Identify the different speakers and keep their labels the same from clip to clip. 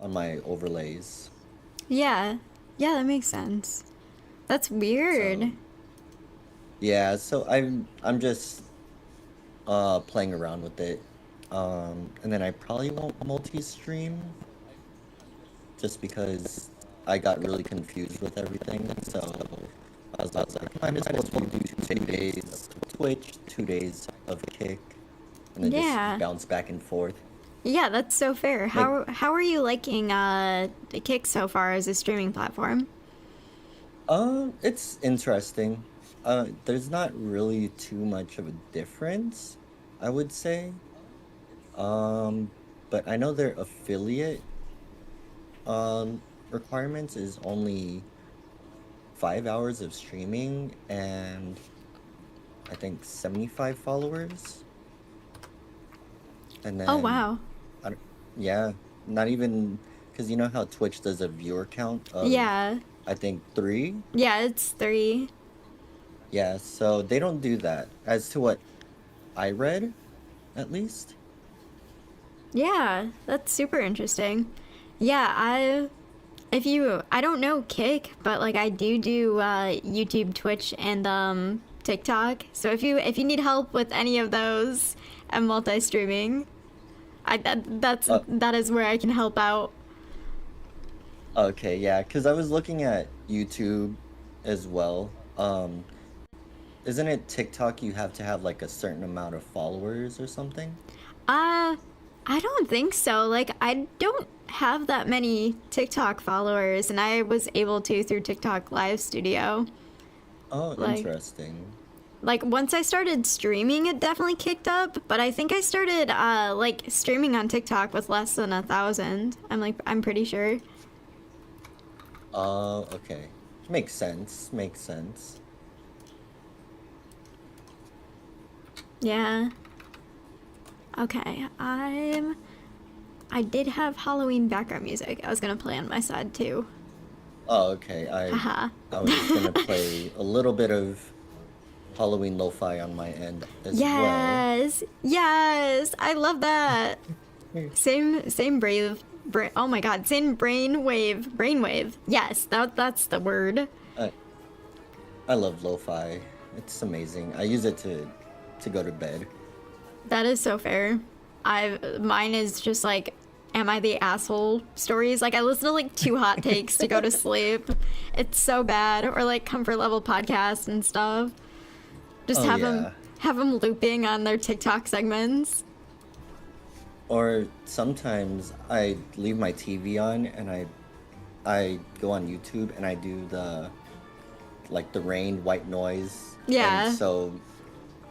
Speaker 1: on my overlays.
Speaker 2: Yeah. Yeah, that makes sense. That's weird.
Speaker 1: So yeah, so I'm just playing around with it. And then I probably won't multi-stream just because I got really confused with everything. So I was like, might as well do 2 days of Twitch, 2 days of Kick, and then just
Speaker 2: Yeah.
Speaker 1: bounce back and forth.
Speaker 2: Yeah, that's so fair.
Speaker 1: Like,
Speaker 2: How are you liking the Kick so far as a streaming platform?
Speaker 1: it's interesting. There's not really too much of a difference, I would say. Um, but I know their affiliate um requirements is only 5 hours of streaming and I think 75 followers. And
Speaker 2: Oh
Speaker 1: then,
Speaker 2: wow.
Speaker 1: I don't, yeah, not even, because you know how Twitch does a viewer count of,
Speaker 2: Yeah.
Speaker 1: I think, 3?
Speaker 2: Yeah, it's 3.
Speaker 1: Yeah, so they don't do that, as to what I read, at least.
Speaker 2: Yeah, that's super interesting. Yeah, I don't know Kick, but like I do YouTube, Twitch, and TikTok. So if you need help with any of those and multi-streaming,
Speaker 1: Uh,
Speaker 2: that is where I can help out.
Speaker 1: okay, yeah, because I was looking at YouTube as well. Isn't it TikTok you have to have like a certain amount of followers or something?
Speaker 2: Uh, I don't think so. Like, I don't have that many TikTok followers, and I was able to through TikTok Live Studio.
Speaker 1: Oh,
Speaker 2: Like,
Speaker 1: interesting.
Speaker 2: once I started streaming, it definitely kicked up. But I think I started like streaming on TikTok with less than 1,000. I'm pretty sure.
Speaker 1: Okay. Makes sense. Makes sense.
Speaker 2: Yeah. Okay. I did have Halloween background music. I was gonna play on my side too.
Speaker 1: Oh, okay.
Speaker 2: Haha.
Speaker 1: I was gonna play a little bit of Halloween lo-fi on my end as well.
Speaker 2: Yes. Yes. I love that. Same oh my god, same brainwave. Yes, that's the word.
Speaker 1: I I love lo-fi. It's amazing. I use it to go to bed.
Speaker 2: That is so fair. Mine is just like, am I the asshole stories? Like I listen to like 2 hot takes to go to sleep. It's so bad. Or like comfort level podcasts and stuff. Just
Speaker 1: Oh yeah.
Speaker 2: have them looping on their TikTok segments.
Speaker 1: Or sometimes I leave my TV on and I go on YouTube and I do the rain white noise, and
Speaker 2: Yeah.
Speaker 1: so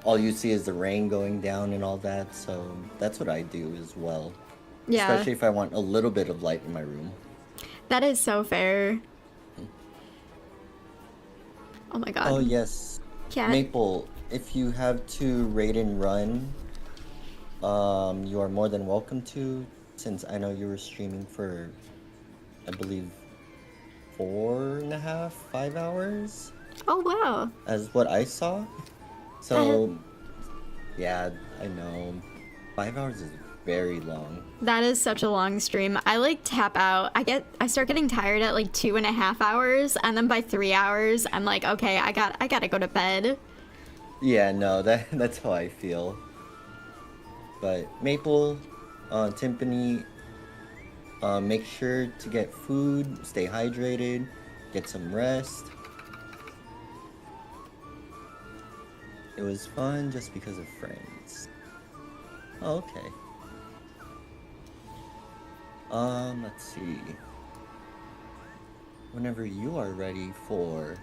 Speaker 1: all you see is the rain going down and all that, so that's what I do as well,
Speaker 2: Yeah.
Speaker 1: especially if I want a little bit of light in my room.
Speaker 2: That is so fair. Oh my
Speaker 1: Oh
Speaker 2: god.
Speaker 1: yes,
Speaker 2: Cat.
Speaker 1: Maple, if you have to raid and run, you are more than welcome to, since I know you were streaming for, I believe, 4.5, 5 hours,
Speaker 2: Oh wow.
Speaker 1: as what I saw.
Speaker 2: That
Speaker 1: So yeah, I know. 5 hours is very long.
Speaker 2: That is such a long stream. I like tap out. I start getting tired at like 2.5 hours, and then by 3 hours, I'm like, okay, I gotta go to bed.
Speaker 1: Yeah, no, that's how I feel. But Maple, Timpani, make sure to get food, stay hydrated, get some rest. It was fun just because of friends. Oh, okay. Let's see. Whenever you are ready for,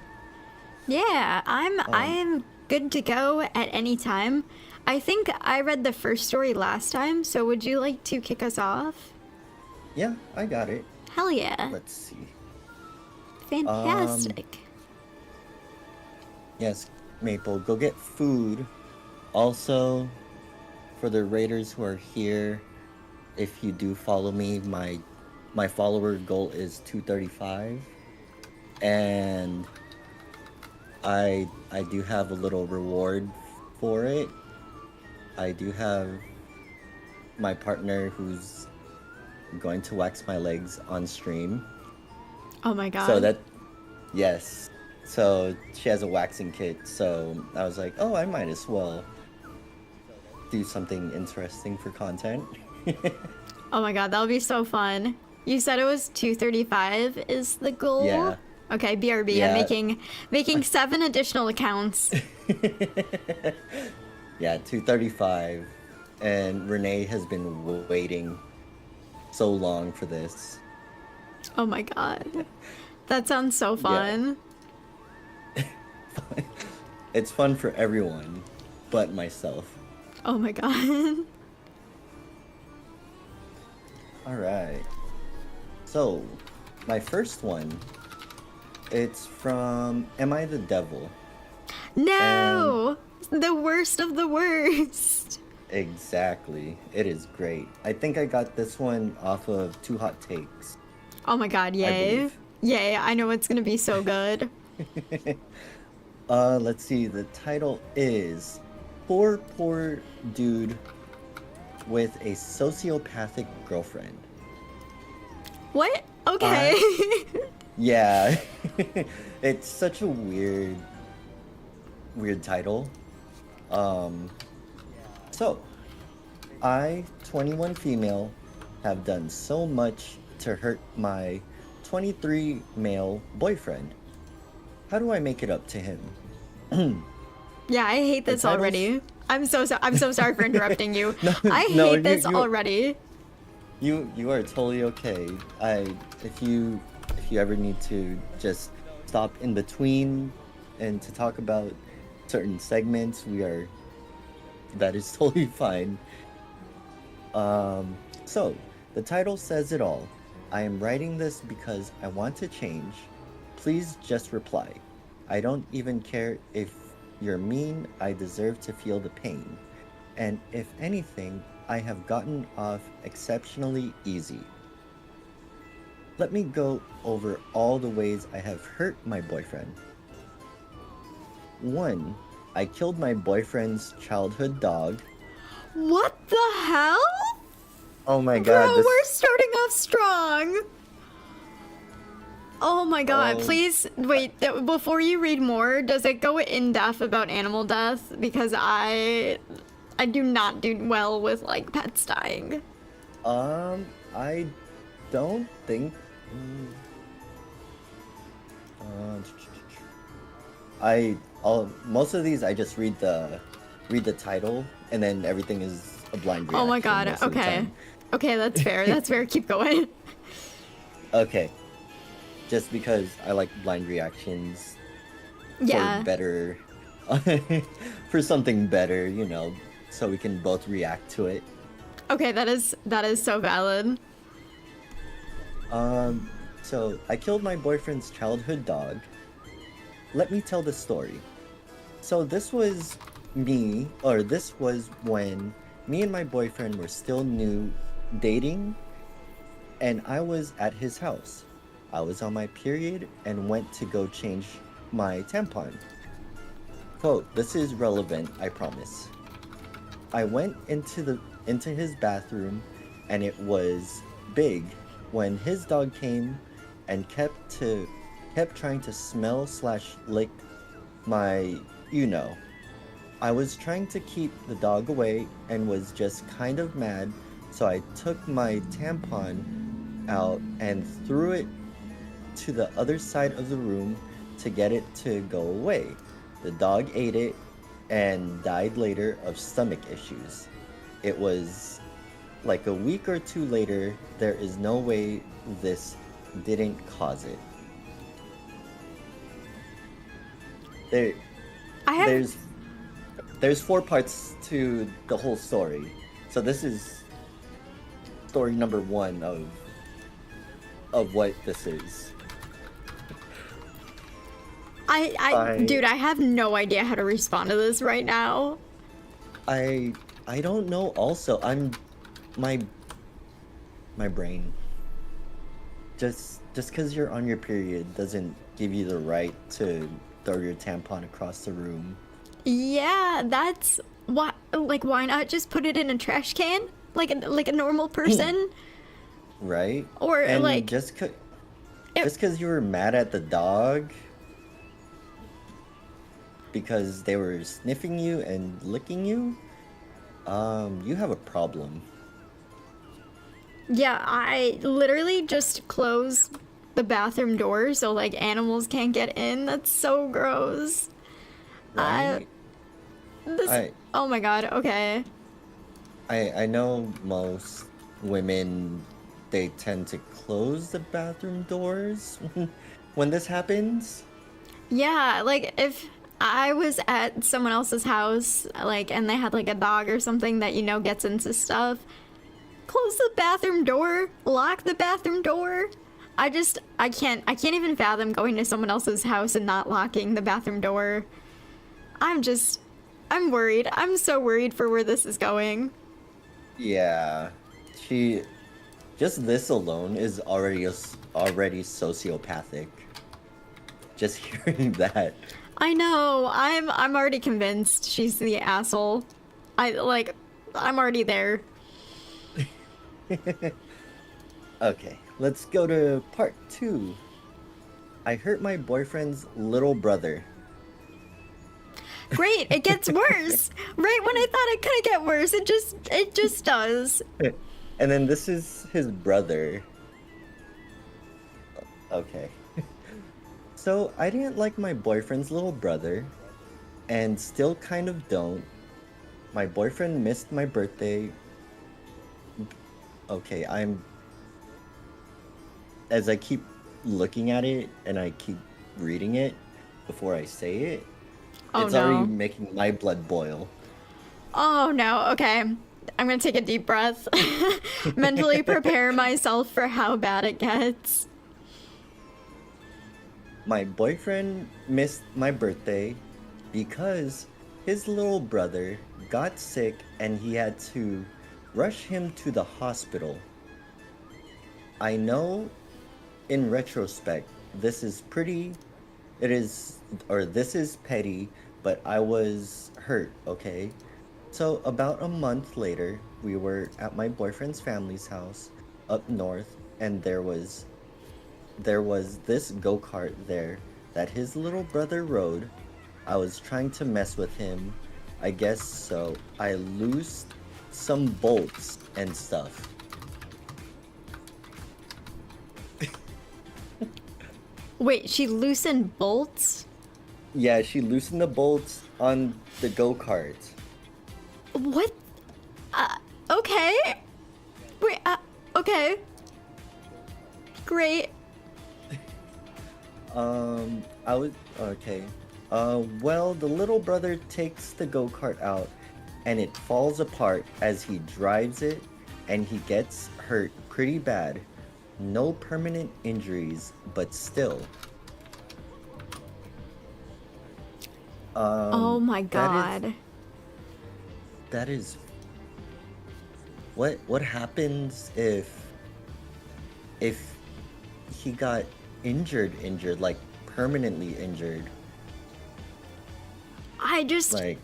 Speaker 2: Yeah, I
Speaker 1: um,
Speaker 2: am good to go at any time. I think I read the first story last time, so would you like to kick us off?
Speaker 1: yeah, I got it.
Speaker 2: Hell yeah.
Speaker 1: Let's see. Um,
Speaker 2: Fantastic.
Speaker 1: yes, Maple, go get food. Also, for the raiders who are here, if you do follow me, my follower goal is 235, and I do have a little reward for it. I do have my partner who's going to wax my legs on stream.
Speaker 2: Oh my
Speaker 1: So
Speaker 2: god.
Speaker 1: yes. So she has a waxing kit. So I was like, oh, I might as well do something interesting for content.
Speaker 2: Oh my god, that'll be so fun. You said it was 235 is the goal?
Speaker 1: Yeah.
Speaker 2: Okay, BRB, I'm
Speaker 1: Yeah.
Speaker 2: making 7 additional accounts.
Speaker 1: Yeah, 235. And Renee has been waiting so long for this.
Speaker 2: Oh my god. That sounds so fun.
Speaker 1: It's fun for everyone, but myself.
Speaker 2: Oh my god.
Speaker 1: Alright. So, my first one, it's from Am I the Devil?
Speaker 2: No! The worst of the worst.
Speaker 1: Exactly. It is great. I think I got this one off of Two Hot Takes.
Speaker 2: Oh my god,
Speaker 1: I
Speaker 2: yay.
Speaker 1: believe.
Speaker 2: Yay, I know it's gonna be so good.
Speaker 1: Let's see. The title is Poor Dude with a Sociopathic Girlfriend.
Speaker 2: What? Okay.
Speaker 1: Yeah. It's such a weird title. So, I, 21 female, have done so much to hurt my 23 male boyfriend. How do I make it up to him?
Speaker 2: Yeah, I hate this
Speaker 1: title's-
Speaker 2: already. I'm so sorry for interrupting you. I
Speaker 1: no,
Speaker 2: hate this
Speaker 1: you-
Speaker 2: already.
Speaker 1: You are totally okay. If you ever need to just stop in between and to talk about certain segments, that is totally fine. So the title says it all. I am writing this because I want to change. Please just reply. I don't even care if you're mean. I deserve to feel the pain. And if anything, I have gotten off exceptionally easy. Let me go over all the ways I have hurt my boyfriend. 1. I killed my boyfriend's childhood dog.
Speaker 2: What the hell?
Speaker 1: Oh my god,
Speaker 2: Bro, we're starting off strong. Oh my god,
Speaker 1: Oh.
Speaker 2: please wait, before you read more, does it go in depth about animal death? Because I do not do well with like pets dying.
Speaker 1: I don't think. Most of these I just read the title and then everything is a blind reaction.
Speaker 2: Oh my god,
Speaker 1: most of the
Speaker 2: okay.
Speaker 1: time.
Speaker 2: Okay, that's fair, that's fair, keep going.
Speaker 1: Okay. Just because I like blind reactions
Speaker 2: Yeah.
Speaker 1: for better, for something better, so we can both react to it.
Speaker 2: Okay, that is so valid.
Speaker 1: So I killed my boyfriend's childhood dog. Let me tell the story. So this was when me and my boyfriend were still new dating, and I was at his house. I was on my period and went to go change my tampon. Quote, this is relevant, I promise. I went into his bathroom and it was big when his dog came and kept trying to smell / lick my I was trying to keep the dog away and was just kind of mad, so I took my tampon out and threw it to the other side of the room to get it to go away. The dog ate it and died later of stomach issues. It was like a week or two later. There is no way this didn't cause it. There's 4 parts to the whole story. So this is story number 1 of what this is.
Speaker 2: Dude, I have no idea how to respond to this right now.
Speaker 1: I don't know also. My brain. Just because you're on your period doesn't give you the right to throw your tampon across the room.
Speaker 2: Yeah, that's why. Like, why not just put it in a trash can, like a normal person?
Speaker 1: right?
Speaker 2: Or
Speaker 1: And
Speaker 2: like
Speaker 1: just
Speaker 2: it,
Speaker 1: just because you were mad at the dog because they were sniffing you and licking you, you have a problem,
Speaker 2: yeah, I literally just close the bathroom door so like animals can't get in. That's so gross. I
Speaker 1: right?
Speaker 2: this
Speaker 1: I
Speaker 2: oh my god, okay.
Speaker 1: I know most women, they tend to close the bathroom doors when this happens.
Speaker 2: Yeah, like if I was at someone else's house, like, and they had like a dog or something that gets into stuff, close the bathroom door, lock the bathroom door. I can't even fathom going to someone else's house and not locking the bathroom door. I'm just, I'm worried. I'm so worried for where this is going.
Speaker 1: Yeah. She just this alone is already sociopathic. Just hearing that.
Speaker 2: I know. I'm already convinced she's the asshole. I like, I'm already there.
Speaker 1: Okay, let's go to part 2. I hurt my boyfriend's little brother.
Speaker 2: Great, it gets worse. Right when I thought it couldn't get worse, it just does.
Speaker 1: And then this is his brother. Okay. So I didn't like my boyfriend's little brother, and still kind of don't. My boyfriend missed my birthday. Okay, as I keep looking at it and I keep reading it before I say it,
Speaker 2: Oh
Speaker 1: it's already
Speaker 2: no.
Speaker 1: making my blood boil.
Speaker 2: Oh no. Okay. I'm gonna take a deep breath. Mentally prepare myself for how bad it gets.
Speaker 1: My boyfriend missed my birthday because his little brother got sick and he had to rush him to the hospital. I know in retrospect it is, or this is petty, but I was hurt, okay? So about a month later, we were at my boyfriend's family's house up north, and there was this go-kart there that his little brother rode. I was trying to mess with him, I guess, so I loosed some bolts and stuff.
Speaker 2: Wait, she loosened bolts?
Speaker 1: Yeah, she loosened the bolts on the go-kart.
Speaker 2: What? Okay. Wait, okay. Great.
Speaker 1: I was okay. Well, the little brother takes the go-kart out and it falls apart as he drives it, and he gets hurt pretty bad. No permanent injuries, but still.
Speaker 2: Oh my
Speaker 1: That is
Speaker 2: god.
Speaker 1: that is what happens if he got injured, like permanently injured.
Speaker 2: I just
Speaker 1: Like,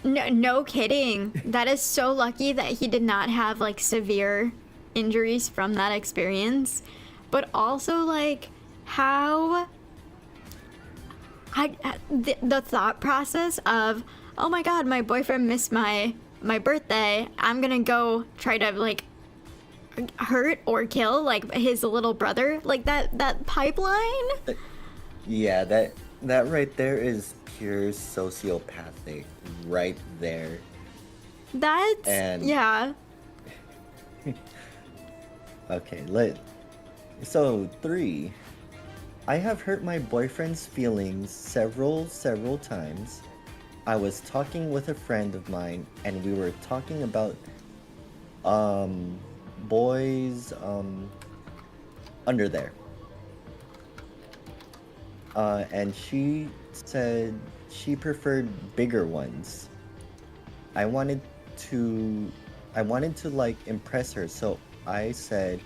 Speaker 2: no, no kidding. That is so lucky that he did not have like severe injuries from that experience. But also like how the thought process of, oh my god, my boyfriend missed my birthday. I'm going to go try to like hurt or kill like his little brother. Like that pipeline?
Speaker 1: yeah, that right there is pure sociopathic right there.
Speaker 2: That's
Speaker 1: And
Speaker 2: yeah.
Speaker 1: okay, so 3. I have hurt my boyfriend's feelings several times. I was talking with a friend of mine and we were talking about um boys under there. And she said she preferred bigger ones. I wanted to I wanted to like impress her, so I said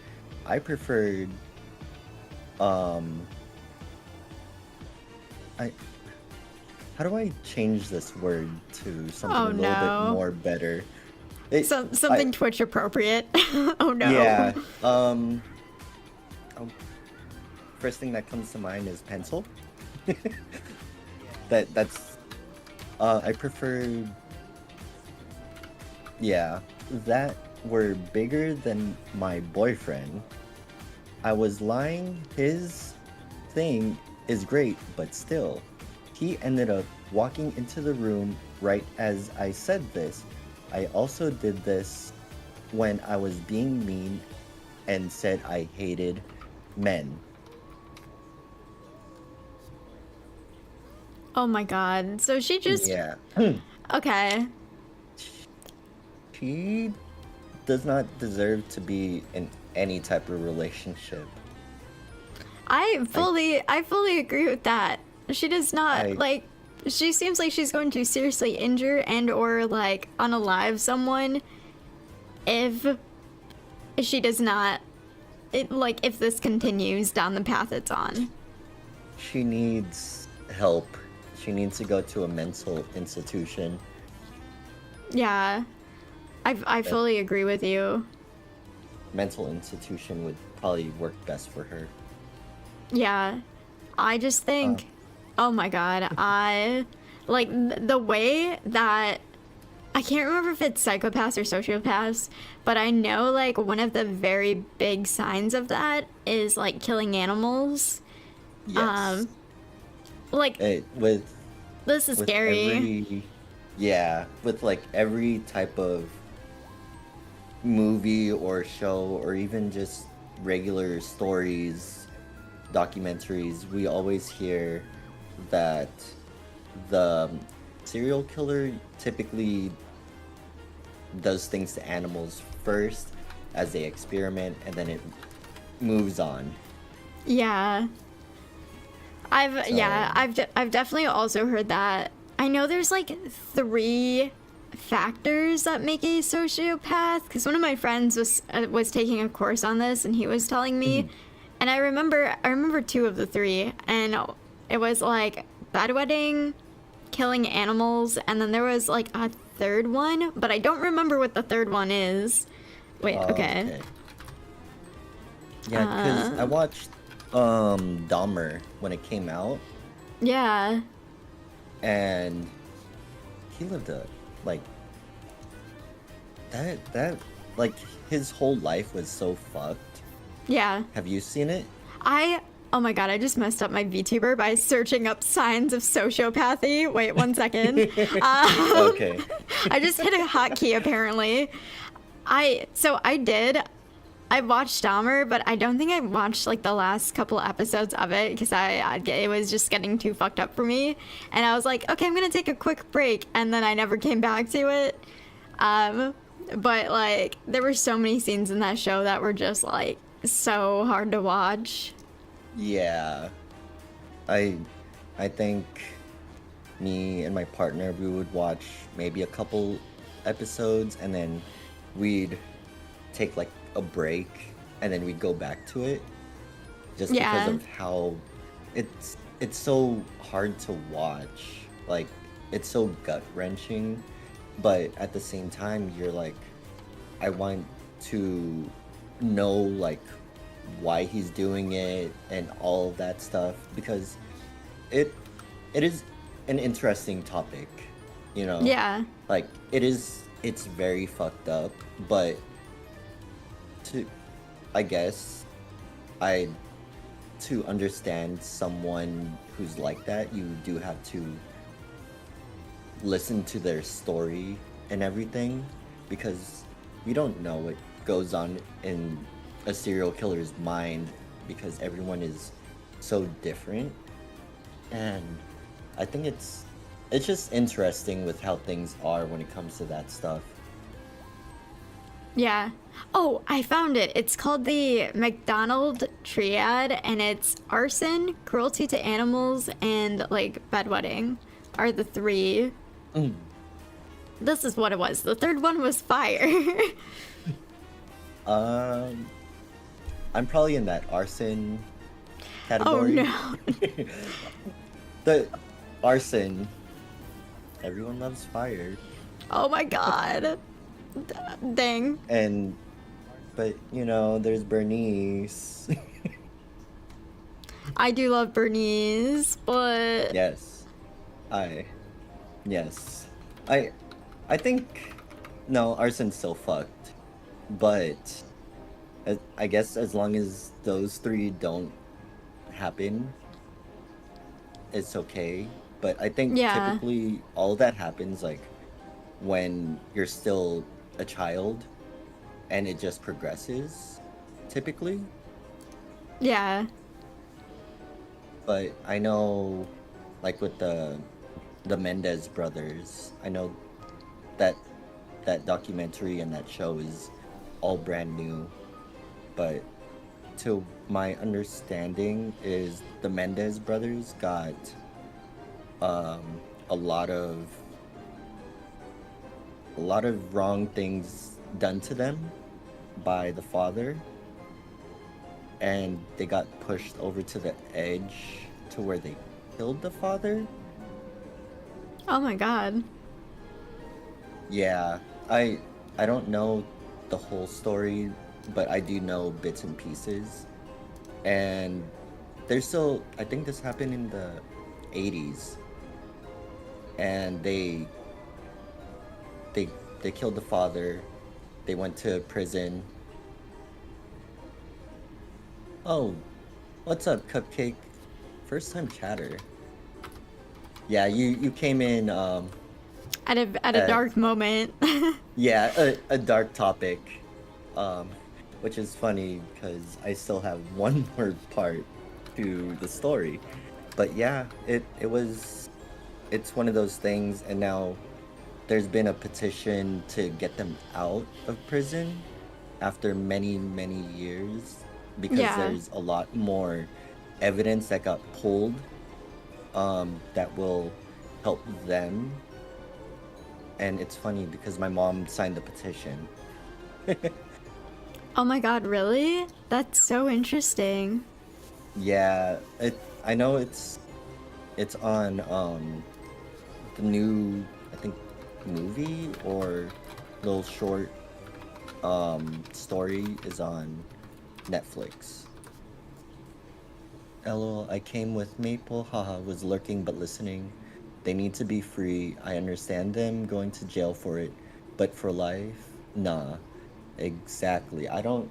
Speaker 1: I preferred um I how do I change this word to something
Speaker 2: Oh
Speaker 1: a little bit
Speaker 2: no.
Speaker 1: more better? It,
Speaker 2: Something Twitch appropriate. Oh no.
Speaker 1: yeah. Oh, first thing that comes to mind is pencil. That's I prefer, yeah, that were bigger than my boyfriend. I was lying. His thing is great, but still, he ended up walking into the room right as I said this. I also did this when I was being mean and said I hated men.
Speaker 2: Oh my god. So she just
Speaker 1: Yeah.
Speaker 2: okay.
Speaker 1: She does not deserve to be in any type of relationship.
Speaker 2: I fully agree with that. She does not
Speaker 1: I
Speaker 2: like she seems like she's going to seriously injure and or like unalive someone if she does not like if this continues down the path it's on.
Speaker 1: she needs help. She needs to go to a mental institution.
Speaker 2: Yeah. I
Speaker 1: A
Speaker 2: fully agree with you.
Speaker 1: mental institution would probably work best for her.
Speaker 2: Yeah. I just
Speaker 1: Uh,
Speaker 2: think oh my god, I like the way that I can't remember if it's psychopaths or sociopaths, but I know like one of the very big signs of that is like killing animals.
Speaker 1: yes.
Speaker 2: Um, like
Speaker 1: It,
Speaker 2: this is
Speaker 1: with
Speaker 2: scary.
Speaker 1: every, yeah, with like every type of movie or show or even just regular stories, documentaries, we always hear that the serial killer typically does things to animals first as they experiment and then it moves on.
Speaker 2: Yeah.
Speaker 1: So,
Speaker 2: I've definitely also heard that. I know there's like three factors that make a sociopath because one of my friends was taking a course on this and he was telling me
Speaker 1: mhm.
Speaker 2: and I remember two of the three and it was like bedwetting, killing animals, and then there was like a third one, but I don't remember what the third one is. Wait, okay.
Speaker 1: Okay. Yeah, because I watched Dahmer when it came out,
Speaker 2: Yeah.
Speaker 1: and he lived a like that like his whole life was so fucked.
Speaker 2: Yeah.
Speaker 1: Have you seen it?
Speaker 2: Oh my god, I just messed up my VTuber by searching up signs of sociopathy. Wait, one second.
Speaker 1: Okay.
Speaker 2: I just hit a hotkey apparently. I watched Dahmer, but I don't think I watched like the last couple episodes of it because it was just getting too fucked up for me. And I was like, okay, I'm gonna take a quick break, and then I never came back to it. But like, there were so many scenes in that show that were just like so hard to watch.
Speaker 1: Yeah. I I think me and my partner we would watch maybe a couple episodes and then we'd take like a break and then we'd go back to it just because
Speaker 2: Yeah.
Speaker 1: of how it's so hard to watch. Like it's so gut-wrenching, but at the same time you're like I want to know like why he's doing it and all of that stuff because it it is an interesting topic, you know?
Speaker 2: Yeah.
Speaker 1: Like it's very fucked up, but to I guess I to understand someone who's like that, you do have to listen to their story and everything because we don't know what goes on in a serial killer's mind because everyone is so different. And I think it's just interesting with how things are when it comes to that stuff.
Speaker 2: Yeah. Oh, I found it. It's called the McDonald Triad, and it's arson, cruelty to animals, and like bedwetting are the three.
Speaker 1: Mm.
Speaker 2: This is what it was. The third one was fire.
Speaker 1: Um, I'm probably in that arson
Speaker 2: Oh
Speaker 1: category.
Speaker 2: no.
Speaker 1: The arson, everyone loves fire.
Speaker 2: Oh my god. Dang.
Speaker 1: And but you know, there's Bernice.
Speaker 2: I do love Bernice, but
Speaker 1: Yes. I yes. I I think no, Arson's still fucked. But I guess as long as those three don't happen, it's okay. But I think
Speaker 2: yeah,
Speaker 1: typically all that happens like when you're still a child and it just progresses typically.
Speaker 2: yeah.
Speaker 1: But I know like with the Mendez brothers, I know that that documentary and that show is all brand new, but to my understanding is the Mendez brothers got um a lot of a lot of wrong things done to them by the father, and they got pushed over to the edge to where they killed the father.
Speaker 2: Oh my god.
Speaker 1: Yeah, I don't know the whole story, but I do know bits and pieces. And there's still, I think this happened in the 80s, and they they killed the father. They went to prison. Oh, what's up, Cupcake? First time chatter. Yeah, you came in
Speaker 2: At a
Speaker 1: at
Speaker 2: dark moment.
Speaker 1: yeah, a dark topic. Um which is funny because I still have one more part to the story. But yeah, it's one of those things, and now there's been a petition to get them out of prison after many, many years because
Speaker 2: Yeah.
Speaker 1: there's a lot more evidence that got pulled that will help them. And it's funny because my mom signed the petition.
Speaker 2: Oh my god, really? That's so interesting.
Speaker 1: Yeah, I know it's on the new, I think, movie or little short story is on Netflix. LOL, I came with Maple, haha, was lurking but listening. They need to be free. I understand them going to jail for it, but for life, nah. Exactly. I don't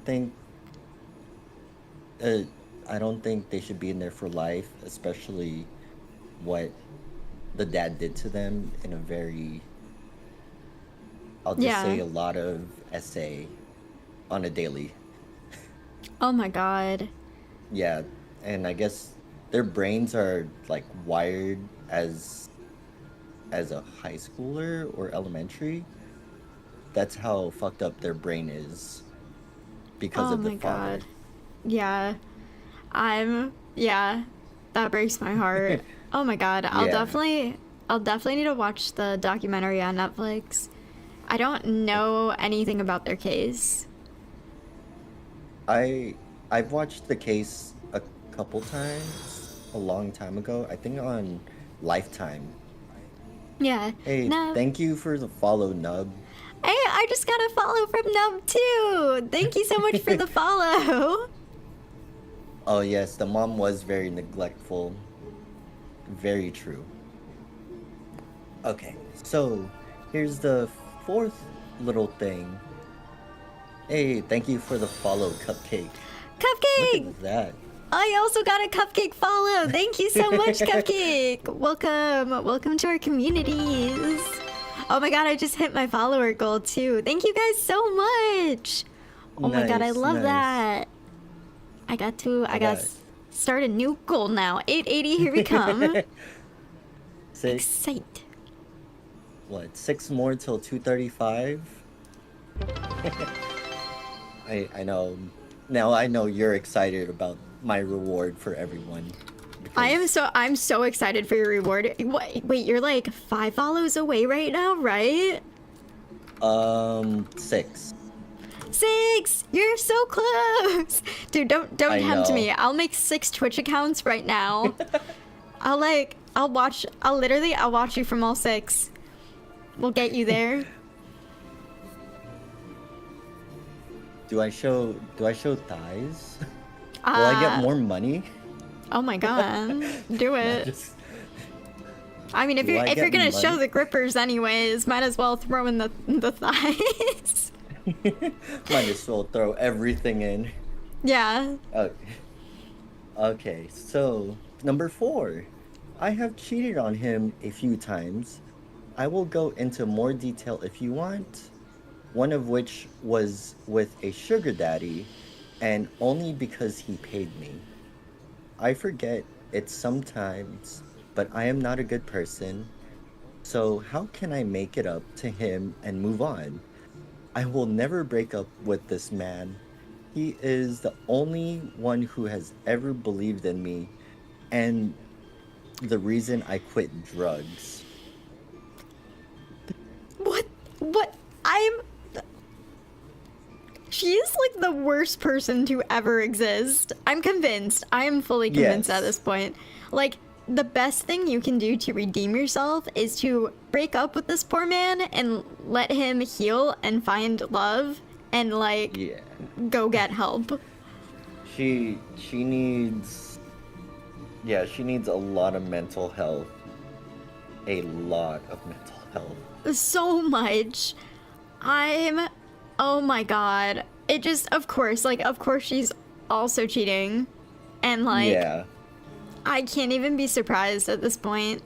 Speaker 1: think uh, I don't think they should be in there for life, especially what the dad did to them in a very, I'll just
Speaker 2: Yeah.
Speaker 1: say, a lot of essay on a daily.
Speaker 2: Oh my god.
Speaker 1: Yeah, and I guess their brains are like wired as a high schooler or elementary. That's how fucked up their brain is because
Speaker 2: Oh
Speaker 1: of the
Speaker 2: my god.
Speaker 1: father.
Speaker 2: Yeah. Yeah. That breaks my heart. Oh my god.
Speaker 1: Yeah.
Speaker 2: I'll definitely need to watch the documentary on Netflix. I don't know anything about their case.
Speaker 1: I I've watched the case a couple times a long time ago. I think on Lifetime.
Speaker 2: Yeah.
Speaker 1: Hey,
Speaker 2: No.
Speaker 1: thank you for the follow, Nub.
Speaker 2: Hey, I just got a follow from Nub too. Thank you so much for the follow.
Speaker 1: Oh yes, the mom was very neglectful. Very true. Okay, so here's the fourth little thing. Hey, thank you for the follow, Cupcake. Look
Speaker 2: Cupcake!
Speaker 1: at that.
Speaker 2: I also got a Cupcake follow. Thank you so much, Cupcake. Welcome. Welcome to our communities. Oh my god, I just hit my follower goal too. Thank you guys so much. Oh my god, I
Speaker 1: Nice,
Speaker 2: love
Speaker 1: nice.
Speaker 2: that. I got
Speaker 1: I got
Speaker 2: start a new goal now. 880, here we come.
Speaker 1: six.
Speaker 2: Excite.
Speaker 1: What? 6 more till 2:35. I know. Now I know you're excited about my reward for everyone. Because
Speaker 2: I'm so excited for your reward. Wait, you're like 5 follows away right now, right?
Speaker 1: 6.
Speaker 2: 6! You're so close! Dude, don't
Speaker 1: I
Speaker 2: tempt
Speaker 1: know.
Speaker 2: me. I'll make 6 Twitch accounts right now. I'll watch you from all 6. We'll get you there.
Speaker 1: Do I show thighs? Will I get
Speaker 2: Uh,
Speaker 1: more money?
Speaker 2: oh my god, do
Speaker 1: Not
Speaker 2: it.
Speaker 1: just.
Speaker 2: I mean,
Speaker 1: Will I
Speaker 2: if you're
Speaker 1: get
Speaker 2: gonna show
Speaker 1: money?
Speaker 2: the grippers anyways, might as well throw in the thighs.
Speaker 1: Might as well throw everything in.
Speaker 2: Yeah.
Speaker 1: Oh, okay, so number 4. I have cheated on him a few times. I will go into more detail if you want. One of which was with a sugar daddy, and only because he paid me. I forget it sometimes, but I am not a good person. So how can I make it up to him and move on? I will never break up with this man. He is the only one who has ever believed in me and the reason I quit drugs.
Speaker 2: What? What? I'm. She is like the worst person to ever exist. I'm convinced. I am fully convinced at this
Speaker 1: Yes.
Speaker 2: point. Like, the best thing you can do to redeem yourself is to break up with this poor man and let him heal and find love and, like,
Speaker 1: Yeah.
Speaker 2: go get help.
Speaker 1: She needs, yeah, she needs a lot of mental health. A lot of mental health.
Speaker 2: So much. I'm. Oh my god. It just, of course she's also cheating. And, like,
Speaker 1: Yeah.
Speaker 2: I can't even be surprised at this point.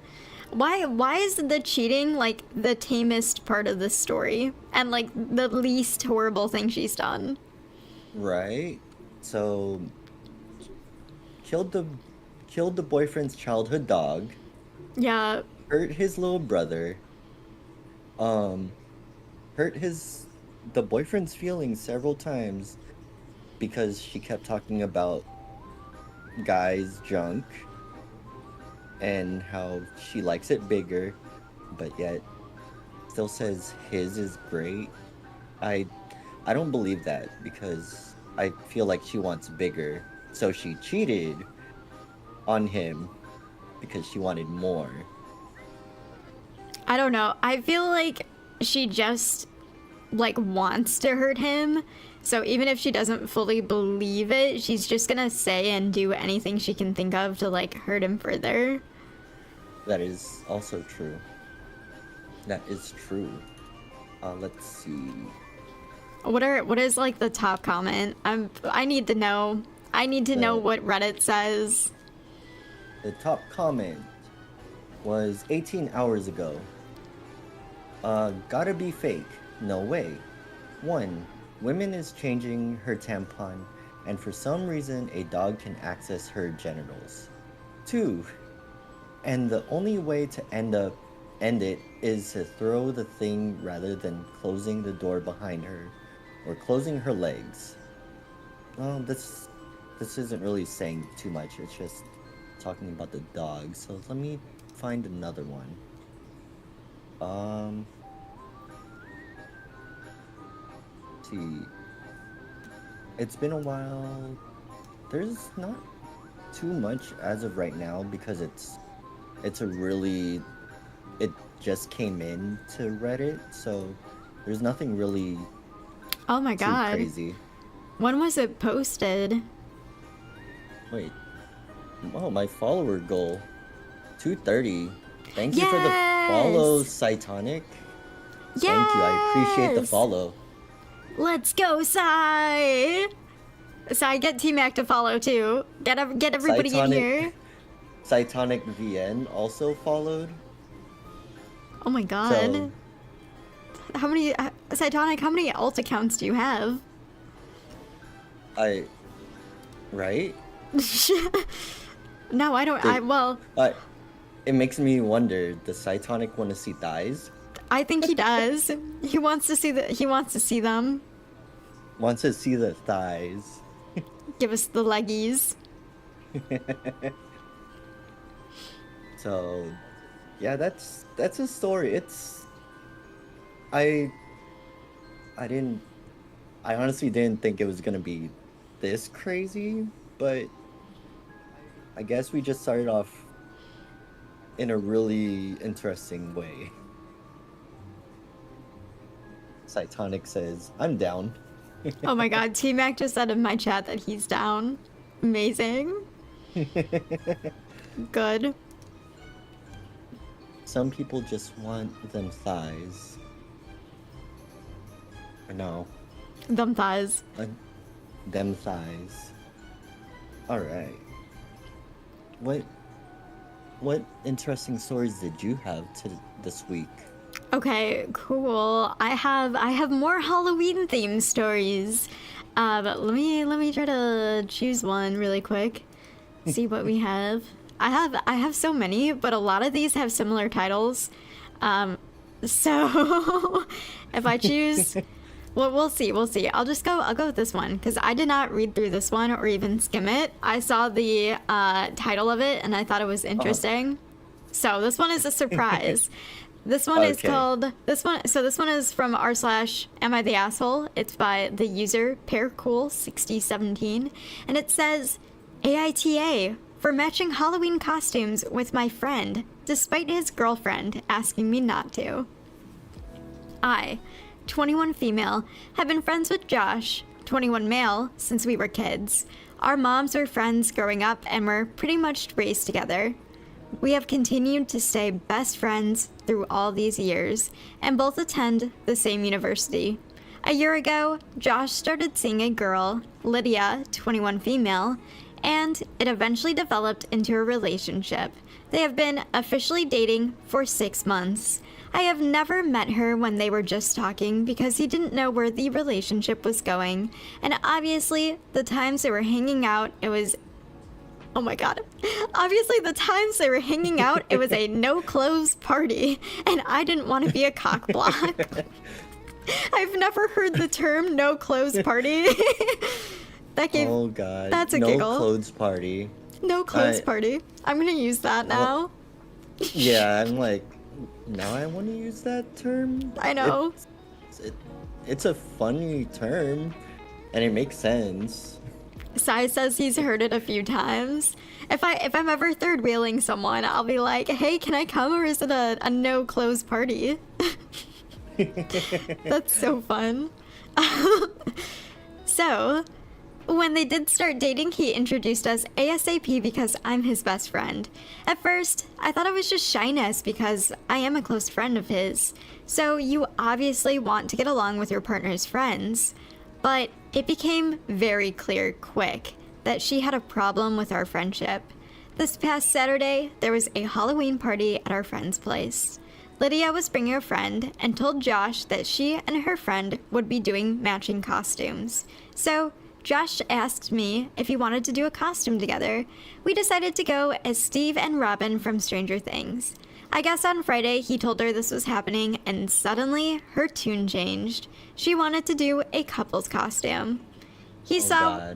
Speaker 2: Why is the cheating like the tamest part of this story and like the least horrible thing she's done?
Speaker 1: Right? So killed the killed the boyfriend's childhood dog,
Speaker 2: Yeah.
Speaker 1: hurt his little brother, um, hurt his the boyfriend's feelings several times because she kept talking about guys' junk and how she likes it bigger, but yet still says his is great. I I don't believe that because I feel like she wants bigger. So she cheated on him because she wanted more.
Speaker 2: I don't know. I feel like she just like wants to hurt him. So even if she doesn't fully believe it, she's just gonna say and do anything she can think of to like hurt him further.
Speaker 1: That is also true. That is true. Let's see.
Speaker 2: What is like the top comment? I need to know. I need to know
Speaker 1: The
Speaker 2: what Reddit says.
Speaker 1: the top comment was 18 hours ago. Gotta be fake. No way. 1. Women is changing her tampon, and for some reason a dog can access her genitals. 2. And the only way to end it is to throw the thing rather than closing the door behind her or closing her legs. Well, this isn't really saying too much. It's just talking about the dog. So let me find another one. Um, let's see. It's been a while. There's not too much as of right now because it's a really it just came in to Reddit, so there's nothing really
Speaker 2: Oh my
Speaker 1: too
Speaker 2: god.
Speaker 1: crazy.
Speaker 2: When was it posted?
Speaker 1: Wait. Oh, my follower goal. 230. Thank you for the follow,
Speaker 2: Yes!
Speaker 1: Cytonic. Thank you. I appreciate the
Speaker 2: Yes!
Speaker 1: follow.
Speaker 2: Let's go, Sai! Sai, get T-Mac to follow too. Get everybody in
Speaker 1: Cytonic
Speaker 2: here.
Speaker 1: Cytonic VN also followed.
Speaker 2: Oh my
Speaker 1: So,
Speaker 2: god. How many, Cytonic, how many alt accounts do you have?
Speaker 1: I right?
Speaker 2: No, I don't,
Speaker 1: Did,
Speaker 2: well,
Speaker 1: it makes me wonder, does Cytonic want to see thighs?
Speaker 2: I think he does. He wants to see he wants to see them.
Speaker 1: Wants to see the thighs.
Speaker 2: Give us the leggies.
Speaker 1: So, yeah, that's a story. I I didn't I honestly didn't think it was gonna be this crazy, but I guess we just started off in a really interesting way. Cytonic says, I'm down.
Speaker 2: Oh my god, T-Mac just said in my chat that he's down. Amazing. Good.
Speaker 1: Some people just want them thighs. Or no.
Speaker 2: Them thighs.
Speaker 1: Them thighs. Alright. What interesting stories did you have this week?
Speaker 2: Okay, cool. I have more Halloween themed stories. But let me try to choose one really quick. See what we have. I have so many, but a lot of these have similar titles. So if I choose, well, we'll see. I'll go with this one because I did not read through this one or even skim it. I saw the title of it and I thought it was interesting. So this one is a surprise. This one is called this one. So this one is from r/Am I the Asshole? It's by the user Pearcool6017, and it says, AITA for matching Halloween costumes with my friend, despite his girlfriend asking me not to. I, 21 female, have been friends with Josh, 21 male, since we were kids. Our moms were friends growing up and were pretty much raised together. We have continued to stay best friends through all these years, and both attend the same university. A year ago, Josh started seeing a girl, Lydia, 21 female, and it eventually developed into a relationship. They have been officially dating for 6 months. I have never met her when they were just talking because he didn't know where the relationship was going, and obviously, the times they were hanging out, it was oh my god. Obviously, the times they were hanging out, it was a no-clothes party, and I didn't want to be a cockblock. I've never heard the term no-clothes party.
Speaker 1: Oh god.
Speaker 2: That's a
Speaker 1: no
Speaker 2: giggle.
Speaker 1: No clothes party.
Speaker 2: No clothes party. I'm gonna use that now.
Speaker 1: Yeah, I'm like, now I want to use that term?
Speaker 2: I know.
Speaker 1: It's a funny term, and it makes sense.
Speaker 2: Sai says he's heard it a few times. If I'm ever third wheeling someone, I'll be like, hey, can I come, or is it a no clothes party? That's so fun. So, when they did start dating, he introduced us ASAP because I'm his best friend. At first, I thought it was just shyness because I am a close friend of his. So you obviously want to get along with your partner's friends. But it became very clear quick that she had a problem with our friendship. This past Saturday, there was a Halloween party at our friend's place. Lydia was bringing a friend and told Josh that she and her friend would be doing matching costumes. So Josh asked me if he wanted to do a costume together. We decided to go as Steve and Robin from Stranger Things. I guess on Friday he told her this was happening, and suddenly her tune changed. She wanted to do a couple's costume. He saw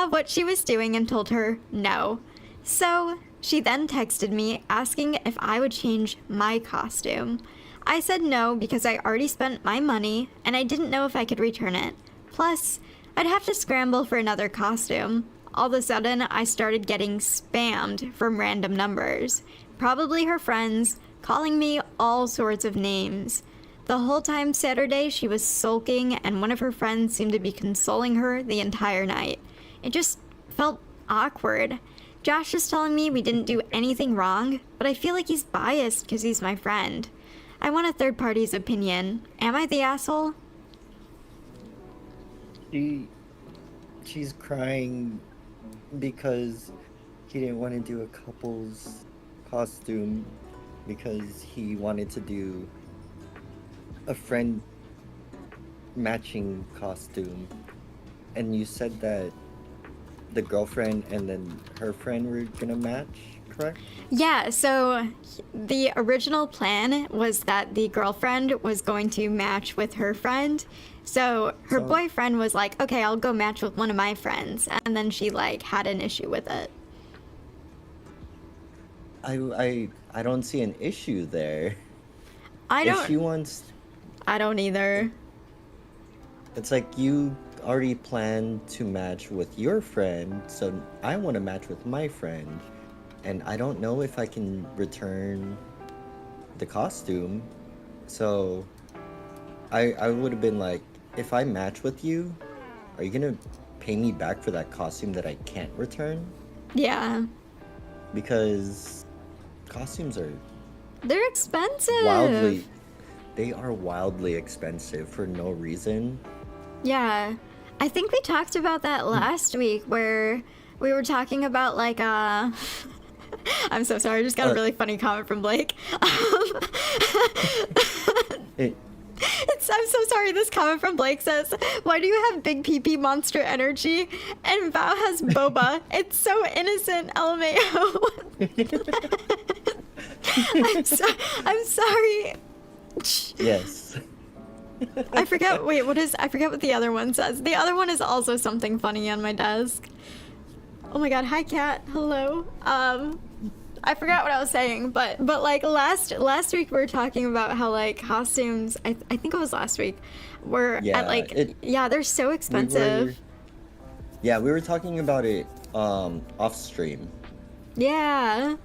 Speaker 2: what she was doing and told her no. So she then texted me asking if I would change my costume. I said no because I already spent my money and I didn't know if I could return it. Plus, I'd have to scramble for another costume. All of a sudden, I started getting spammed from random numbers. Probably her friends, calling me all sorts of names. The whole time Saturday, she was sulking, and one of her friends seemed to be consoling her the entire night. It just felt awkward. Josh is telling me we didn't do anything wrong, but I feel like he's biased because he's my friend. I want a third party's opinion. Am I the asshole?
Speaker 1: She's crying because he didn't want to do a couple's costume because he wanted to do a friend matching costume. And you said that the girlfriend and then her friend were gonna match, correct?
Speaker 2: Yeah, so the original plan was that the girlfriend was going to match with her friend. So her boyfriend was like, okay, I'll go match with one of my friends. And then she like had an issue with it.
Speaker 1: I don't see an issue there.
Speaker 2: If
Speaker 1: she wants...
Speaker 2: I don't either.
Speaker 1: It's like you already planned to match with your friend, so I want to match with my friend. And I don't know if I can return the costume. So I would have been like, if I match with you, are you gonna pay me back for that costume that I can't return?
Speaker 2: Yeah.
Speaker 1: Because costumes are
Speaker 2: They're expensive.
Speaker 1: wildly, they are wildly expensive for no reason.
Speaker 2: Yeah. I think we talked about that last week where we were talking about like I'm so sorry, I just got a
Speaker 1: Uh,
Speaker 2: really funny comment from Blake.
Speaker 1: it,
Speaker 2: I'm so sorry, this comment from Blake says, "Why do you have big PP monster energy?" And Val has boba. It's so innocent, LMAO. I'm sorry.
Speaker 1: yes.
Speaker 2: I forget. Wait, I forget what the other one says. The other one is also something funny on my desk. Oh my god, hi cat. Hello. I forgot what I was saying, but like last week we were talking about how like costumes, I think it was last week, were at like yeah, they're so
Speaker 1: We
Speaker 2: expensive.
Speaker 1: we were talking about it off stream.
Speaker 2: Yeah.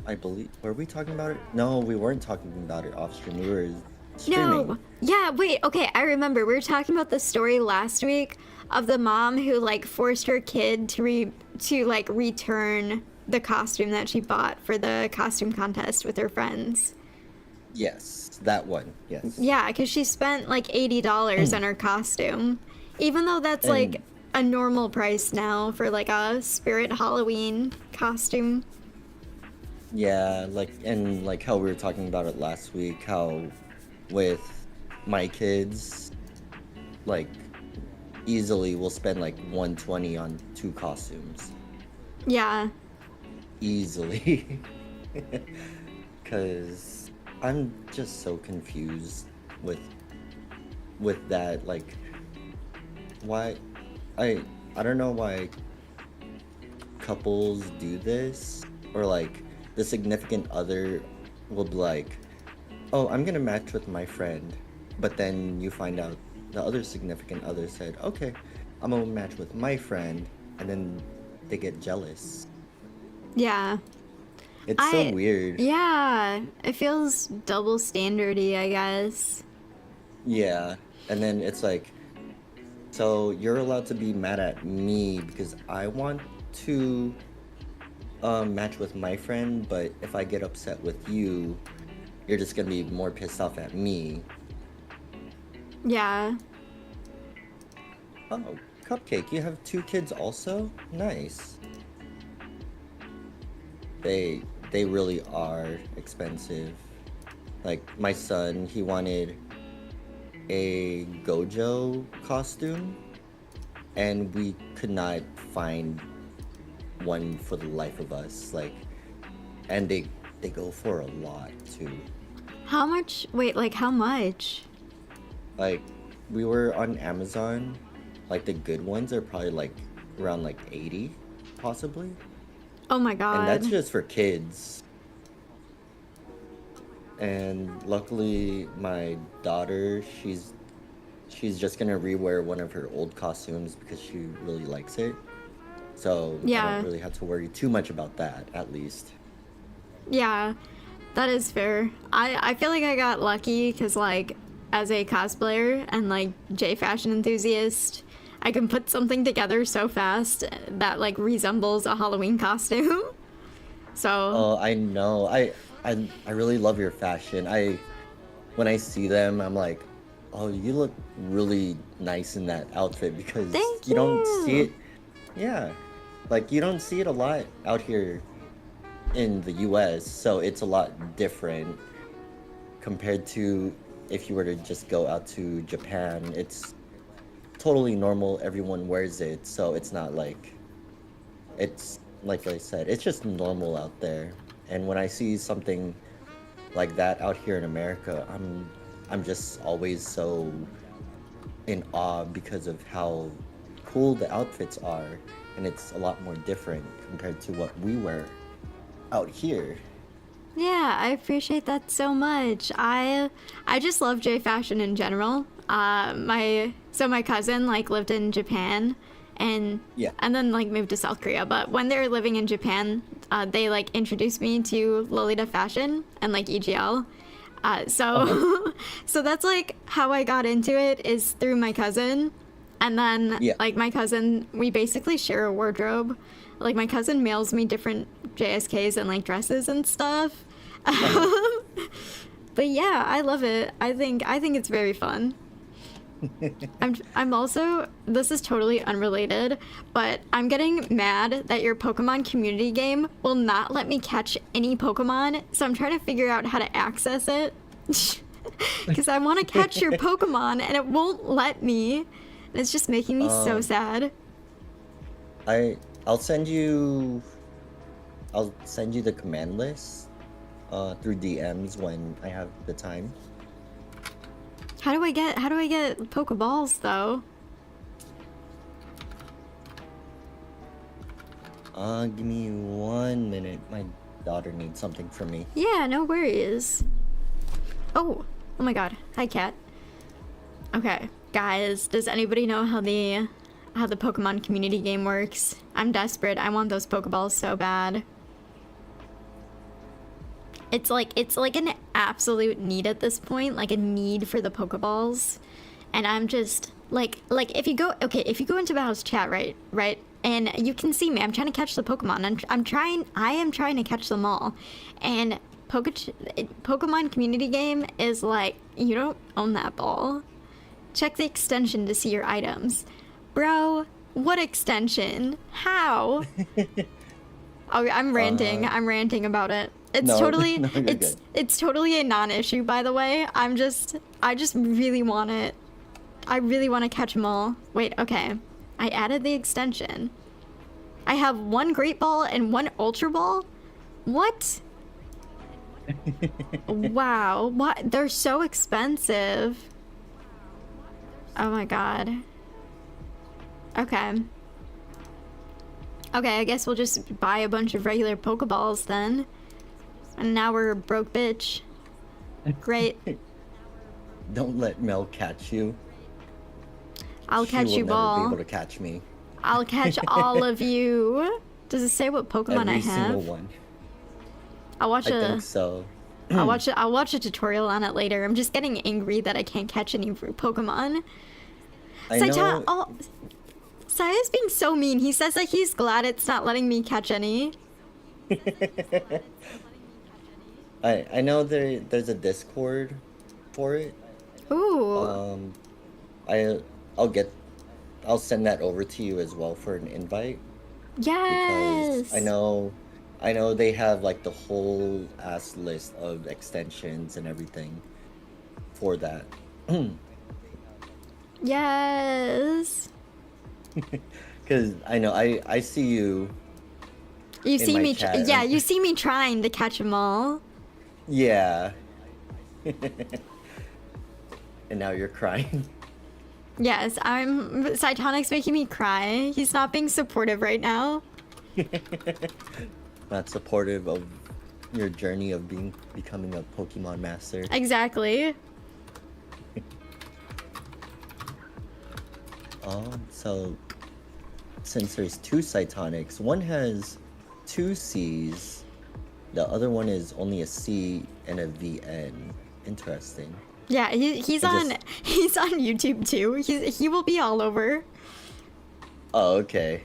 Speaker 1: I believe, were we talking about it? No, we weren't talking about it off stream. We were streaming.
Speaker 2: No. Yeah, wait, okay, I remember. We were talking about the story last week of the mom who like forced her kid to like return the costume that she bought for the costume contest with her friends.
Speaker 1: Yes, that one. Yes.
Speaker 2: Yeah, because she spent like $80 on her costume. Even though that's
Speaker 1: And
Speaker 2: like a normal price now for like a Spirit Halloween costume.
Speaker 1: yeah, like how we were talking about it last week, how with my kids, like easily we'll spend like 120 on 2 costumes.
Speaker 2: Yeah.
Speaker 1: Easily. Cause I'm just so confused with that, like why I don't know why couples do this, or like the significant other will be like, oh, I'm gonna match with my friend, but then you find out the other significant other said, okay, I'm gonna match with my friend, and then they get jealous.
Speaker 2: Yeah.
Speaker 1: It's so weird.
Speaker 2: Yeah, it feels double standardy, I guess.
Speaker 1: Yeah, and then it's like, so you're allowed to be mad at me because I want to match with my friend, but if I get upset with you, you're just gonna be more pissed off at me.
Speaker 2: Yeah.
Speaker 1: Oh, Cupcake, you have 2 kids also? Nice. They really are expensive. Like my son, he wanted a Gojo costume, and we could not find one for the life of us. Like, and they go for a lot too.
Speaker 2: How much? Wait, like how much?
Speaker 1: Like, we were on Amazon. Like the good ones are probably like around like 80, possibly.
Speaker 2: Oh my
Speaker 1: And that's
Speaker 2: god.
Speaker 1: just for kids. And luckily, my daughter, she's just gonna rewear one of her old costumes because she really likes it. So I
Speaker 2: Yeah.
Speaker 1: don't really have to worry too much about that, at least.
Speaker 2: Yeah. That is fair. I feel like I got lucky because like as a cosplayer and like J fashion enthusiast, I can put something together so fast that like resembles a Halloween costume. So
Speaker 1: Oh, I know. I really love your fashion. When I see them, I'm like, oh, you look really nice in that outfit, because
Speaker 2: thank
Speaker 1: you don't see
Speaker 2: you.
Speaker 1: it. Yeah, like you don't see it a lot out here in the US, so it's a lot different compared to if you were to just go out to Japan. It's totally normal. Everyone wears it, so it's not like, it's like I said, it's just normal out there. And when I see something like that out here in America, I'm just always so in awe because of how cool the outfits are, and it's a lot more different compared to what we wear out here.
Speaker 2: Yeah, I appreciate that so much. I just love J fashion in general. My cousin like lived in Japan and
Speaker 1: Yeah.
Speaker 2: then like moved to South Korea. But when they were living in Japan, they like introduced me to Lolita fashion and like EGL. So so that's like how I got into it, is through my cousin. And then
Speaker 1: Yeah.
Speaker 2: like my cousin, we basically share a wardrobe. Like my cousin mails me different JSKs and like dresses and stuff. But yeah, I love it. I think it's very fun. I'm also, this is totally unrelated, but I'm getting mad that your Pokemon community game will not let me catch any Pokemon, so I'm trying to figure out how to access it. Because I want to catch your Pokemon and it won't let me. And it's just making me so sad.
Speaker 1: I'll send you the command list through DMs when I have the time.
Speaker 2: How do I get Pokeballs though?
Speaker 1: Give me 1 minute. My daughter needs something from me.
Speaker 2: Yeah, no worries. Oh my god. Hi, cat. Okay, guys, does anybody know how the Pokemon community game works? I'm desperate. I want those Pokeballs so bad. It's like an absolute need at this point, like a need for the Pokeballs. And I'm just like if you go into Bao's chat, right? And you can see me. I'm trying to catch the Pokemon. I am trying to catch them all. And Pokemon community game is like, you don't own that ball. Check the extension to see your items. Bro, what extension? How? Oh, I'm ranting. I'm ranting about it. It's totally it's totally a non-issue, by the way. I just really want it. I really want to catch them all. Wait, okay. I added the extension. I have 1 Great Ball and 1 Ultra Ball? What? Wow. What? They're so expensive. Oh my god. Okay. Okay, I guess we'll just buy a bunch of regular Pokeballs then. And now we're a broke bitch. Great.
Speaker 1: Don't let Mel catch you.
Speaker 2: I'll catch you, Ball.
Speaker 1: She will never be able to catch me.
Speaker 2: I'll catch all of you. Does it say what Pokemon I have?
Speaker 1: Every single one.
Speaker 2: I
Speaker 1: think so.
Speaker 2: I'll watch a tutorial on it later. I'm just getting angry that I can't catch any Pokemon. Saya's being so mean. He says that he's glad it's not letting me catch any.
Speaker 1: I know there's a Discord for it.
Speaker 2: Ooh.
Speaker 1: I'll send that over to you as well for an invite.
Speaker 2: Yes.
Speaker 1: Because I know they have like the whole ass list of extensions and everything for that.
Speaker 2: Yes.
Speaker 1: Because I know I see you.
Speaker 2: You see me, yeah. You see me trying to catch them all.
Speaker 1: Yeah. And now you're crying.
Speaker 2: Yes, Cytonic's making me cry. He's not being supportive right now.
Speaker 1: Not supportive of your journey of becoming a Pokemon master.
Speaker 2: Exactly.
Speaker 1: So since there's 2 Cytonics, one has 2 C's, the other one is only a C and a VN. Interesting.
Speaker 2: Yeah, he's on YouTube too. He will be all over.
Speaker 1: Oh, okay.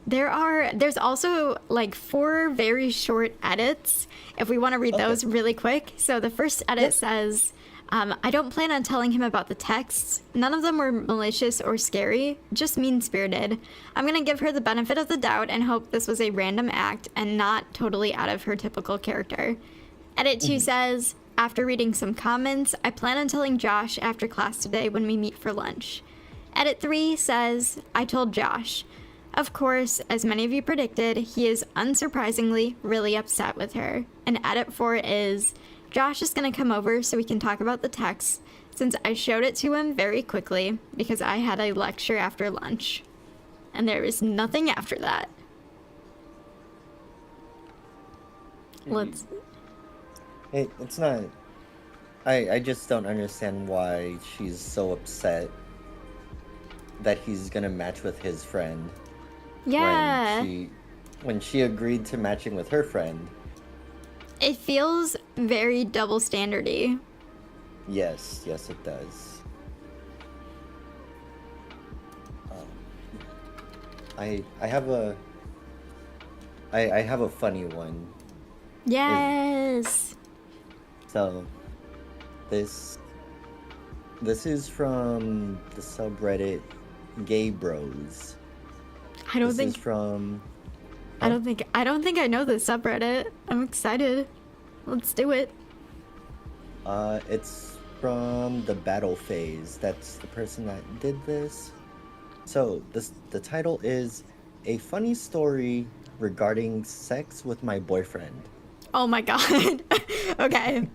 Speaker 2: There's also like 4 very short edits if we want to read those really quick. So the first edit says, I don't plan on telling him about the texts. None of them were malicious or scary, just mean-spirited. I'm gonna give her the benefit of the doubt and hope this was a random act and not totally out of her typical character. Edit 2 says, after reading some comments, I plan on telling Josh after class today when we meet for lunch. Edit 3 says, I told Josh. Of course, as many of you predicted, he is unsurprisingly really upset with her. And edit 4 is, Josh is going to come over so we can talk about the text, since I showed it to him very quickly because I had a lecture after lunch. And there is nothing after that.
Speaker 1: It's not... I just don't understand why she's so upset that he's gonna match with his friend.
Speaker 2: Yeah.
Speaker 1: When she agreed to matching with her friend.
Speaker 2: It feels very double standardy.
Speaker 1: Yes, yes, it does. I have a I have a funny one.
Speaker 2: Yes.
Speaker 1: So this this is from the subreddit Gay Bros.
Speaker 2: I don't
Speaker 1: This is
Speaker 2: think
Speaker 1: from
Speaker 2: I don't think I know the subreddit. I'm excited. Let's do it.
Speaker 1: It's from the battle phase. That's the person that did this. So the title is A Funny Story Regarding Sex with My Boyfriend.
Speaker 2: Oh my god. Okay.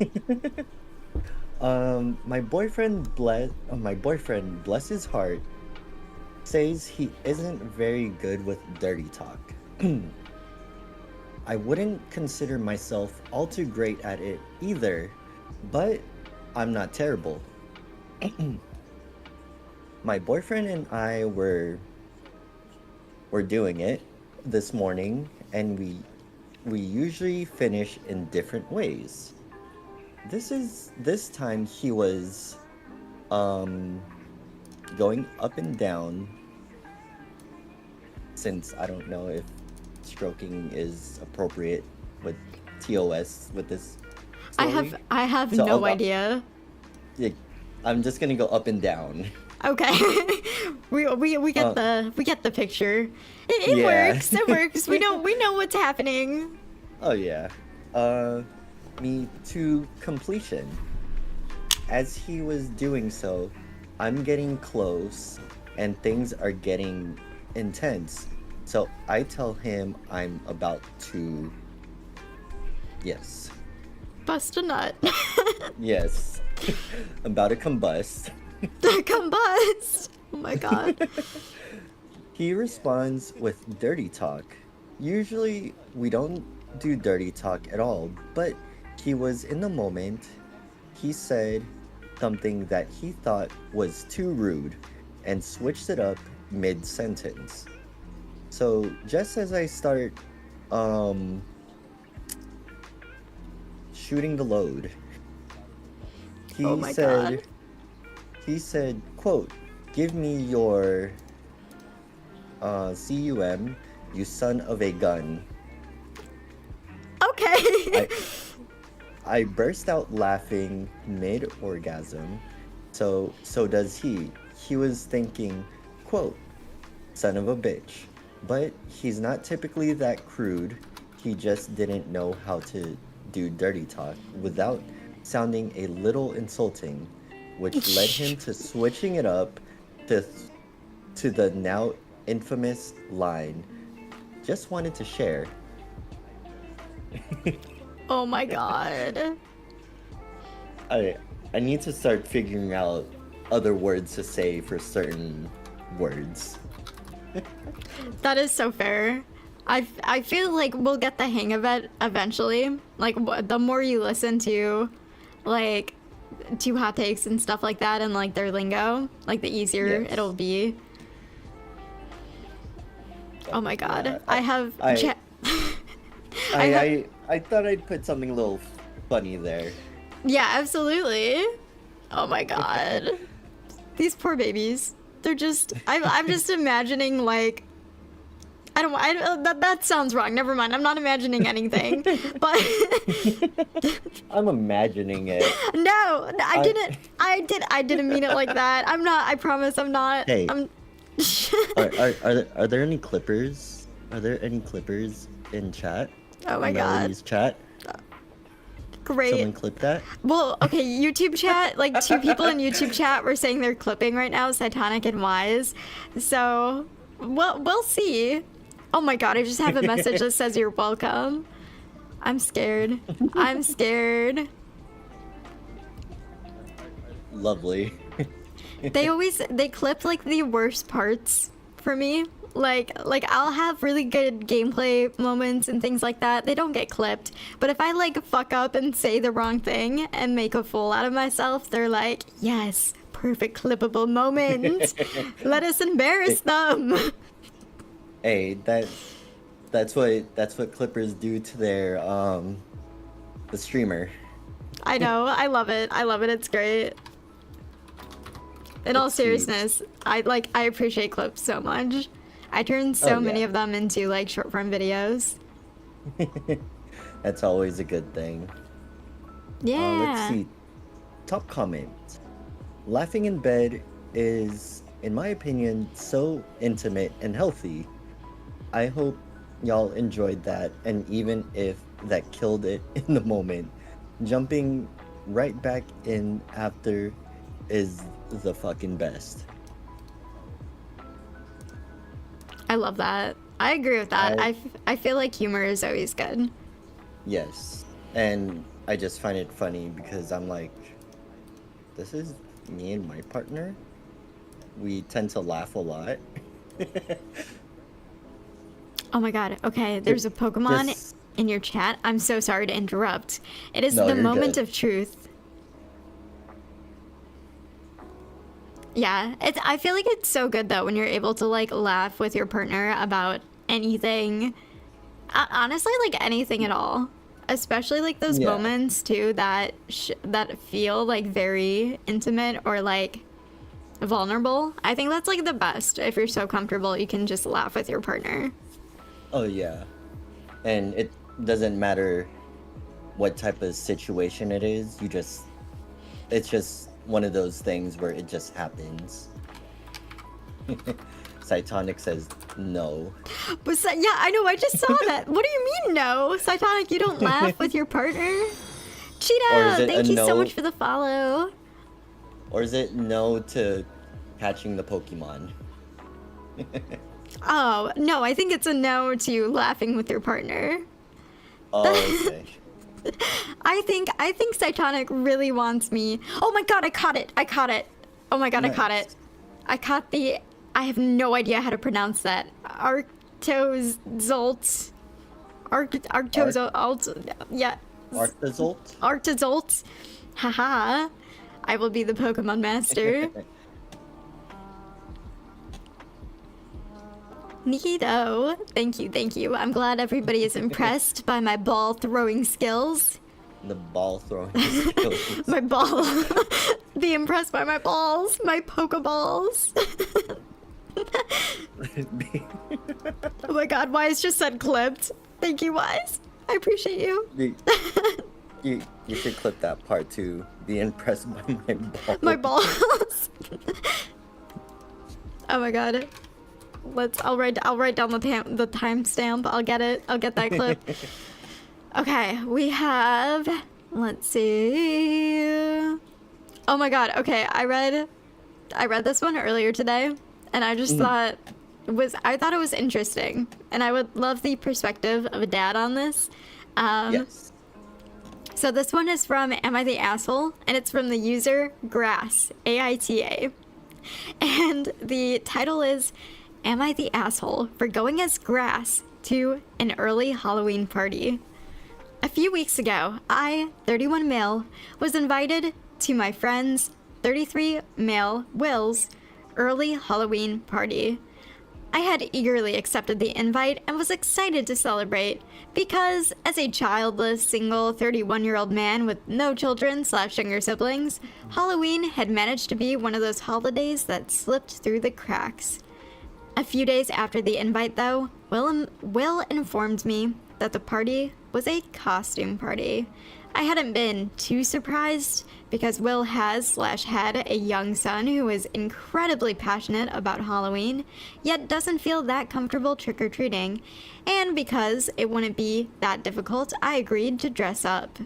Speaker 1: My boyfriend, bless his heart, says he isn't very good with dirty talk. I wouldn't consider myself all too great at it either, but I'm not terrible. My boyfriend and I were doing it this morning, and we usually finish in different ways. This time he was going up and down, since I don't know if stroking is appropriate with TOS with this story.
Speaker 2: I have
Speaker 1: So
Speaker 2: no idea.
Speaker 1: Yeah, I'm just gonna go up and down.
Speaker 2: Okay. we get the picture. It
Speaker 1: Yeah.
Speaker 2: works. It works. We know what's happening.
Speaker 1: Oh yeah. Me to completion. As he was doing so, I'm getting close and things are getting intense. So I tell him I'm about to
Speaker 2: Bust a nut.
Speaker 1: Yes. About to combust.
Speaker 2: Combust. Oh my god.
Speaker 1: He responds with dirty talk. Usually we don't do dirty talk at all, but he was in the moment. He said something that he thought was too rude and switched it up mid-sentence. So just as I start shooting the load,
Speaker 2: Oh my God.
Speaker 1: he said, quote, "Give me your CUM, you son of a gun."
Speaker 2: Okay.
Speaker 1: I burst out laughing mid-orgasm. So does he. He was thinking, quote, "Son of a bitch." But he's not typically that crude. He just didn't know how to do dirty talk without sounding a little insulting, which led him to switching it up to the now infamous line, "Just wanted to share."
Speaker 2: Oh my god.
Speaker 1: I need to start figuring out other words to say for certain words.
Speaker 2: That is so fair. I feel like we'll get the hang of it eventually. Like the more you listen to like to hot takes and stuff like that and like their lingo, like the easier
Speaker 1: Yes.
Speaker 2: it'll be. Oh my god.
Speaker 1: Yeah,
Speaker 2: I have
Speaker 1: I thought I'd put something a little funny there.
Speaker 2: Yeah, absolutely. Oh my god. These poor babies. They're just I'm just imagining like that sounds wrong. Never mind. I'm not imagining anything. But
Speaker 1: I'm imagining it.
Speaker 2: no, I didn't mean it like that. I'm not. I promise I'm not.
Speaker 1: Hey.
Speaker 2: I'm
Speaker 1: Are there any clippers? Are there any clippers in chat?
Speaker 2: Oh my
Speaker 1: in
Speaker 2: god.
Speaker 1: Melody's chat?
Speaker 2: Great.
Speaker 1: Someone clip that?
Speaker 2: Well, okay, YouTube chat, like 2 people in YouTube chat were saying they're clipping right now, Satanic and Wise. So, we'll see. Oh my god, I just have a message that says you're welcome. I'm scared. I'm scared.
Speaker 1: Lovely.
Speaker 2: They clip like the worst parts for me. Like I'll have really good gameplay moments and things like that. They don't get clipped. But if I like fuck up and say the wrong thing and make a fool out of myself, they're like, yes, perfect clippable moment. Let us embarrass them.
Speaker 1: Hey, that's what clippers do to the streamer.
Speaker 2: I know. I love it. I love it. It's great. In all
Speaker 1: It's cute.
Speaker 2: seriousness, I appreciate clips so much. I turn
Speaker 1: Oh
Speaker 2: so many
Speaker 1: yeah.
Speaker 2: of them into like short form videos.
Speaker 1: That's always a good thing. Let's
Speaker 2: Yeah.
Speaker 1: see. Top comment. Laughing in bed is, in my opinion, so intimate and healthy. I hope y'all enjoyed that, and even if that killed it in the moment, jumping right back in after is the fucking best.
Speaker 2: I love that. I agree with that.
Speaker 1: I
Speaker 2: I feel like humor is always good.
Speaker 1: Yes, and I just find it funny because I'm like, this is me and my partner. We tend to laugh a lot.
Speaker 2: Oh my god. Okay, there's a Pokemon
Speaker 1: Just
Speaker 2: in your chat. I'm so sorry to interrupt. It is
Speaker 1: no,
Speaker 2: the
Speaker 1: you're
Speaker 2: moment
Speaker 1: good.
Speaker 2: of truth. Yeah, I feel like it's so good though when you're able to like laugh with your partner about anything. Honestly, like anything at all. Especially like those
Speaker 1: Yeah.
Speaker 2: moments too that that feel like very intimate or like vulnerable. I think that's like the best. If you're so comfortable, you can just laugh with your partner.
Speaker 1: Oh yeah. And it doesn't matter what type of situation it is. It's just one of those things where it just happens. Cytonic says no.
Speaker 2: But yeah, I know. I just saw that. What do you mean no? Cytonic, you don't laugh with your partner?
Speaker 1: Or is
Speaker 2: Cheetah,
Speaker 1: it a
Speaker 2: thank you so much
Speaker 1: no?
Speaker 2: for the follow.
Speaker 1: Or is it no to catching the Pokemon?
Speaker 2: Oh, no, I think it's a no to laughing with your partner.
Speaker 1: Oh, okay.
Speaker 2: I think Cytonic really wants me. Oh my god, I caught it. I caught it. Oh my god, I caught it.
Speaker 1: Nice.
Speaker 2: I caught the I have no idea how to pronounce that. Arctozolt. Arctozolt. Yeah.
Speaker 1: Arthazolt?
Speaker 2: Arctozolt. Haha. I will be the Pokemon master. Neato. Thank you, thank you. I'm glad everybody is impressed by my ball throwing skills.
Speaker 1: The ball throwing skills.
Speaker 2: My ball. Be impressed by my balls. My Pokeballs. Oh my god, Wise just said clipped. Thank you, Wise. I appreciate you.
Speaker 1: You should clip that part too. Be impressed by my ball.
Speaker 2: My balls. Oh my god. I'll write down the timestamp. I'll get it. I'll get that clip. Okay, we have, let's see. Oh my god. Okay, I read this one earlier today, and I just thought I thought it was interesting, and I would love the perspective of a dad on this.
Speaker 1: Yes.
Speaker 2: So this one is from Am I the Asshole? And it's from the user Grass, AITA. And the title is, Am I the Asshole for going as Grass to an early Halloween party? A few weeks ago, I, 31 male, was invited to my friend's 33 male Will's early Halloween party. I had eagerly accepted the invite and was excited to celebrate because, as a childless, single 31-year-old man with no children / younger siblings, Halloween had managed to be one of those holidays that slipped through the cracks. A few days after the invite, though, Will informed me that the party was a costume party. I hadn't been too surprised because Will has / had a young son who is incredibly passionate about Halloween, yet doesn't feel that comfortable trick-or-treating, and because it wouldn't be that difficult, I agreed to dress up.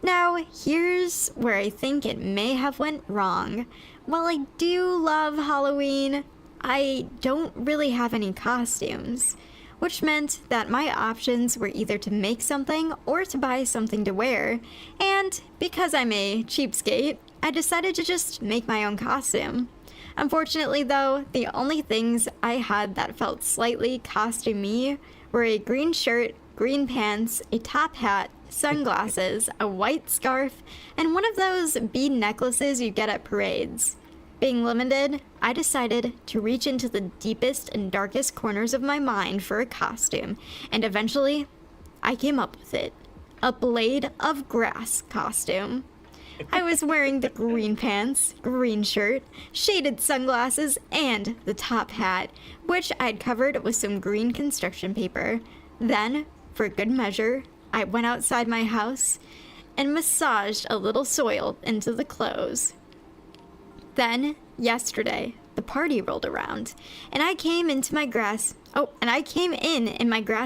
Speaker 2: Now, here's where I think it may have went wrong. While I do love Halloween, I don't really have any costumes, which meant that my options were either to make something or to buy something to wear, and because I'm a cheapskate, I decided to just make my own costume. Unfortunately though, the only things I had that felt slightly costume-y were a green shirt, green pants, a top hat, sunglasses, a white scarf, and one of those bead necklaces you get at parades. Being limited, I decided to reach into the deepest and darkest corners of my mind for a costume, and eventually, I came up with it. a blade of grass costume. I was wearing the green pants, green shirt, shaded sunglasses, and the top hat, which I'd covered with some green construction paper. Then, for good measure, I went outside my house and massaged a little soil into the clothes. Then, yesterday, the party rolled around, and I came in my grass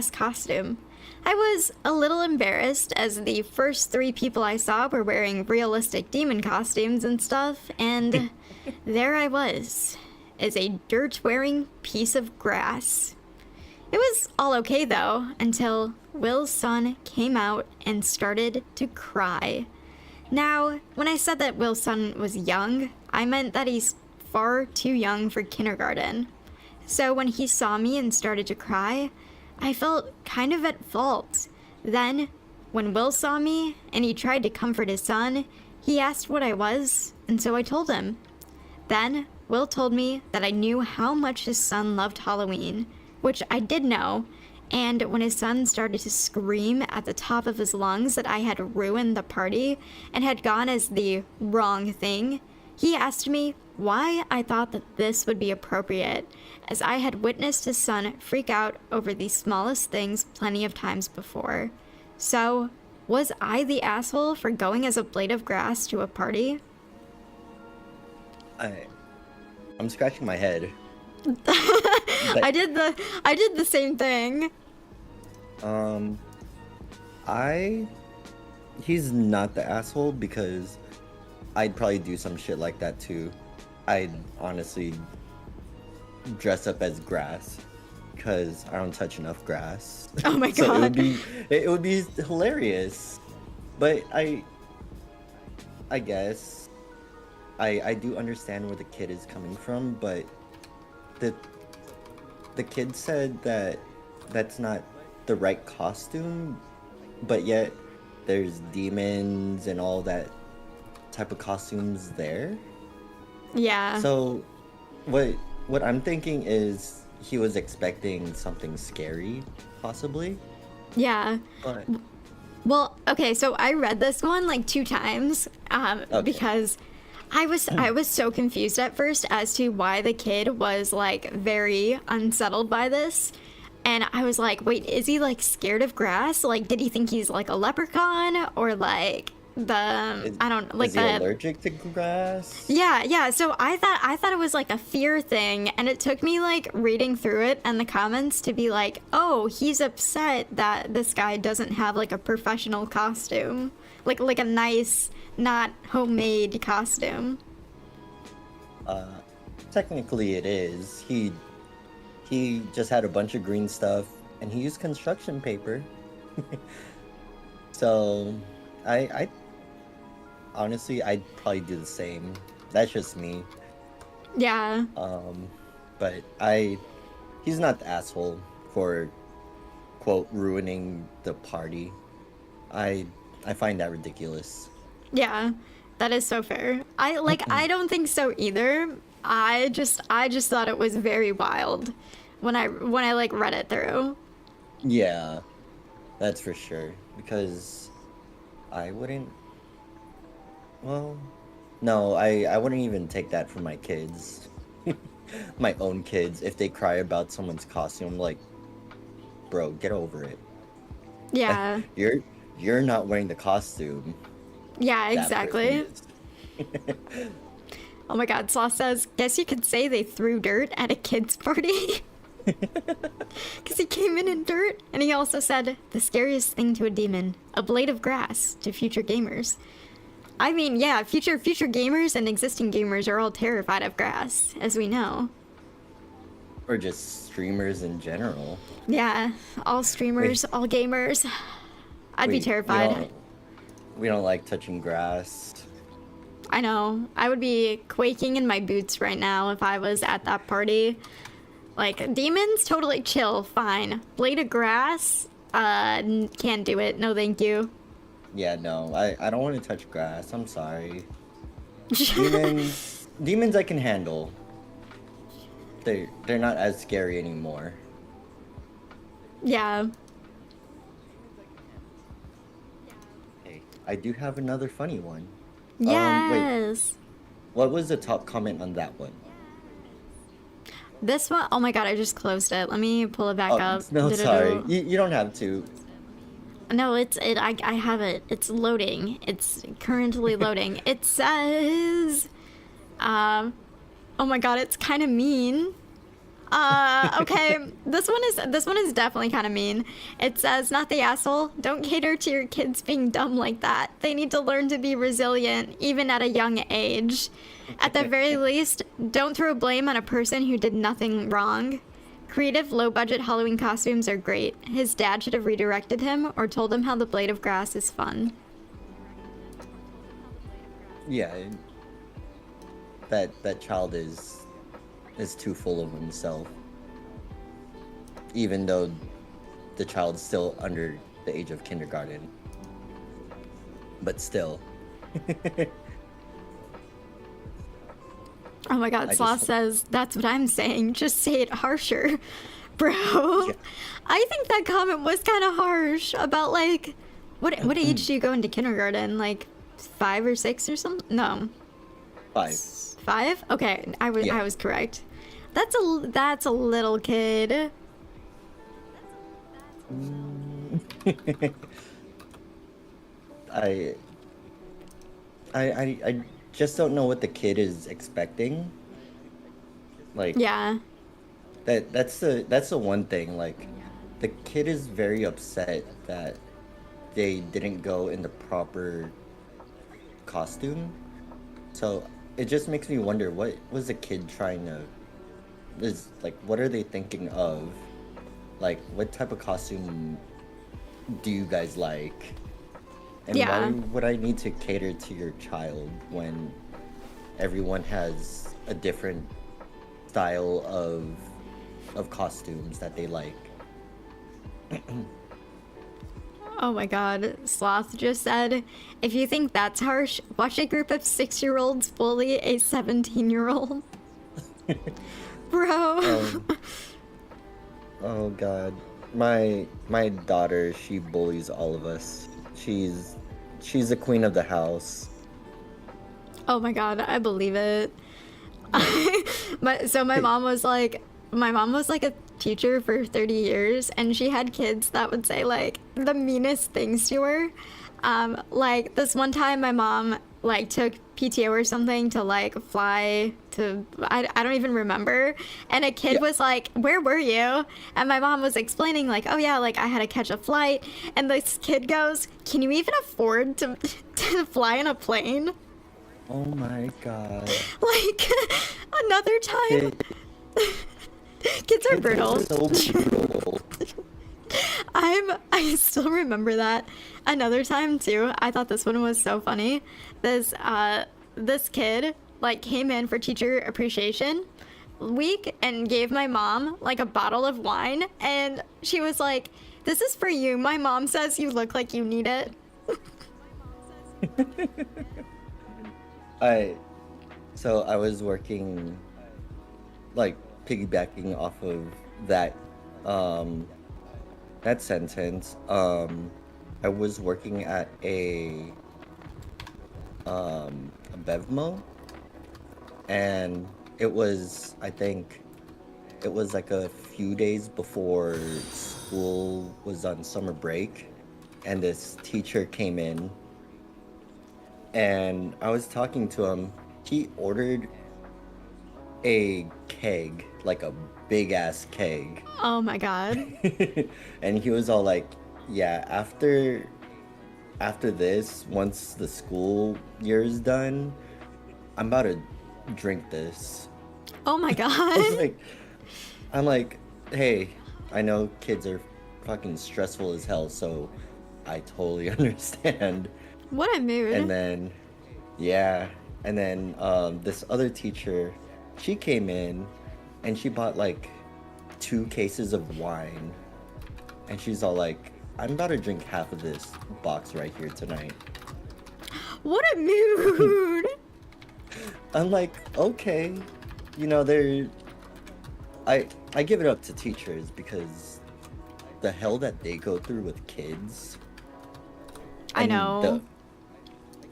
Speaker 2: costume. I was a little embarrassed as the first 3 people I saw were wearing realistic demon costumes and stuff, and there I was, as a dirt-wearing piece of grass. It was all okay though, until Will's son came out and started to cry. Now, when I said that Will's son was young, I meant that he's far too young for kindergarten. So when he saw me and started to cry, I felt kind of at fault. Then, when Will saw me and he tried to comfort his son, he asked what I was, and so I told him. Then, Will told me that I knew how much his son loved Halloween, which I did know, and when his son started to scream at the top of his lungs that I had ruined the party and had gone as the wrong thing, he asked me why I thought that this would be appropriate, as I had witnessed his son freak out over the smallest things plenty of times before. So, was I the asshole for going as a blade of grass to a party?
Speaker 1: I'm scratching my head.
Speaker 2: I did the same thing.
Speaker 1: He's not the asshole because I'd probably do some shit like that too. I'd honestly dress up as grass because I don't touch enough grass.
Speaker 2: Oh my
Speaker 1: So
Speaker 2: god.
Speaker 1: it would be hilarious. But I guess I do understand where the kid is coming from, but the kid said that that's not the right costume, but yet there's demons and all that type of costumes there.
Speaker 2: Yeah.
Speaker 1: So what I'm thinking is he was expecting something scary, possibly.
Speaker 2: Yeah.
Speaker 1: But
Speaker 2: Well, okay, so I read this one like 2 times because I was so confused at first as to why the kid was like very unsettled by this. And I was like, wait, is he like scared of grass? Like, did he think he's like a leprechaun or like I don't like
Speaker 1: is he allergic to grass?
Speaker 2: Yeah. So I thought it was like a fear thing, and it took me like reading through it and the comments to be like, oh, he's upset that this guy doesn't have like a professional costume, like a nice, not homemade costume.
Speaker 1: Technically it is. He just had a bunch of green stuff and he used construction paper. So I honestly, I'd probably do the same. That's just me.
Speaker 2: Yeah.
Speaker 1: But he's not the asshole for, quote, ruining the party. I find that ridiculous.
Speaker 2: Yeah. That is so fair. I don't think so either. I just thought it was very wild when I like read it through.
Speaker 1: Yeah, that's for sure. Because I wouldn't. Well, no, I wouldn't even take that from my kids. My own kids, if they cry about someone's costume, like, bro, get over it.
Speaker 2: Yeah.
Speaker 1: You're not wearing the costume.
Speaker 2: Yeah,
Speaker 1: That
Speaker 2: exactly.
Speaker 1: person is.
Speaker 2: Oh my god, Sloth says, guess you could say they threw dirt at a kid's party. Because he came in dirt. And he also said, the scariest thing to a demon, a blade of grass to future gamers. I mean, yeah, future gamers and existing gamers are all terrified of grass, as we know.
Speaker 1: Or just streamers in general.
Speaker 2: Yeah, all streamers, all gamers. I'd be terrified.
Speaker 1: We don't like touching grass.
Speaker 2: I know. I would be quaking in my boots right now if I was at that party. Like, demons, totally chill, fine. Blade of grass, can't do it. No, thank you.
Speaker 1: Yeah, no, I don't want to touch grass. I'm sorry. Demons I can handle. They're not as scary anymore.
Speaker 2: Yeah.
Speaker 1: I do have another funny one. Wait,
Speaker 2: Yes.
Speaker 1: what was the top comment on that one?
Speaker 2: This one, oh my god, I just closed it. Let me pull it back
Speaker 1: Oh,
Speaker 2: up.
Speaker 1: no, sorry.
Speaker 2: Do-do-do.
Speaker 1: You don't have to.
Speaker 2: No, I have it. It's loading. It's currently loading. It says, um, oh my god, it's kind of mean. Okay, this one is definitely kind of mean. It says, not the asshole. Don't cater to your kids being dumb like that. They need to learn to be resilient, even at a young age. At the very least, don't throw blame on a person who did nothing wrong. Creative, low-budget Halloween costumes are great. His dad should have redirected him or told him how the blade of grass is fun.
Speaker 1: Yeah, that child is too full of himself. Even though the child's still under the age of kindergarten. But still.
Speaker 2: Oh my god, Sloth says, that's what I'm saying. Just say it harsher. Bro,
Speaker 1: Yeah.
Speaker 2: I think that comment was kind of harsh about like, what age do you go into kindergarten? Like 5 or 6 or something? No.
Speaker 1: 5.
Speaker 2: 5? Okay, I was correct. That's a little kid.
Speaker 1: I I just don't know what the kid is expecting. Like
Speaker 2: Yeah.
Speaker 1: that's the one thing. Like the kid is very upset that they didn't go in the proper costume. So it just makes me wonder, what was the kid trying to, is like, what are they thinking of? Like, what type of costume do you guys like? And
Speaker 2: Yeah.
Speaker 1: why would I need to cater to your child when everyone has a different style of costumes that they like?
Speaker 2: Oh my god, Sloth just said, if you think that's harsh, watch a group of 6-year-olds bully a 17-year-old. Bro.
Speaker 1: Oh god. My daughter, she bullies all of us. She's the queen of the house.
Speaker 2: Oh my god, I believe it. My mom was like a teacher for 30 years, and she had kids that would say like the meanest things to her. Like this one time my mom like took PTO or something to like fly to, I don't even remember, and a kid was like, where were you? And my mom was explaining like, oh yeah, like I had to catch a flight, and this kid goes, can you even afford to fly in a plane?
Speaker 1: Oh my god.
Speaker 2: Like another time. Kids are brutal.
Speaker 1: So brutal.
Speaker 2: I still remember that. Another time too, I thought this one was so funny. This kid like came in for teacher appreciation week and gave my mom like a bottle of wine, and she was like, this is for you. My mom says you look like you need it.
Speaker 1: So I was working, like piggybacking off of that that sentence. I was working at a Bevmo, and it was, I think it was like a few days before school was on summer break, and this teacher came in, and I was talking to him. He ordered a keg, like a big ass keg.
Speaker 2: Oh my god.
Speaker 1: And he was all like, yeah, after this, once the school year is done, I'm about to drink this.
Speaker 2: Oh my god.
Speaker 1: I'm like, hey, I know kids are fucking stressful as hell, so I totally understand.
Speaker 2: What a mood.
Speaker 1: And then, yeah, and then this other teacher, she came in and she bought like 2 cases of wine, and she's all like, I'm about to drink half of this box right here tonight.
Speaker 2: What a mood.
Speaker 1: I'm like, okay, you know, I give it up to teachers, because the hell that they go through with kids.
Speaker 2: I know.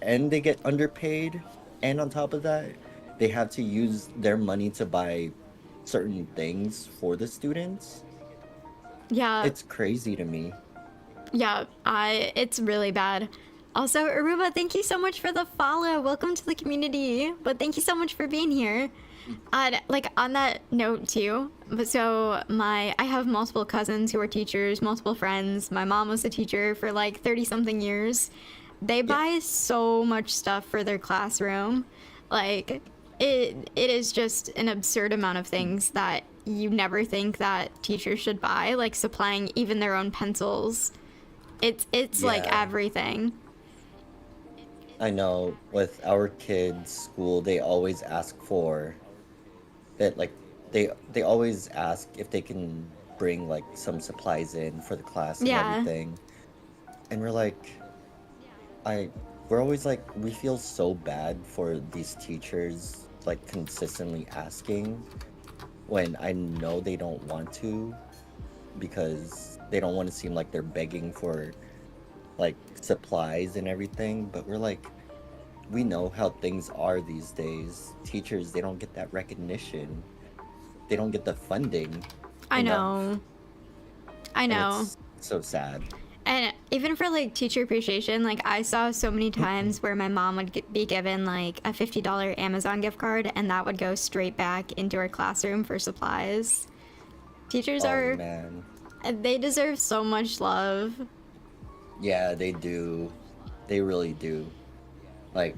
Speaker 1: and they get underpaid, and on top of that, they have to use their money to buy certain things for the students.
Speaker 2: Yeah,
Speaker 1: It's crazy to me.
Speaker 2: yeah, it's really bad. Also, Aruba, thank you so much for the follow. Welcome to the community. But thank you so much for being here. Like on that note too. So I have multiple cousins who are teachers, multiple friends. My mom was a teacher for like 30 something years. They
Speaker 1: Yeah.
Speaker 2: buy so much stuff for their classroom. Like it is just an absurd amount of things that you never think that teachers should buy, like supplying even their own pencils. It's like
Speaker 1: Yeah.
Speaker 2: everything.
Speaker 1: I know with our kids' school, they always ask for that, like they always ask if they can bring like some supplies in for the class and
Speaker 2: Yeah.
Speaker 1: everything. And we're like, I we're always like we feel so bad for these teachers like consistently asking when I know they don't want to, because they don't want to seem like they're begging for like supplies and everything, but we're like, we know how things are these days. Teachers, they don't get that recognition. They don't get the funding
Speaker 2: I
Speaker 1: enough,
Speaker 2: know. I
Speaker 1: and
Speaker 2: know.
Speaker 1: it's so sad.
Speaker 2: And even for like teacher appreciation, like I saw so many times where my mom would be given like a $50 Amazon gift card and that would go straight back into her classroom for supplies. Teachers
Speaker 1: Oh
Speaker 2: are,
Speaker 1: man.
Speaker 2: they deserve so much love.
Speaker 1: Yeah, they do. They really do. Like,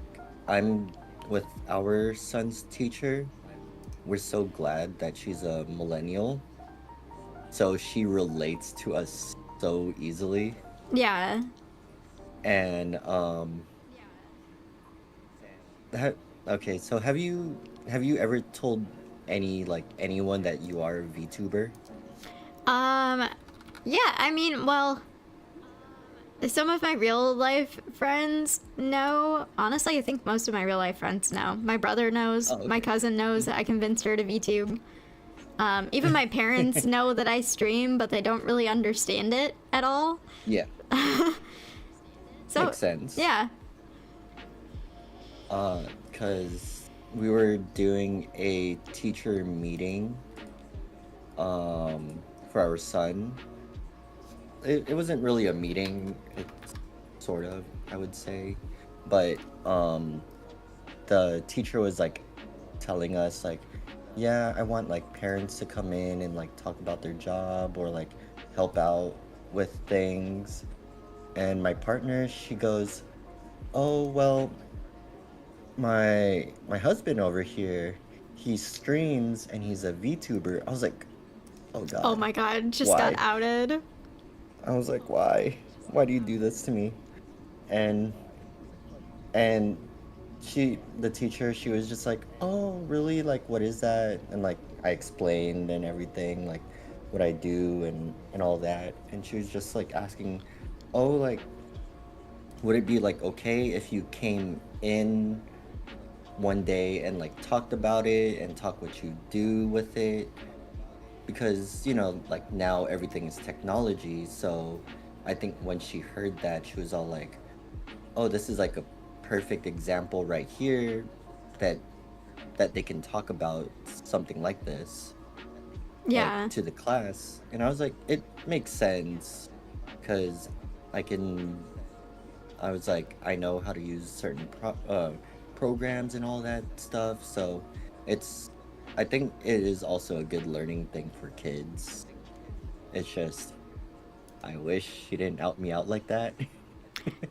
Speaker 1: I'm with our son's teacher. We're so glad that she's a millennial. So she relates to us so easily.
Speaker 2: Yeah.
Speaker 1: And that okay, so have you ever told anyone that you are a VTuber?
Speaker 2: Um, yeah, I mean, well, some of my real life friends know. Honestly, I think most of my real life friends know. My brother knows.
Speaker 1: Oh,
Speaker 2: My
Speaker 1: okay.
Speaker 2: cousin knows. I convinced her to VTube. Even my parents know that I stream, but they don't really understand it at all.
Speaker 1: Yeah,
Speaker 2: So,
Speaker 1: makes sense.
Speaker 2: yeah.
Speaker 1: 'Cause we were doing a teacher meeting for our son. It wasn't really a meeting, it's sort of, I would say. But the teacher was like telling us like, yeah, I want like parents to come in and like talk about their job or like help out with things. And my partner, she goes, "Oh, well, my husband over here, he streams and he's a VTuber." I was like, "Oh
Speaker 2: Oh
Speaker 1: God,
Speaker 2: my god, just got
Speaker 1: why?"
Speaker 2: outed.
Speaker 1: I was like, "Why? Why do you do this to me?" And and the teacher, she was just like, "Oh, really? Like, what is that?" And like I explained and everything, like what I do and all that. And she was just like asking, "Oh, like, would it be like okay if you came in one day and like talked about it and talk what you do with it?" Because, you know, like now everything is technology. So I think when she heard that, she was all like, "Oh, this is like a perfect example right here that they can talk about something like this, like
Speaker 2: Yeah.
Speaker 1: to the class." And I was like, it makes sense because I can, I was like, I know how to use certain programs and all that stuff. So it's, I think it is also a good learning thing for kids. It's just, I wish she didn't out me out like that.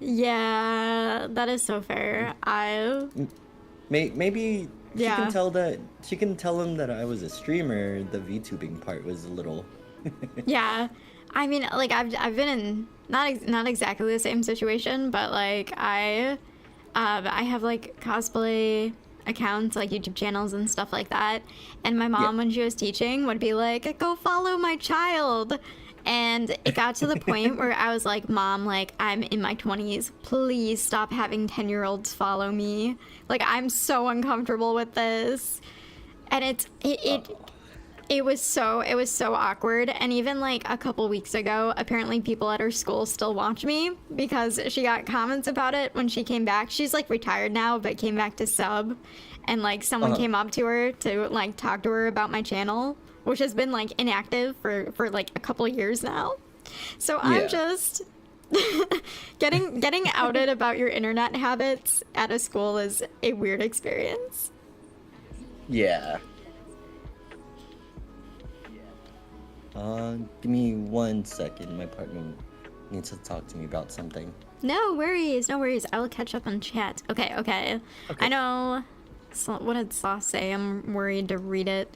Speaker 2: Yeah, that is so fair.
Speaker 1: Maybe
Speaker 2: Yeah.
Speaker 1: she can tell him that I was a streamer. The VTubing part was a little.
Speaker 2: Yeah. I mean, like I've been in not exactly the same situation, but like I have like cosplay accounts, like YouTube channels and stuff like that. And my
Speaker 1: Yeah.
Speaker 2: mom, when she was teaching, would be like, "Go follow my child." And it got to the point where I was like, "Mom, like I'm in my 20s. Please stop having 10-year-olds follow me. Like I'm so uncomfortable with this." And
Speaker 1: Oh.
Speaker 2: It was so awkward. And even like a couple weeks ago, apparently people at her school still watch me because she got comments about it when she came back. She's like retired now, but came back to sub. And like someone came up to her to like talk to her about my channel, which has been like inactive for like a couple years now. So I'm just getting outed about your internet habits at a school is a weird experience.
Speaker 1: Yeah. Give me 1 second. My partner needs to talk to me about something.
Speaker 2: No worries, no worries. I will catch up on chat. Okay. I know. What did Sloth say? I'm worried to read it.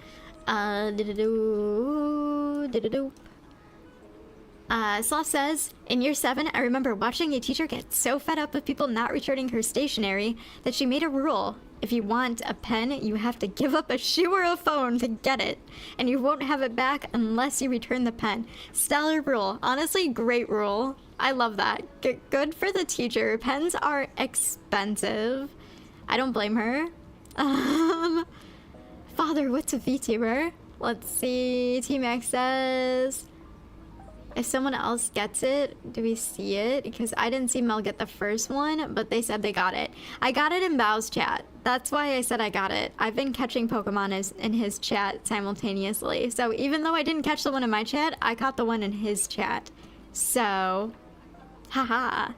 Speaker 2: Sloth says, in year 7, I remember watching a teacher get so fed up with people not returning her stationery that she made a rule. If you want a pen, you have to give up a shoe or a phone to get it, and you won't have it back unless you return the pen. Stellar rule. Honestly, great rule. I love that. Good for the teacher. Pens are expensive. I don't blame her. Father, what's a VTuber? Let's see. T-Max says, if someone else gets it, do we see it? Because I didn't see Mel get the first one, but they said they got it. I got it in Bao's chat. That's why I said I got it. I've been catching Pokemon in his chat simultaneously. So even though I didn't catch the one in my chat, I caught the one in his chat. So, haha.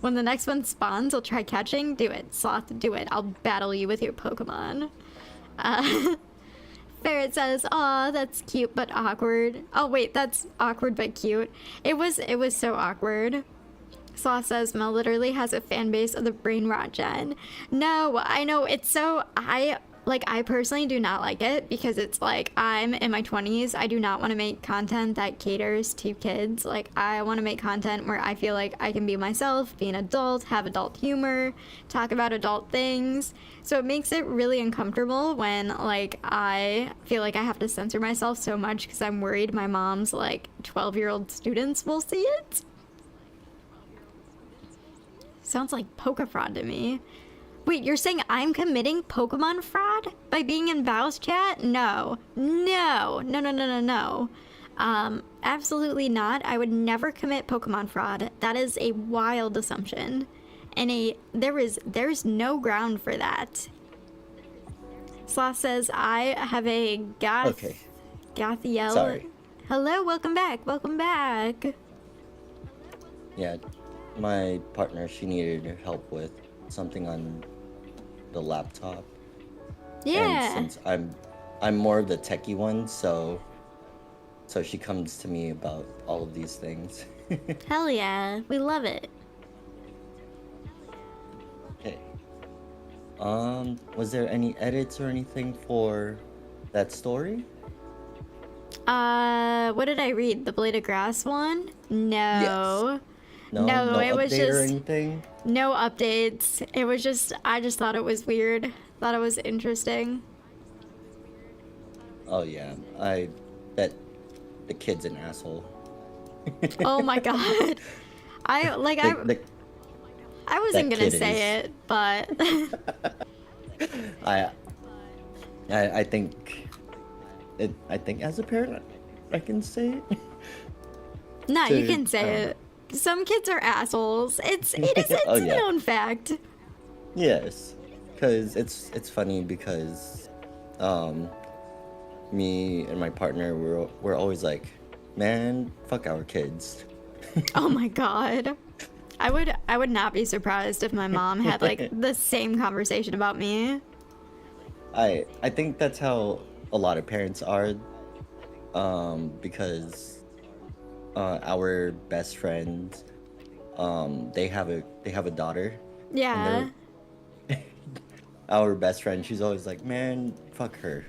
Speaker 2: When the next one spawns, I'll try catching. Do it, Sloth, do it. I'll battle you with your Pokemon. Ferret says, aw, that's cute but awkward. Oh wait, that's awkward but cute. It was so awkward. Sloth says, Mel literally has a fan base of the brain rot gen. No, I know, it's so, I personally do not like it because it's like, I'm in my 20s. I do not want to make content that caters to kids. Like, I want to make content where I feel like I can be myself, be an adult, have adult humor, talk about adult things. So it makes it really uncomfortable when, like, I feel like I have to censor myself so much because I'm worried my mom's, like, 12-year-old students will see it. Sounds like poker fraud to me. Wait, you're saying I'm committing Pokemon fraud by being in Bao's chat? No. Absolutely not. I would never commit Pokemon fraud. That is a wild assumption. And there's no ground for that. Sloth says, I have a Gothiel.
Speaker 1: Sorry.
Speaker 2: Hello, welcome back.
Speaker 1: Yeah, my partner, she needed help with something on the laptop.
Speaker 2: Yeah.
Speaker 1: And since I'm more of the techie one, so she comes to me about all of these things.
Speaker 2: Hell yeah, we love it.
Speaker 1: Okay. Was there any edits or anything for that story?
Speaker 2: What did I read? The Blade of Grass one? No.
Speaker 1: Yes. No
Speaker 2: it was
Speaker 1: update
Speaker 2: just
Speaker 1: or anything?
Speaker 2: no updates. It was just, I just thought it was weird. Thought it was interesting.
Speaker 1: Oh yeah, I bet the kid's an asshole.
Speaker 2: Oh my god. I wasn't gonna say it, but
Speaker 1: I think as a parent I can say it.
Speaker 2: no, you can say it. Some kids are assholes. It's a known fact.
Speaker 1: Yes, because it's funny because me and my partner we're always like, man, fuck our kids.
Speaker 2: Oh my god. I would not be surprised if my mom had like the same conversation about me.
Speaker 1: I think that's how a lot of parents are, because our best friends, they have a daughter.
Speaker 2: Yeah.
Speaker 1: Our best friend, she's always like, man, fuck her.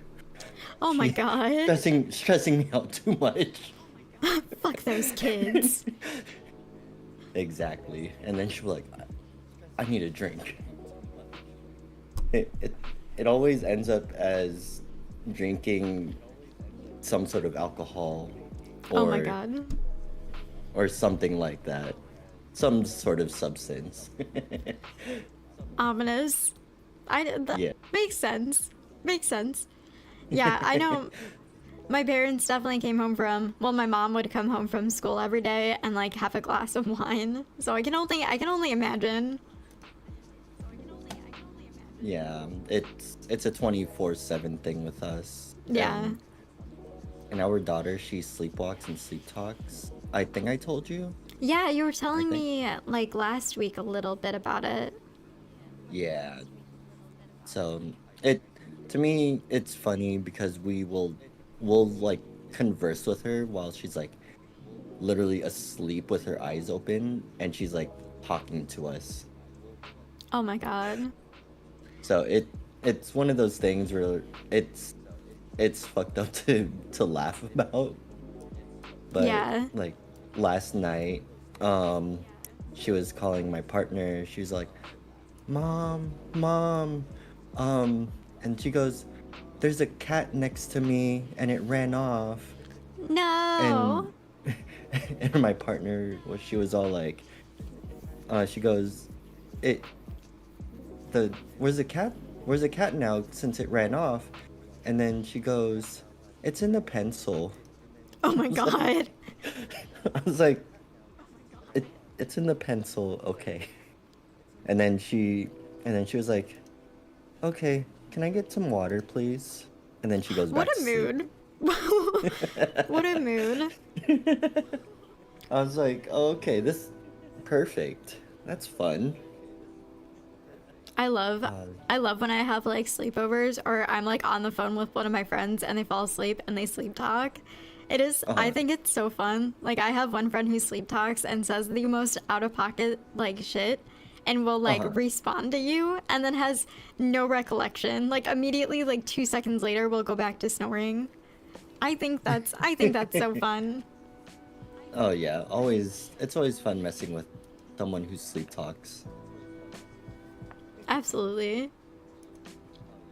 Speaker 2: Oh my god.
Speaker 1: Stressing me out too much.
Speaker 2: Fuck those kids.
Speaker 1: Exactly. And then she'll be like, I need a drink. It always ends up as drinking some sort of alcohol or,
Speaker 2: oh my god.
Speaker 1: Or something like that. Some sort of substance.
Speaker 2: Ominous.
Speaker 1: Yeah.
Speaker 2: Makes sense. Yeah, I know. My parents definitely came home from, well, my mom would come home from school every day and like have a glass of wine. So I can only imagine.
Speaker 1: Yeah, it's a 24/7 thing with us.
Speaker 2: Yeah.
Speaker 1: And our daughter, she sleepwalks and sleep talks. I think I told you.
Speaker 2: Yeah, you were
Speaker 1: I
Speaker 2: telling
Speaker 1: think.
Speaker 2: me like last week a little bit about it.
Speaker 1: Yeah. So it to me it's funny because we'll like converse with her while she's like literally asleep with her eyes open and she's like talking to us.
Speaker 2: Oh my god.
Speaker 1: So it's one of those things where it's fucked up to laugh about. But
Speaker 2: Yeah.
Speaker 1: like last night, um, she was calling my partner. She was like, "Mom, mom," um, and she goes, "There's a cat next to me, and it ran off."
Speaker 2: No.
Speaker 1: And and my partner, well, she was all like, she goes, "It the where's the cat? Where's the cat now? Since it ran off?" And then she goes, "It's in the pencil."
Speaker 2: Oh
Speaker 1: I
Speaker 2: my
Speaker 1: was like,
Speaker 2: god.
Speaker 1: I was like, it it's in the pencil, okay. And then she was like, okay, can I get some water, please? And then she goes
Speaker 2: What
Speaker 1: back
Speaker 2: a
Speaker 1: to sleep.
Speaker 2: mood. What a mood.
Speaker 1: I was like, oh, okay, this perfect. That's fun.
Speaker 2: I love
Speaker 1: Uh,
Speaker 2: I love when I have like sleepovers or I'm like on the phone with one of my friends and they fall asleep and they sleep talk. I
Speaker 1: uh-huh.
Speaker 2: think it's so fun. Like I have one friend who sleep talks and says the most out of pocket like shit and will like
Speaker 1: Uh-huh.
Speaker 2: respond to you and then has no recollection. Like immediately like 2 seconds later will go back to snoring. I think that's so fun.
Speaker 1: Oh yeah, always it's always fun messing with someone who sleep talks.
Speaker 2: Absolutely.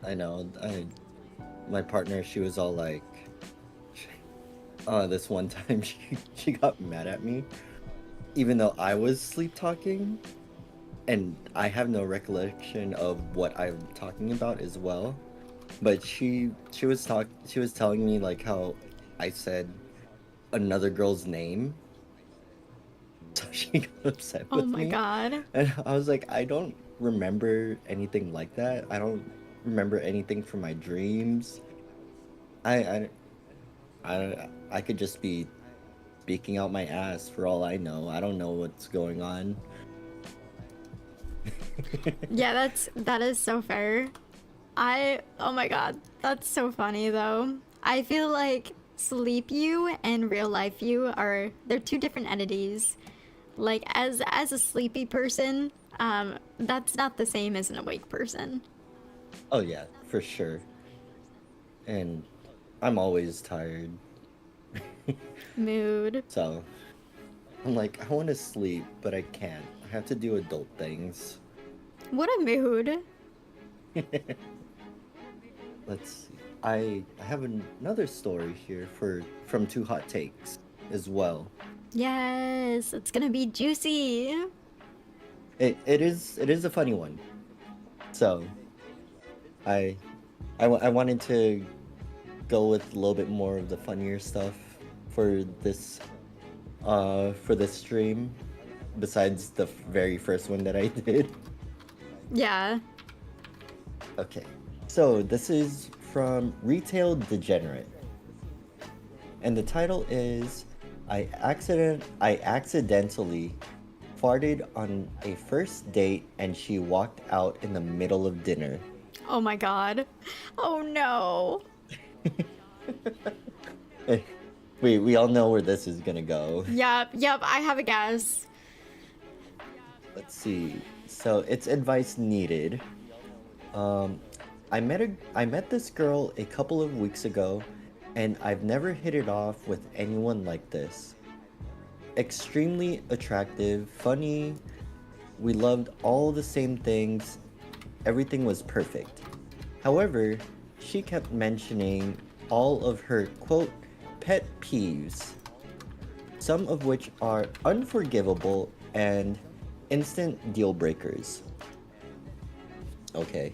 Speaker 1: I know. My partner, she was all like, this one time she got mad at me, even though I was sleep talking, and I have no recollection of what I'm talking about as well. But she was telling me like how I said another girl's name, so she got upset
Speaker 2: Oh
Speaker 1: with
Speaker 2: my
Speaker 1: me,
Speaker 2: god.
Speaker 1: and I was like, I don't remember anything like that. I don't remember anything from my dreams. I I could just be speaking out my ass for all I know. I don't know what's going on.
Speaker 2: Yeah, that is so fair. Oh my god, that's so funny though. I feel like sleep you and real life you they're two different entities. Like as a sleepy person, that's not the same as an awake person.
Speaker 1: Oh yeah, for sure. And I'm always tired.
Speaker 2: Mood.
Speaker 1: So I'm like, I want to sleep, but I can't. I have to do adult things.
Speaker 2: What a mood.
Speaker 1: Let's see. I have another story here from Two Hot Takes as well.
Speaker 2: Yes, it's gonna be juicy.
Speaker 1: It is a funny one. So I I wanted to go with a little bit more of the funnier stuff for this stream, besides the very first one that I did.
Speaker 2: Yeah.
Speaker 1: Okay, so this is from Retail Degenerate, and the title is I accidentally farted on a first date and she walked out in the middle of dinner.
Speaker 2: Oh my god. Oh no.
Speaker 1: We all know where this is gonna go.
Speaker 2: Yep, I have a guess.
Speaker 1: Let's see. So it's advice needed. Um, I met this girl a couple of weeks ago, and I've never hit it off with anyone like this. Extremely attractive, funny. We loved all the same things. Everything was perfect. However, she kept mentioning all of her quote pet peeves, some of which are unforgivable and instant deal breakers. Okay.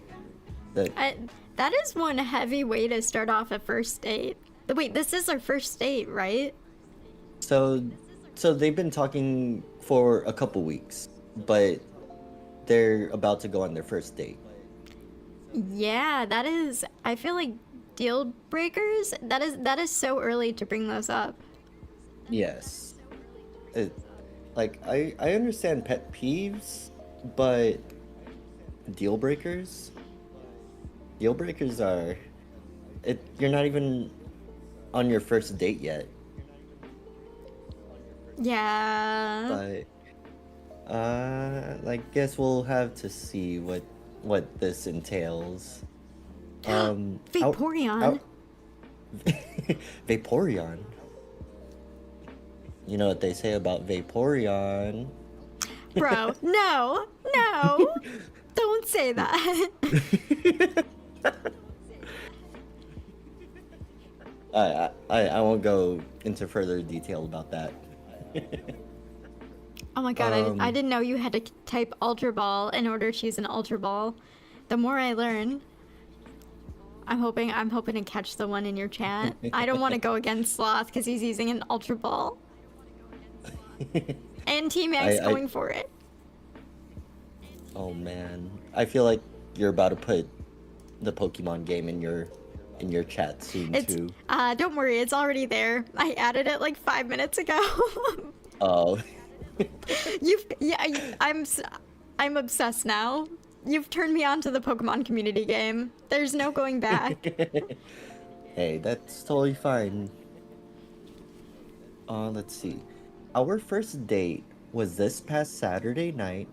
Speaker 1: The
Speaker 2: I, that is one heavy way to start off a first date. Wait, this is our first date, right?
Speaker 1: So, so they've been talking for a couple weeks, but they're about to go on their first date.
Speaker 2: Yeah, that is. I feel like deal breakers. That is so early to bring those up.
Speaker 1: Yes. It, like I understand pet peeves, but deal breakers? Deal breakers are you're not even on your first date yet.
Speaker 2: Yeah.
Speaker 1: But I guess we'll have to see what this entails. Out
Speaker 2: Vaporeon.
Speaker 1: out Vaporeon. You know what they say about Vaporeon?
Speaker 2: Bro, no, no. Don't say that.
Speaker 1: I won't go into further detail about that.
Speaker 2: Oh my god, I
Speaker 1: Um,
Speaker 2: didn't know you had to type Ultra Ball in order to use an Ultra Ball. The more I learn, I'm hoping to catch the one in your chat. I don't want to go against Sloth because he's using an Ultra Ball. And T Max
Speaker 1: I
Speaker 2: going for it.
Speaker 1: oh man, I feel like you're about to put the Pokemon game in your chat soon
Speaker 2: It's
Speaker 1: too.
Speaker 2: don't worry, it's already there. I added it like 5 minutes ago.
Speaker 1: Oh,
Speaker 2: I'm obsessed now. You've turned me on to the Pokemon community game. There's no going back.
Speaker 1: hey, that's totally fine. Let's see. Our first date was this past Saturday night.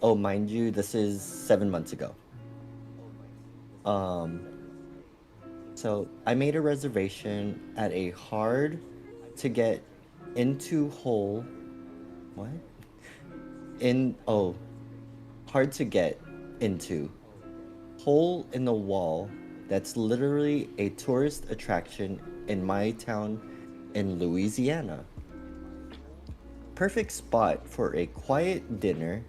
Speaker 1: Oh, mind you, this is 7 months ago. Um, so I made a reservation at a hard to get into hole. What? In, oh, hard to get into hole in the wall that's literally a tourist attraction in my town in Louisiana. Perfect spot for a quiet dinner.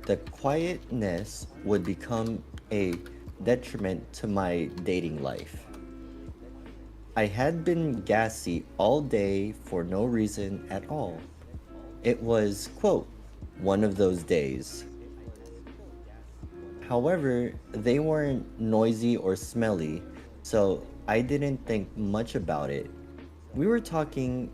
Speaker 1: The quietness would become a detriment to my dating life. I had been gassy all day for no reason at all. It was, quote, one of those days. However, they weren't noisy or smelly, so I didn't think much about it. We were talking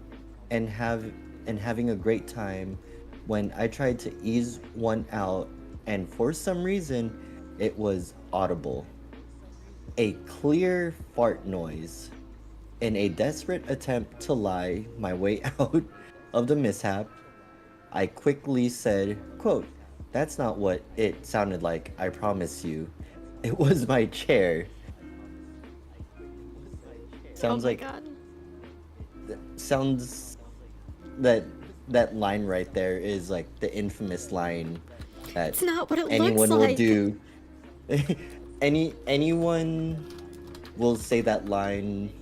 Speaker 1: and having a great time when I tried to ease one out, and for some reason it was audible. A clear fart noise. In a desperate attempt to lie my way out of the mishap, I quickly said, quote, that's not what it sounded like, I promise you. It was my chair.
Speaker 2: Oh
Speaker 1: Sounds
Speaker 2: my
Speaker 1: like
Speaker 2: god.
Speaker 1: sounds that that line right there is like the infamous line that
Speaker 2: It's not what it looks
Speaker 1: anyone will
Speaker 2: like.
Speaker 1: do. Anyone will say that line,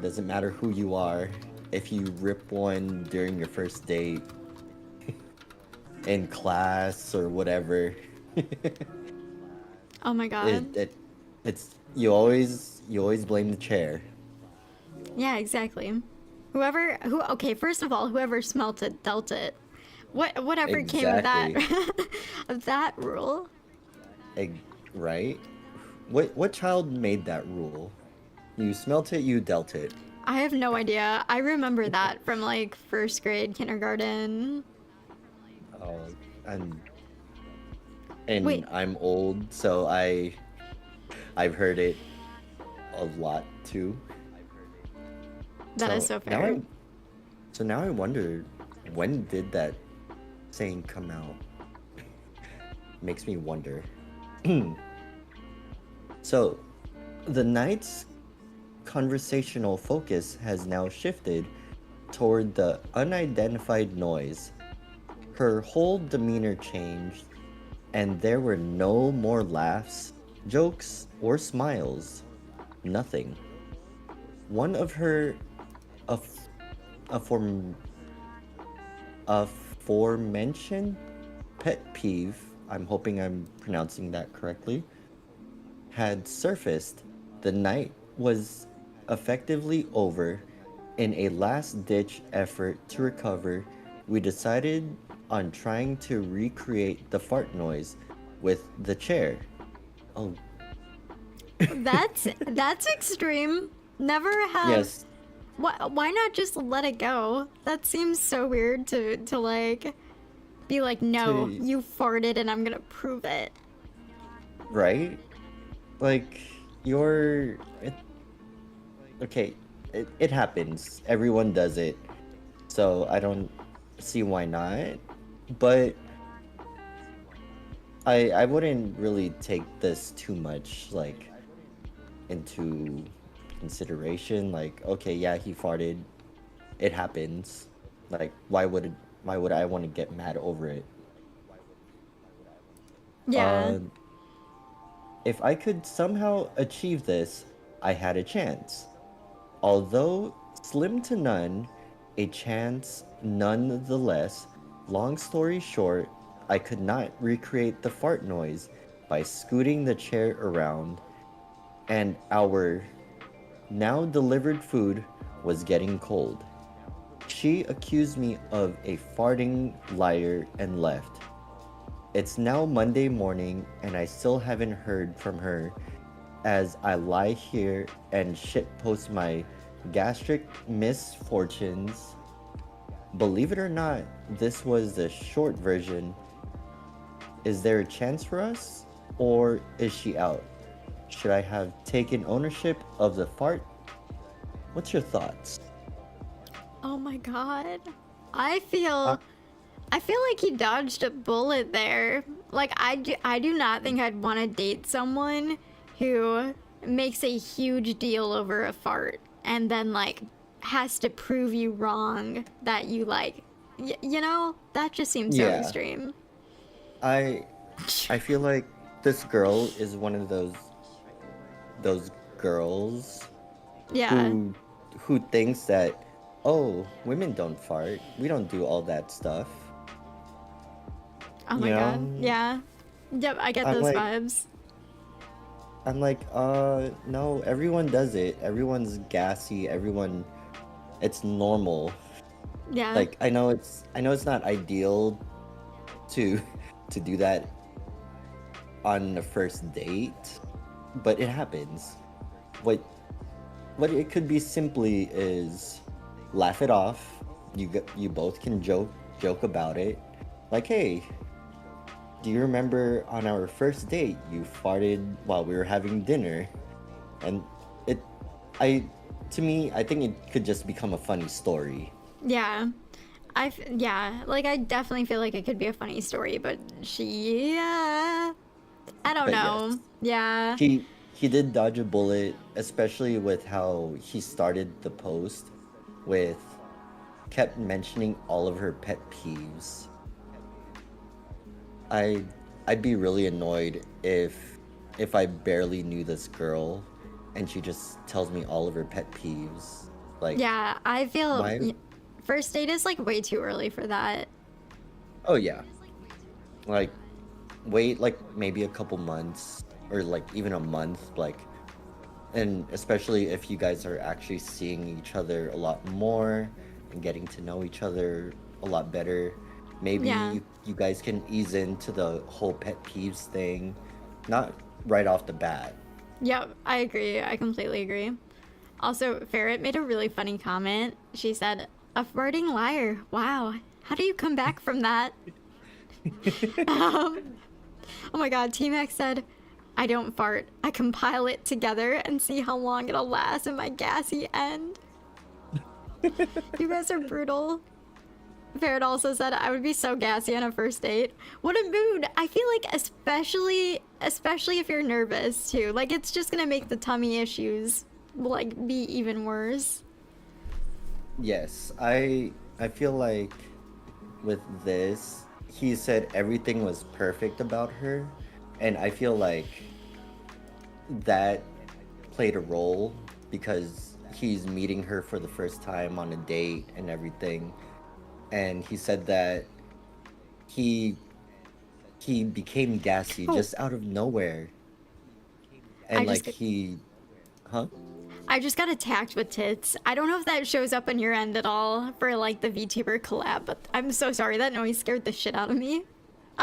Speaker 1: doesn't matter who you are. If you rip one during your first date in class or whatever,
Speaker 2: Oh my
Speaker 1: it,
Speaker 2: god.
Speaker 1: it it's you always blame the chair.
Speaker 2: Yeah, exactly. Okay, first of all, whoever smelt it dealt it. Whatever came of that
Speaker 1: Exactly.
Speaker 2: of that rule?
Speaker 1: Eg- right? What child made that rule? You smelt it, you dealt it.
Speaker 2: I have no idea. I remember that from like first grade, kindergarten.
Speaker 1: Oh, and and
Speaker 2: Wait,
Speaker 1: I'm old, so I've heard it a lot too.
Speaker 2: that is
Speaker 1: So
Speaker 2: so
Speaker 1: now
Speaker 2: fair.
Speaker 1: I wonder, when did that saying come out? Makes me wonder. So the night's conversational focus has now shifted toward the unidentified noise. Her whole demeanor changed, and there were no more laughs, jokes, or smiles. Nothing. One of her af- aform- aforementioned pet peeve, I'm hoping I'm pronouncing that correctly, had surfaced. The night was effectively over, in a last-ditch effort to recover, we decided on trying to recreate the fart noise with the chair. Oh,
Speaker 2: That's extreme. Never have.
Speaker 1: yes.
Speaker 2: Why not just let it go? That seems so weird to like be like, no,
Speaker 1: To
Speaker 2: you farted and I'm gonna prove it.
Speaker 1: right? Like you're okay, it happens. Everyone does it. So I don't see why not. But I wouldn't really take this too much like into consideration. Like, okay, yeah, he farted. It happens. Like, why would I want to get mad over it?
Speaker 2: Yeah.
Speaker 1: Uh, if I could somehow achieve this, I had a chance. Although slim to none, a chance nonetheless. Long story short, I could not recreate the fart noise by scooting the chair around, and our now delivered food was getting cold. She accused me of a farting liar and left. It's now Monday morning, and I still haven't heard from her as I lie here and shitpost my gastric misfortunes. Believe it or not, this was the short version. Is there a chance for us? Or is she out? Should I have taken ownership of the fart? What's your thoughts?
Speaker 2: Oh my god. I
Speaker 1: Uh,
Speaker 2: feel I feel like he dodged a bullet there. Like I do not think I'd want to date someone who makes a huge deal over a fart and then like has to prove you wrong that you like you know, that just seems so
Speaker 1: yeah,
Speaker 2: extreme.
Speaker 1: I I feel like this girl is one of those girls
Speaker 2: Yeah.
Speaker 1: who who thinks that, oh, women don't fart. We don't do all that stuff.
Speaker 2: Oh
Speaker 1: You
Speaker 2: my god.
Speaker 1: know?
Speaker 2: Yeah. Yep, I get
Speaker 1: I'm
Speaker 2: those
Speaker 1: like
Speaker 2: vibes.
Speaker 1: no, everyone does it. Everyone's gassy. Everyone, it's normal.
Speaker 2: Yeah.
Speaker 1: Like I know it's not ideal to to do that on the first date, but it happens. What what it could be simply is laugh it off. You both can joke about it. Like, hey, do you remember on our first date you farted while we were having dinner? And it I to me, I think it could just become a funny story.
Speaker 2: Yeah. Yeah, like I definitely feel like it could be a funny story, but yeah, I don't
Speaker 1: But yes,
Speaker 2: know. Yeah.
Speaker 1: he did dodge a bullet, especially with how he started the post with kept mentioning all of her pet peeves. I I'd be really annoyed if I barely knew this girl and she just tells me all of her pet peeves. Like,
Speaker 2: Yeah, I feel
Speaker 1: why?
Speaker 2: first date is like way too early for that.
Speaker 1: Oh yeah. Like wait like maybe a couple months or like even a month, like, and especially if you guys are actually seeing each other a lot more and getting to know each other a lot better, maybe
Speaker 2: Yeah.
Speaker 1: you guys can ease into the whole pet peeves thing, not right off the bat.
Speaker 2: Yep, I agree. I completely agree. Also, Ferret made a really funny comment. She said, "A farting liar. Wow. How do you come back from that?" Um, oh my god, T Max said, "I don't fart. I compile it together and see how long it'll last in my gassy end." You guys are brutal. Ferret also said, "I would be so gassy on a first date." What a mood! I feel like especially if you're nervous too. Like it's just gonna make the tummy issues like be even worse.
Speaker 1: Yes, I feel like with this, he said everything was perfect about her, and I feel like that played a role because he's meeting her for the first time on a date and everything. And he said that he he became gassy
Speaker 2: Oh,
Speaker 1: just out of nowhere.
Speaker 2: I
Speaker 1: And
Speaker 2: just
Speaker 1: like he huh?
Speaker 2: I just got attacked with tits. I don't know if that shows up on your end at all for like the VTuber collab, but I'm so sorry. That noise scared the shit out of me.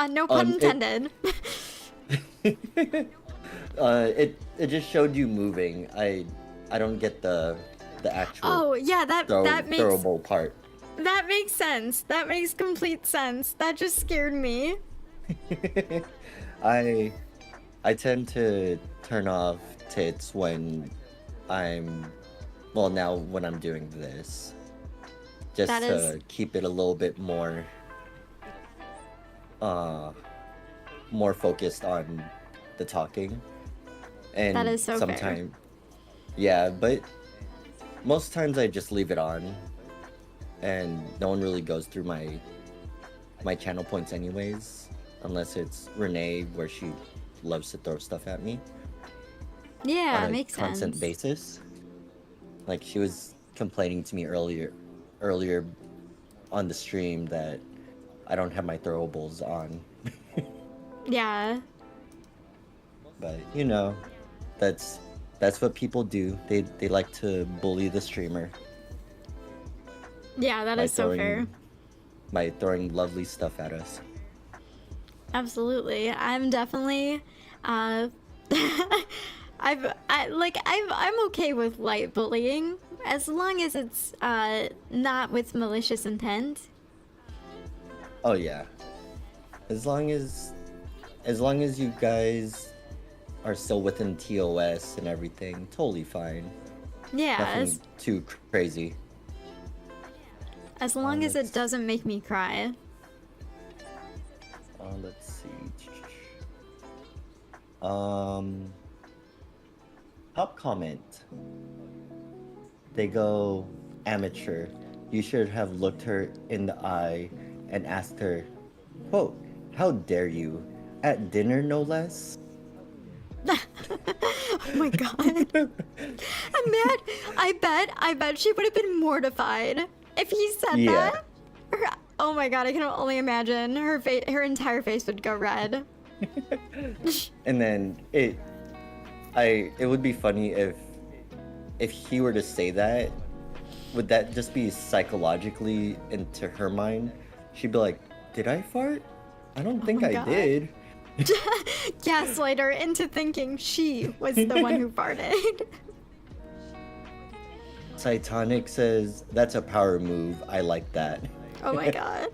Speaker 2: No pun intended.
Speaker 1: It just showed you moving. I don't get the actual
Speaker 2: Oh yeah, that makes
Speaker 1: throwable part.
Speaker 2: That makes sense. That makes complete sense. That just scared me.
Speaker 1: I tend to turn off tits when when I'm doing this. Just to keep it a little bit more more focused on the talking. And
Speaker 2: that is so
Speaker 1: fair. Yeah, but most times I just leave it on and no one really goes through my channel points anyways, unless it's Renee where she loves to throw stuff at me.
Speaker 2: Yeah,
Speaker 1: on a
Speaker 2: makes
Speaker 1: constant
Speaker 2: sense.
Speaker 1: basis. Like she was complaining to me earlier on the stream that I don't have my throwables on.
Speaker 2: Yeah.
Speaker 1: But you know, that's what people do. They like to bully the streamer.
Speaker 2: Yeah, that is so fair.
Speaker 1: By throwing lovely stuff at us.
Speaker 2: Absolutely. I'm definitely I'm okay with light bullying as long as it's not with malicious intent.
Speaker 1: Oh yeah. As long as you guys are still within TOS and everything, totally fine.
Speaker 2: Yeah.
Speaker 1: Nothing too crazy.
Speaker 2: As long as it doesn't make me cry.
Speaker 1: Let's see. Top comment. They go, amateur. You should have looked her in the eye and asked her, quote, how dare you? At dinner, no less?
Speaker 2: Oh my god. I'm mad. I bet she would have been mortified if he said that. Oh my god, I can only imagine her entire face would go red.
Speaker 1: And then it would be funny if he were to say that. Would that just be psychologically into her mind? She'd be like, did I fart? I don't think I did.
Speaker 2: Gaslight her into thinking she was the one who farted.
Speaker 1: Titanic says, that's a power move. I like that.
Speaker 2: Oh my god.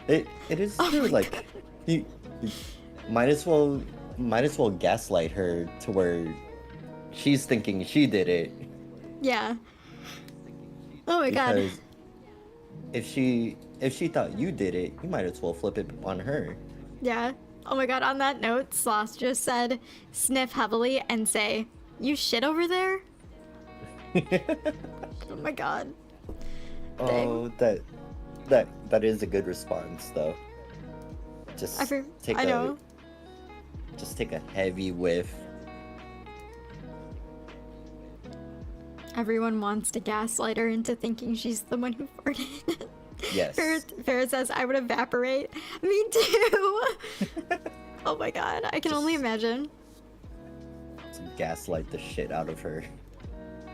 Speaker 1: It is true. Like, you might as well gaslight her to where she's thinking she did it.
Speaker 2: Yeah. Oh my god.
Speaker 1: Because if she thought you did it, you might as well flip it on her.
Speaker 2: Yeah. Oh my god, on that note, Sloth just said, sniff heavily and say, you shit over there? Oh my god.
Speaker 1: Oh, that is a good response though. Just take a heavy whiff.
Speaker 2: Everyone wants to gaslight her into thinking she's the one who farted.
Speaker 1: Yes.
Speaker 2: Farrah says, I would evaporate. Me too. Oh my god, I can only imagine.
Speaker 1: Gaslight the shit out of her.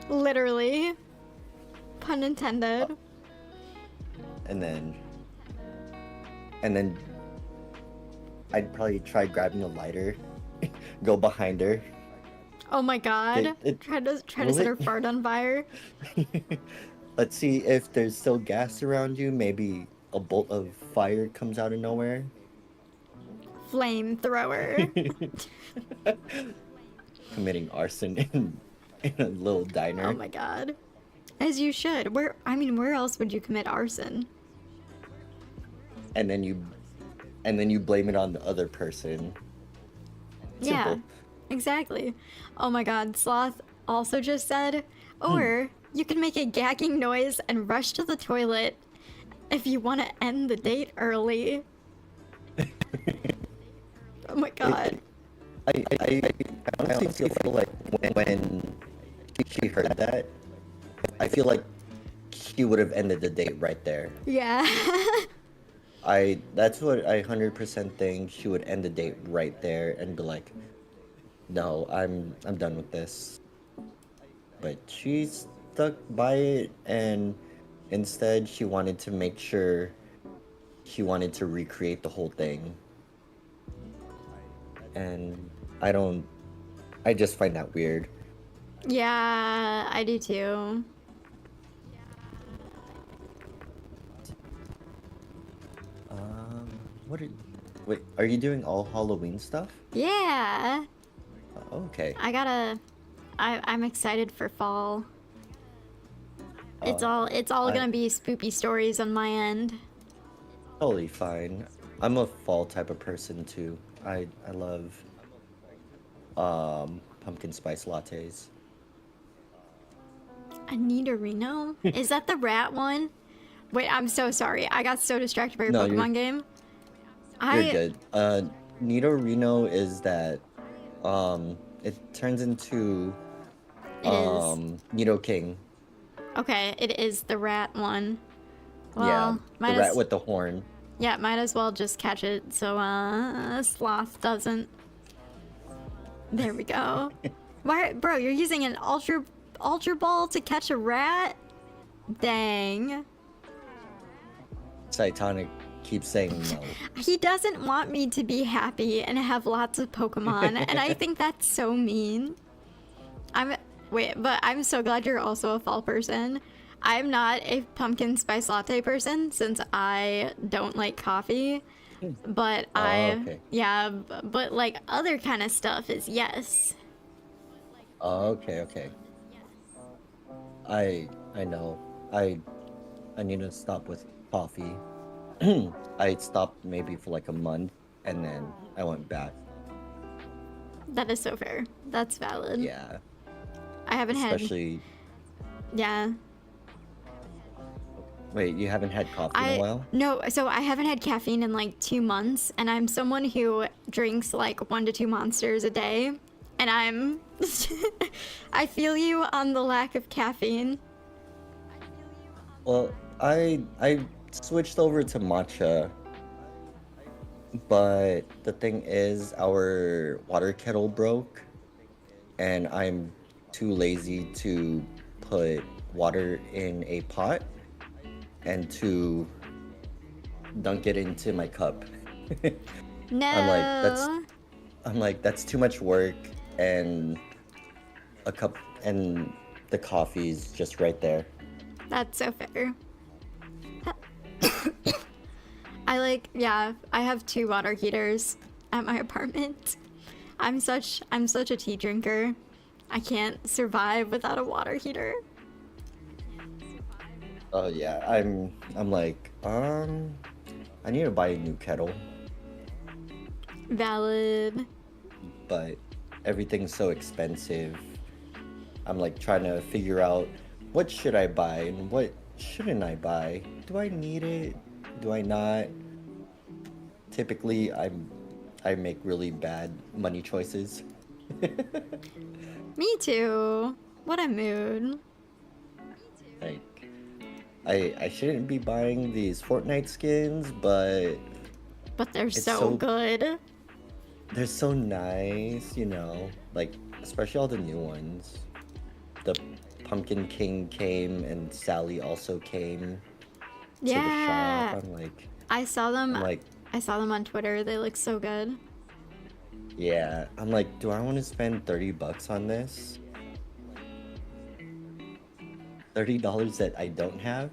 Speaker 2: Literally. Pun intended.
Speaker 1: And then I'd probably try grabbing a lighter, go behind her.
Speaker 2: Oh my god. Try to set her fart on fire.
Speaker 1: Let's see if there's still gas around you. Maybe a bolt of fire comes out of nowhere.
Speaker 2: Flamethrower.
Speaker 1: Committing arson in a little diner.
Speaker 2: Oh my god. As you should. Where else would you commit arson?
Speaker 1: And then you blame it on the other person. Simple.
Speaker 2: Yeah, exactly. Oh my god, Sloth also just said, or you can make a gagging noise and rush to the toilet if you want to end the date early. Oh my god.
Speaker 1: I honestly feel like when she heard that, I feel like she would have ended the date right there.
Speaker 2: Yeah.
Speaker 1: That's what I 100% think. She would end the date right there and be like, no, I'm done with this. but she stuck by it, and instead she wanted to make sure she wanted to recreate the whole thing. And I don't, I just find that weird.
Speaker 2: Yeah, I do too.
Speaker 1: What are, wait, are you doing all Halloween stuff?
Speaker 2: Yeah.
Speaker 1: Okay.
Speaker 2: I'm excited for fall.
Speaker 1: Uh,
Speaker 2: It's all
Speaker 1: I
Speaker 2: gonna be spoopy stories on my end.
Speaker 1: totally fine. I'm a fall type of person too. I love pumpkin spice lattes.
Speaker 2: Anita Reno? Is that the rat one? Wait, I'm so sorry. I got so distracted by your
Speaker 1: No,
Speaker 2: Pokemon game.
Speaker 1: you're
Speaker 2: I
Speaker 1: good. Nito Reno is that it turns into
Speaker 2: It is.
Speaker 1: Nido King.
Speaker 2: Okay, it is the rat one.
Speaker 1: Yeah,
Speaker 2: Well,
Speaker 1: the rat with the horn.
Speaker 2: yeah, might as well just catch it so Sloth doesn't. There we go. Why, bro, you're using an ultra ball to catch a rat? Dang.
Speaker 1: Cytonic keeps saying no.
Speaker 2: He doesn't want me to be happy and have lots of Pokemon, and I think that's so mean. But I'm so glad you're also a fall person. I'm not a pumpkin spice latte person since I don't like coffee. But
Speaker 1: Okay.
Speaker 2: yeah, but like other kind of stuff is yes.
Speaker 1: Okay. I know. I need to stop with coffee. I stopped maybe for like a month, and then I went back.
Speaker 2: That is so fair. That's valid.
Speaker 1: Yeah,
Speaker 2: I haven't
Speaker 1: especially.
Speaker 2: yeah.
Speaker 1: Wait, you haven't had coffee in a while?
Speaker 2: No, so I haven't had caffeine in like 2 months, and I'm someone who drinks like 1 to 2 monsters a day, and I'm I feel you on the lack of caffeine.
Speaker 1: Well, I switched over to matcha, but the thing is, our water kettle broke, and I'm too lazy to put water in a pot and to dunk it into my cup.
Speaker 2: No.
Speaker 1: I'm like that's too much work, and a cup and the coffee's just right there.
Speaker 2: That's so fair. I have 2 water heaters at my apartment. I'm such a tea drinker. I can't survive without a water heater.
Speaker 1: Oh yeah, I'm like, I need to buy a new kettle,
Speaker 2: Valid.
Speaker 1: but everything's so expensive. I'm like trying to figure out what should I buy and what shouldn't I buy. Do I need it? Do I not? Typically, I make really bad money choices.
Speaker 2: Me too. What a mood.
Speaker 1: Like, I shouldn't be buying these Fortnite skins, but
Speaker 2: But they're
Speaker 1: it's
Speaker 2: so good.
Speaker 1: they're so nice, you know, like especially all the new ones. The Pumpkin King came and Sally also came to the
Speaker 2: Yeah.
Speaker 1: shop. I'm like,
Speaker 2: I saw them.
Speaker 1: I'm like,
Speaker 2: I saw them on Twitter. They look so good.
Speaker 1: yeah. I'm like, do I want to spend $30 on this? $30 that I don't have?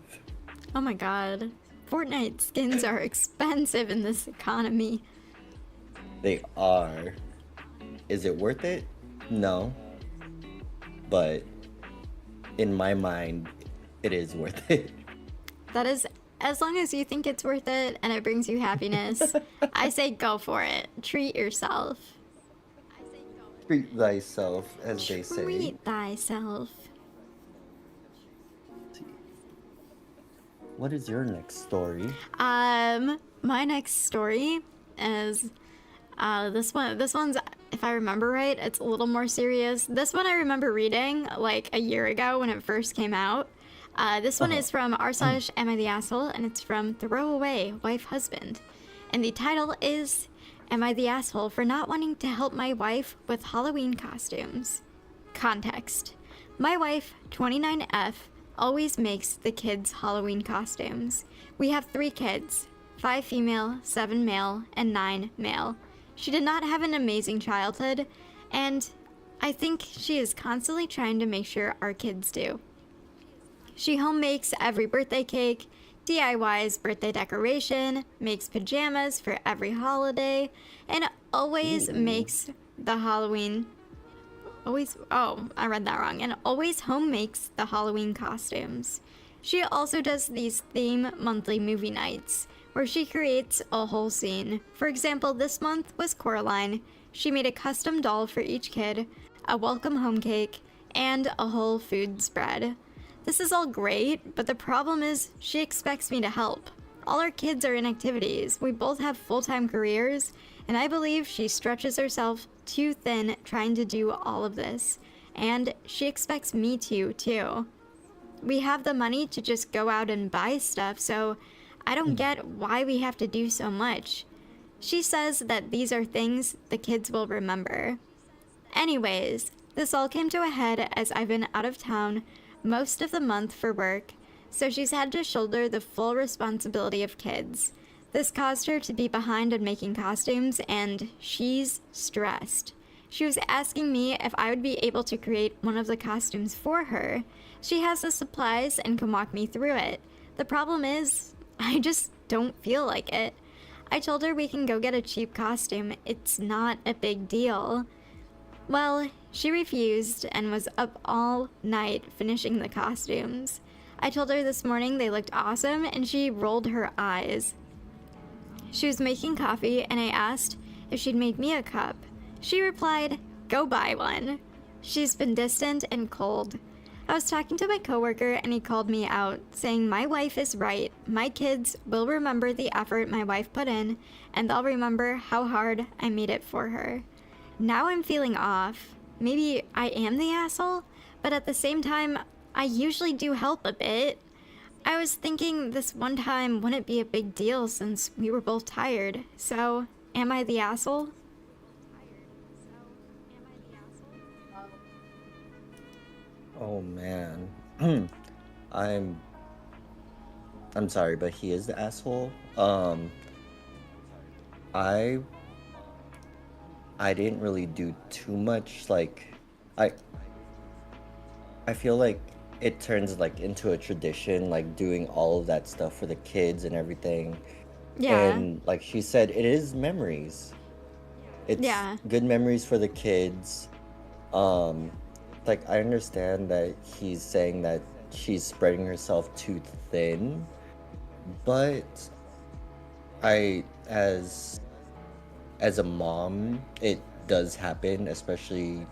Speaker 2: Oh my god. Fortnite skins are expensive in this economy.
Speaker 1: They are. Is it worth it? No. But in my mind, it is worth it.
Speaker 2: That is, as long as you think it's worth it and it brings you happiness, I say go for it. Treat yourself.
Speaker 1: Treat thyself, as they say.
Speaker 2: Treat thyself.
Speaker 1: What is your next story?
Speaker 2: My next story is this one. This one's, if I remember right, it's a little more serious. This one I remember reading like a year ago when it first came out. This one is from r/ Am I the Asshole, and it's from Throwaway Wife Husband. And the title is Am I the Asshole for Not Wanting to Help My Wife with Halloween Costumes? Context. My wife, 29F, always makes the kids' Halloween costumes. We have 3 kids, 5 female, 7 male, and 9 male. She did not have an amazing childhood, and I think she is constantly trying to make sure our kids do. She home makes every birthday cake, DIYs birthday decoration, makes pajamas for every holiday, and always
Speaker 1: Ooh.
Speaker 2: makes the Halloween. I read that wrong. And always home makes the Halloween costumes. She also does these theme monthly movie nights, where she creates a whole scene. For example, this month was Coraline. She made a custom doll for each kid, a welcome home cake, and a whole food spread. This is all great, but the problem is she expects me to help. All our kids are in activities, we both have full-time careers, and I believe she stretches herself too thin trying to do all of this. And she expects me to, too. We have the money to just go out and buy stuff, so I don't get why we have to do so much. She says that these are things the kids will remember. Anyways, this all came to a head as I've been out of town most of the month for work, so she's had to shoulder the full responsibility of kids. This caused her to be behind on making costumes, and she's stressed. She was asking me if I would be able to create one of the costumes for her. She has the supplies and can walk me through it. The problem is, I just don't feel like it. I told her we can go get a cheap costume. It's not a big deal. Well, she refused and was up all night finishing the costumes. I told her this morning they looked awesome, and she rolled her eyes. She was making coffee, and I asked if she'd make me a cup. She replied, "Go buy one." She's been distant and cold. I was talking to my coworker, and he called me out, saying my wife is right. My kids will remember the effort my wife put in, and they'll remember how hard I made it for her. Now I'm feeling off. Maybe I am the asshole, but at the same time, I usually do help a bit. I was thinking this one time wouldn't be a big deal since we were both tired. So, am I the asshole?
Speaker 1: Oh man. I'm I'm sorry, but he is the asshole. I I didn't really do too much. Like, I I feel like it turns like into a tradition, like doing all of that stuff for the kids and everything.
Speaker 2: Yeah,
Speaker 1: And like she said, it is memories. It's
Speaker 2: yeah,
Speaker 1: good memories for the kids. Um, like I understand that he's saying that she's spreading herself too thin, but I as a mom, it does happen, especially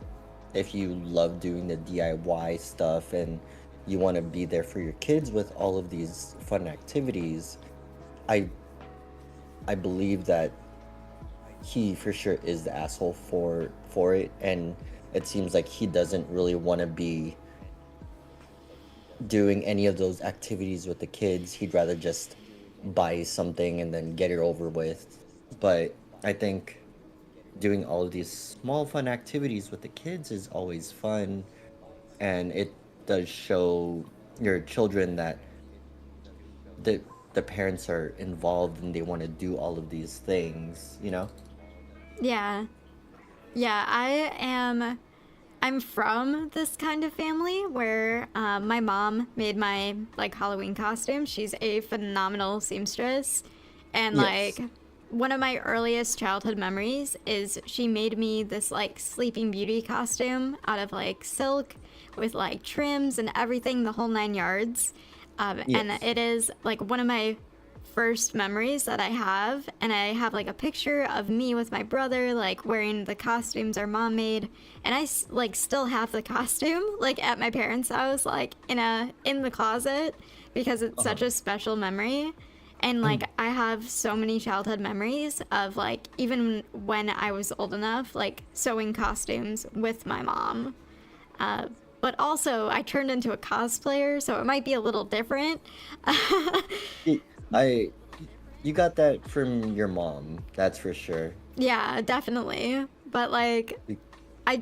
Speaker 1: if you love doing the DIY stuff and you want to be there for your kids with all of these fun activities. I I believe that he for sure is the asshole for it, and it seems like he doesn't really want to be doing any of those activities with the kids. He'd rather just buy something and then get it over with. But I think doing all of these small fun activities with the kids is always fun, and it does show your children that the the parents are involved and they want to do all of these things, you know?
Speaker 2: yeah. Yeah, I'm from this kind of family where my mom made my like Halloween costume. She's a phenomenal seamstress, and like
Speaker 1: Yes.
Speaker 2: one of my earliest childhood memories is she made me this like Sleeping Beauty costume out of like silk with like trims and everything, the whole 9 yards. And
Speaker 1: Yes.
Speaker 2: it is like one of my first memories that I have, and I have like a picture of me with my brother like wearing the costumes our mom made, and like still have the costume like at my parents' house like in the closet because it's such
Speaker 1: Uh-huh.
Speaker 2: a special memory. And like I have so many childhood memories of like even when I was old enough like sewing costumes with my mom. But also I turned into a cosplayer, so it might be a little different.
Speaker 1: Y- I you got that from your mom, that's for sure.
Speaker 2: Yeah, definitely. But like
Speaker 1: Be-
Speaker 2: I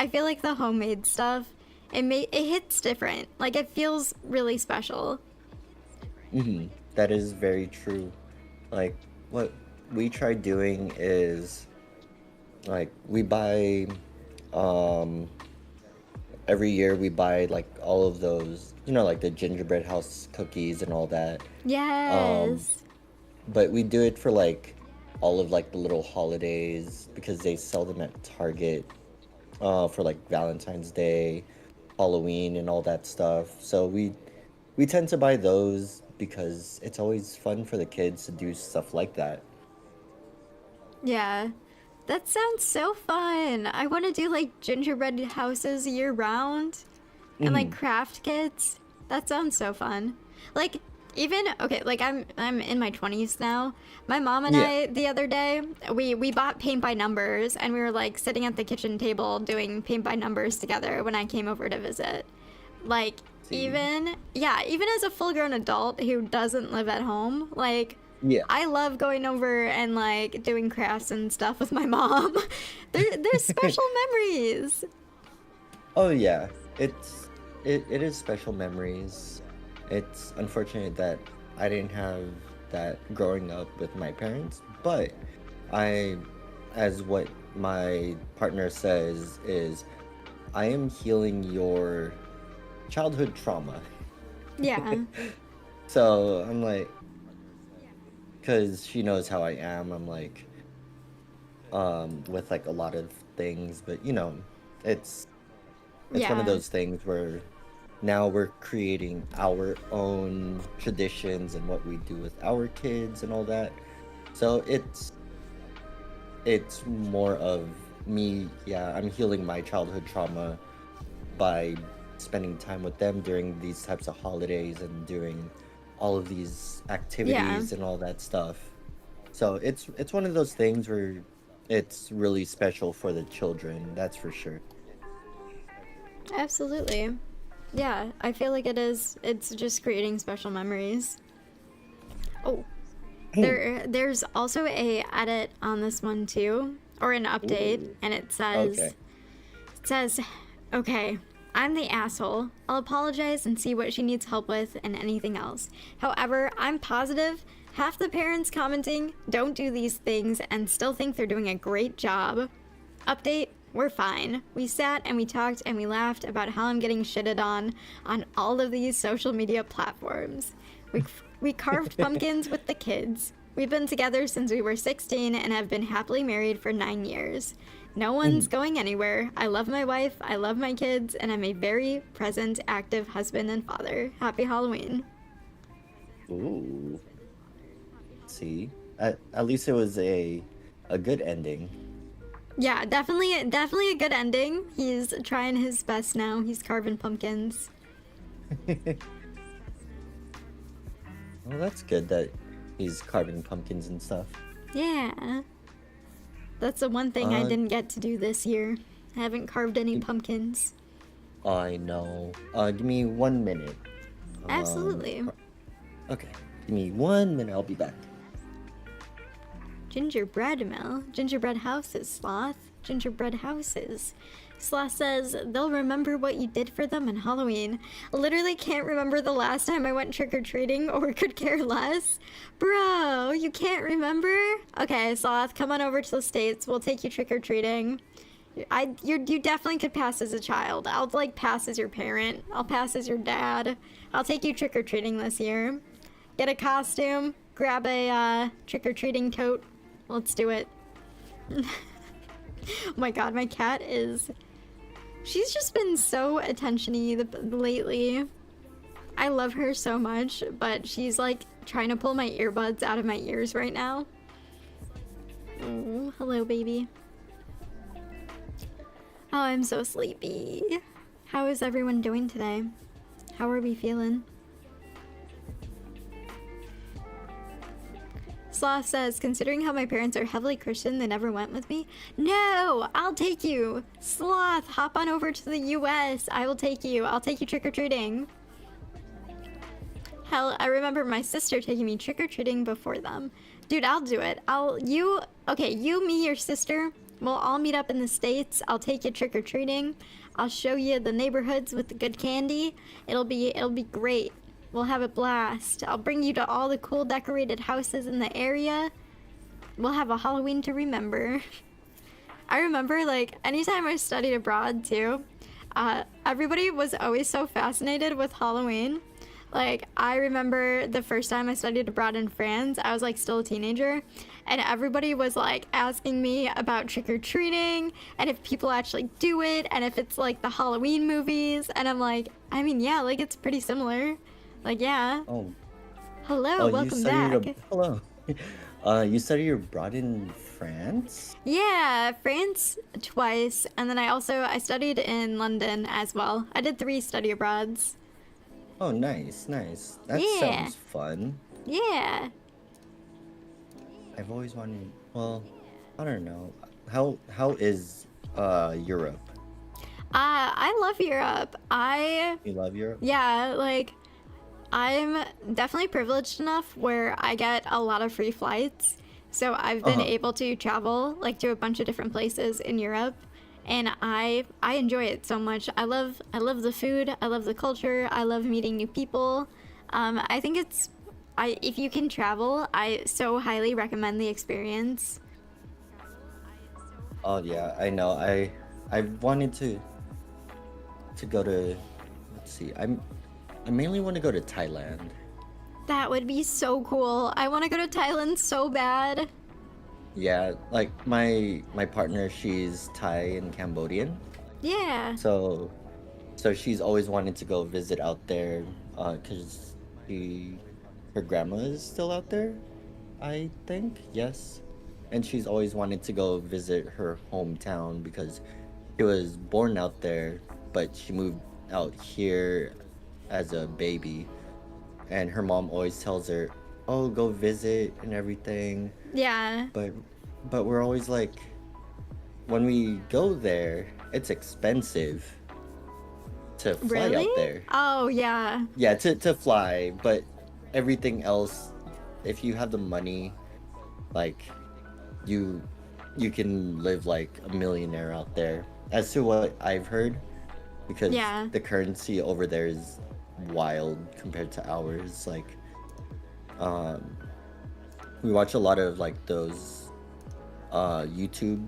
Speaker 2: feel like the homemade stuff it hits different. Like it feels really special.
Speaker 1: That is very true. Like, what we try doing is, like, we buy, um, every year we buy, like, all of those, like the gingerbread house cookies and all that. Um,
Speaker 2: Yes.
Speaker 1: but we do it for, like, all of, like, the little holidays because they sell them at Target, for, like, Valentine's Day, Halloween, and all that stuff. So we tend to buy those because it's always fun for the kids to do stuff like that.
Speaker 2: Yeah. That sounds so fun. I want to do like gingerbread houses year round and like
Speaker 1: Hmm.
Speaker 2: craft kits. That sounds so fun. Like even okay, like I'm in my 20s now. My mom and
Speaker 1: Yeah.
Speaker 2: I the other day, we bought paint by numbers and we were like sitting at the kitchen table doing paint by numbers together when I came over to visit. Like
Speaker 1: See?
Speaker 2: even as a full-grown adult who doesn't live at home, like
Speaker 1: Yeah.
Speaker 2: I love going over and like doing crafts and stuff with my mom. There's special memories.
Speaker 1: Oh yeah. It is special memories. It's unfortunate that I didn't have that growing up with my parents, but I as what my partner says is I am healing your childhood trauma.
Speaker 2: Yeah.
Speaker 1: So I'm like, because she knows how I am. I'm like, with like a lot of things, but it's it's one of
Speaker 2: Yeah.
Speaker 1: those things where now we're creating our own traditions and what we do with our kids and all that. So it's more of me, yeah, I'm healing my childhood trauma by spending time with them during these types of holidays and doing all of these
Speaker 2: Yeah.
Speaker 1: activities and all that stuff. So it's one of those things where it's really special for the children, that's for sure.
Speaker 2: Absolutely. Yeah, I feel like it is. It's just creating special memories. Oh, there's also a edit on this one too, or an update,
Speaker 1: Ooh.
Speaker 2: and
Speaker 1: Okay.
Speaker 2: it says, okay, I'm the asshole. I'll apologize and see what she needs help with and anything else. However, I'm positive half the parents commenting don't do these things and still think they're doing a great job. Update, we're fine. We sat and we talked and we laughed about how I'm getting shitted on all of these social media platforms. We carved pumpkins with the kids. We've been together since we were 16 and have been happily married for 9 years. No one's
Speaker 1: Mhm.
Speaker 2: going anywhere. I love my wife, I love my kids, and I'm a very present, active husband and father. Happy Halloween.
Speaker 1: Ooh. See? At least it was a good ending.
Speaker 2: Yeah, definitely a good ending. He's trying his best now. He's carving pumpkins.
Speaker 1: Well, that's good that he's carving pumpkins and stuff.
Speaker 2: Yeah. That's the one thing I
Speaker 1: Uh,
Speaker 2: didn't get to do this year. I haven't carved any
Speaker 1: gi-
Speaker 2: pumpkins.
Speaker 1: I know. Give me 1 minute.
Speaker 2: Absolutely.
Speaker 1: Okay. Give me 1 minute. I'll be back.
Speaker 2: Gingerbread mill. Gingerbread houses, Sloth. Gingerbread houses. Sloth says they'll remember what you did for them on Halloween. Literally can't remember the last time I went trick-or-treating or could care less. Bro, you can't remember? Okay, Sloth, come on over to the States. We'll take you trick-or-treating. You definitely could pass as a child. I'll like pass as your parent. I'll pass as your dad. I'll take you trick-or-treating this year. Get a costume. Grab a trick-or-treating tote. Let's do it. Oh my god, my cat is... She's just been so attention-y lately. I love her so much, but she's like trying to pull my earbuds out of my ears right now. Oh, hello, baby. Oh, I'm so sleepy. How is everyone doing today? How are we feeling? Sloth says, considering how my parents are heavily Christian, they never went with me. No, I'll take you. Sloth, hop on over to the US. I will take you. I'll take you trick-or-treating. Hell, I remember my sister taking me trick-or-treating before them. Dude, I'll do it. Okay, you, me, your sister, we'll all meet up in the States. I'll take you trick-or-treating. I'll show you the neighborhoods with the good candy. It'll be great. We'll have a blast. I'll bring you to all the cool decorated houses in the area. We'll have a Halloween to remember. I remember, like, anytime I studied abroad too, everybody was always so fascinated with Halloween. Like, I remember the first time I studied abroad in France, I was like still a teenager, and everybody was like asking me about trick-or-treating and if people actually do it and if it's like the Halloween movies. And I'm like, I mean, yeah, like it's pretty similar. Like, yeah.
Speaker 1: Oh,
Speaker 2: Hello, welcome back.
Speaker 1: hello. You studied abroad in France?
Speaker 2: Yeah, France twice, and then I studied in London as well. I did 3 study abroads.
Speaker 1: Oh, nice, nice. That
Speaker 2: Yeah.
Speaker 1: sounds fun.
Speaker 2: Yeah.
Speaker 1: I've always wanted, well, I don't know. How is Europe?
Speaker 2: I love Europe.
Speaker 1: You love Europe?
Speaker 2: Yeah, like, I'm definitely privileged enough where I get a lot of free flights. So I've been
Speaker 1: Uh-huh.
Speaker 2: able to travel like to a bunch of different places in Europe, and I enjoy it so much. I love the food, I love the culture, I love meeting new people. I think if you can travel, I so highly recommend the experience.
Speaker 1: Oh yeah, I know. I wanted to go to, let's see. I mainly want to go to Thailand.
Speaker 2: That would be so cool. I want to go to Thailand so bad.
Speaker 1: Yeah, like my partner, she's Thai and Cambodian.
Speaker 2: Yeah.
Speaker 1: So she's always wanted to go visit out there, 'cause her grandma is still out there, I think. Yes. And she's always wanted to go visit her hometown because she was born out there, but she moved out here as a baby. And her mom always tells her, "Oh, go visit and everything."
Speaker 2: Yeah.
Speaker 1: But we're always like, when we go there, it's expensive to fly
Speaker 2: Really?
Speaker 1: out there.
Speaker 2: Oh, yeah.
Speaker 1: Yeah, to fly, but everything else, if you have the money, like you you can live like a millionaire out there. As to what I've heard, because
Speaker 2: Yeah.
Speaker 1: the currency over there is wild compared to ours. Like, um, we watch a lot of like those YouTube,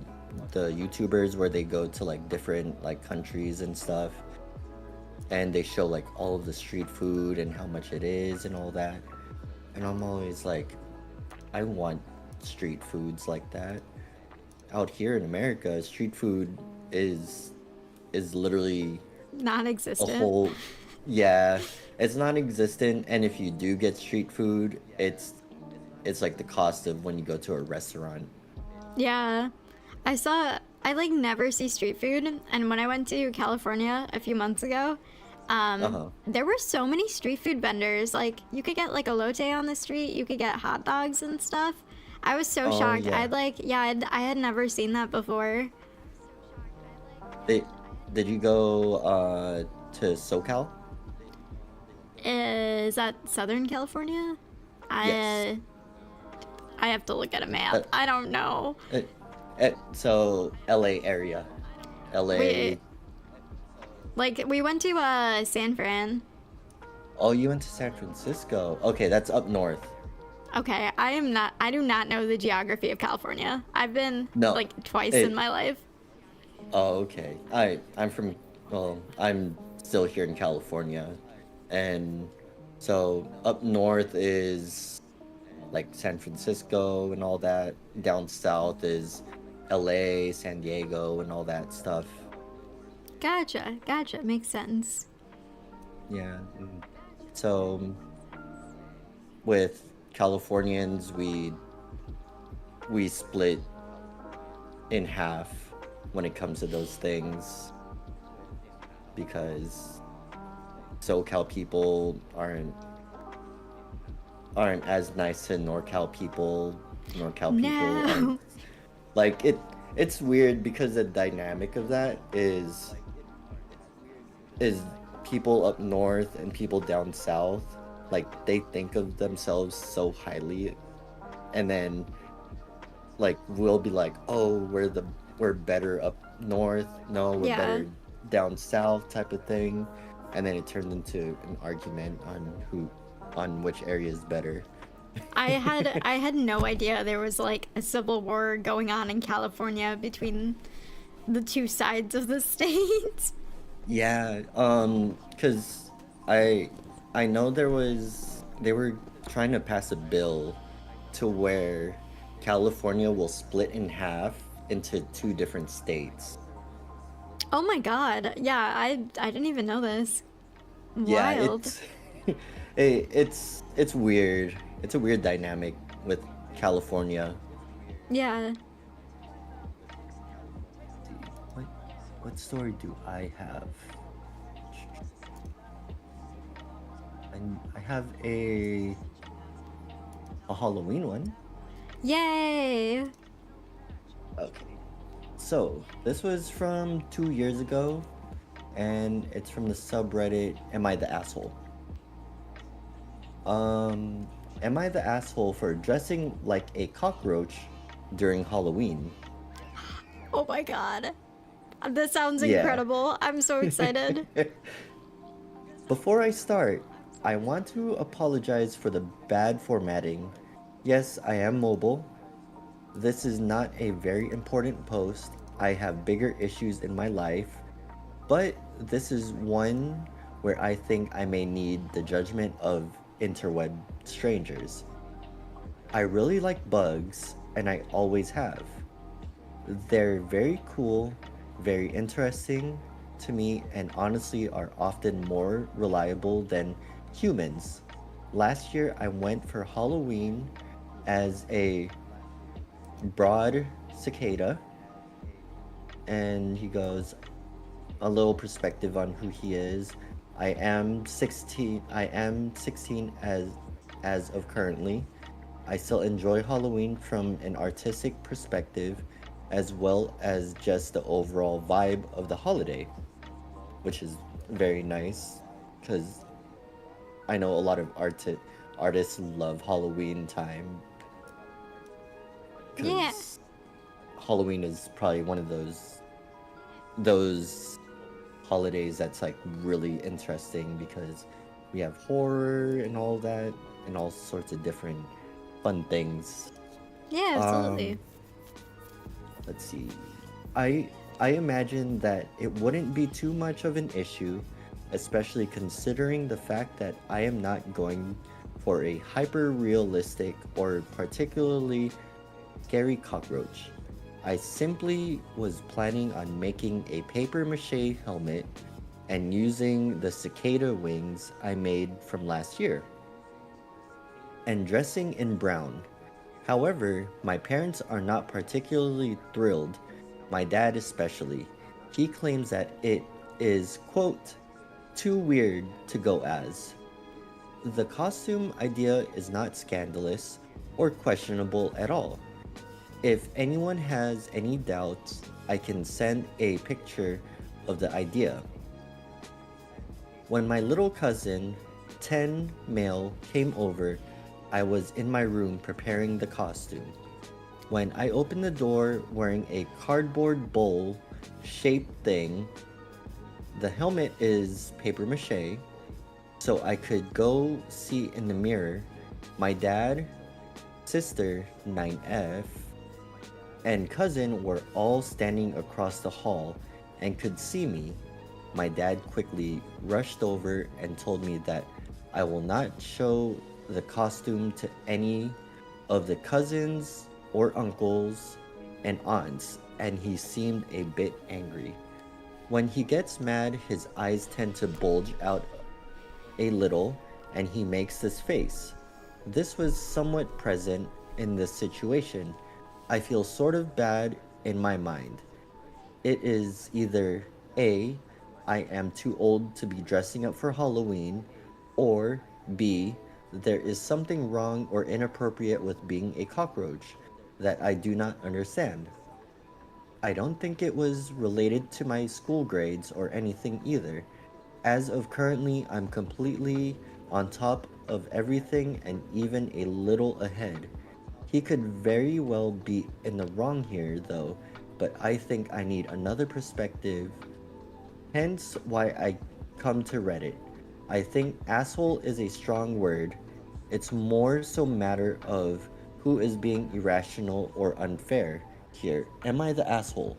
Speaker 1: the YouTubers where they go to like different like countries and stuff, and they show like all of the street food and how much it is and all that. And I'm always like, I want street foods like that. Out here in America, street food is literally a
Speaker 2: Non-existent.
Speaker 1: whole, yeah, it's non-existent. And if you do get street food, it's like the cost of when you go to a restaurant.
Speaker 2: Yeah. I like never see street food, and when I went to California a few months ago,
Speaker 1: Uh-huh.
Speaker 2: there were so many street food vendors. Like, you could get like a elote on the street, you could get hot dogs and stuff. I was so
Speaker 1: Oh
Speaker 2: shocked.
Speaker 1: yeah.
Speaker 2: I had never seen that before.
Speaker 1: They, did you go to SoCal?
Speaker 2: Is that Southern California?
Speaker 1: Yes.
Speaker 2: I have to look at a map.
Speaker 1: Uh,
Speaker 2: I don't know.
Speaker 1: so LA area. LA.
Speaker 2: We like we went to San Fran.
Speaker 1: Oh, you went to San Francisco. Okay, that's up north.
Speaker 2: Okay, I do not know the geography of California. I've been
Speaker 1: No.
Speaker 2: like twice
Speaker 1: It,
Speaker 2: in my life.
Speaker 1: oh, okay. I'm from, well, I'm still here in California. And so up north is like San Francisco and all that. Down south is LA, San Diego, and all that stuff.
Speaker 2: Gotcha. Makes sense.
Speaker 1: Yeah. So with Californians, we split in half when it comes to those things because SoCal people aren't as nice to NorCal people. NorCal people aren't,
Speaker 2: No.
Speaker 1: like, it's weird because the dynamic of that is people up north and people down south, like, they think of themselves so highly, and then like we'll be like, oh, we're better up north. No, we're
Speaker 2: Yeah.
Speaker 1: better down south type of thing, and then it turned into an argument on which area is better.
Speaker 2: I had no idea there was like a civil war going on in California between the two sides of the state.
Speaker 1: Yeah, cause I I know they were trying to pass a bill to where California will split in half into two different states.
Speaker 2: Oh my god. Yeah, I didn't even know this.
Speaker 1: Yeah,
Speaker 2: Wild.
Speaker 1: it's weird. It's a weird dynamic with California.
Speaker 2: Yeah.
Speaker 1: Let's see, what story do I have? I have a Halloween one.
Speaker 2: Yay.
Speaker 1: Okay. So, this was from 2 years ago, and it's from the subreddit Am I the Asshole? Um, am I the asshole for dressing like a cockroach during Halloween?
Speaker 2: Oh my god. This sounds
Speaker 1: Yeah.
Speaker 2: incredible. I'm so excited.
Speaker 1: Before I start, I want to apologize for the bad formatting. Yes, I am mobile. This is not a very important post. I have bigger issues in my life, but this is one where I think I may need the judgment of interweb strangers. I really like bugs, and I always have. They're very cool, very interesting to me, and honestly are often more reliable than humans. Last year, I went for Halloween as a broad cicada, and he goes, a little perspective on who he is. I am 16. I am 16 as of currently. I still enjoy Halloween from an artistic perspective as well as just the overall vibe of the holiday, which is very nice because I know a lot of artists love Halloween time
Speaker 2: Yeah.
Speaker 1: because Halloween is probably one of those holidays that's like really interesting because we have horror and all that and all sorts of different fun things.
Speaker 2: Yeah, absolutely.
Speaker 1: Um, let's see. I I imagine that it wouldn't be too much of an issue, especially considering the fact that I am not going for a hyper realistic or particularly scary cockroach. I simply was planning on making a paper mache helmet and using the cicada wings I made from last year and dressing in brown. However, my parents are not particularly thrilled, my dad especially. He claims that it is, quote, too weird to go as. The costume idea is not scandalous or questionable at all. If anyone has any doubts, I can send a picture of the idea. When my little cousin, 10 male, came over, I was in my room preparing the costume. When I opened the door wearing a cardboard bowl shaped thing, the helmet is paper mache, so I could go see in the mirror. My dad, sister, 9F, and cousin were all standing across the hall and could see me. My dad quickly rushed over and told me that I will not show the costume to any of the cousins or uncles and aunts, and he seemed a bit angry. When he gets mad, his eyes tend to bulge out a little and he makes this face. This was somewhat present in this situation. I feel sort of bad in my mind. It is either A, I am too old to be dressing up for Halloween, or B, there is something wrong or inappropriate with being a cockroach that I do not understand. I don't think it was related to my school grades or anything either. As of currently, I'm completely on top of everything and even a little ahead. He could very well be in the wrong here, though, but I think I need another perspective. Hence why I come to Reddit. I think asshole is a strong word. It's more so matter of who is being irrational or unfair here. Am I the asshole?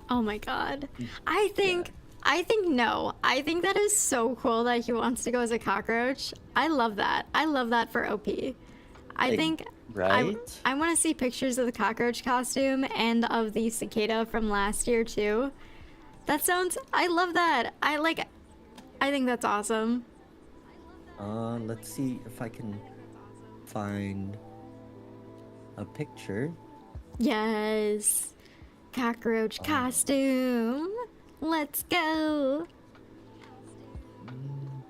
Speaker 2: Oh my god.
Speaker 1: Mm,
Speaker 2: I
Speaker 1: yeah.
Speaker 2: think I think no. I think that is so cool that he wants to go as a cockroach. I love that. I love that for OP. I
Speaker 1: Like,
Speaker 2: think I
Speaker 1: right?
Speaker 2: I want to see pictures of the cockroach costume and of the cicada from last year too. That sounds I love that. I think that's awesome.
Speaker 1: Let's see if I can find a picture.
Speaker 2: Yes. Cockroach
Speaker 1: Uh,
Speaker 2: costume. Let's go.
Speaker 1: mm,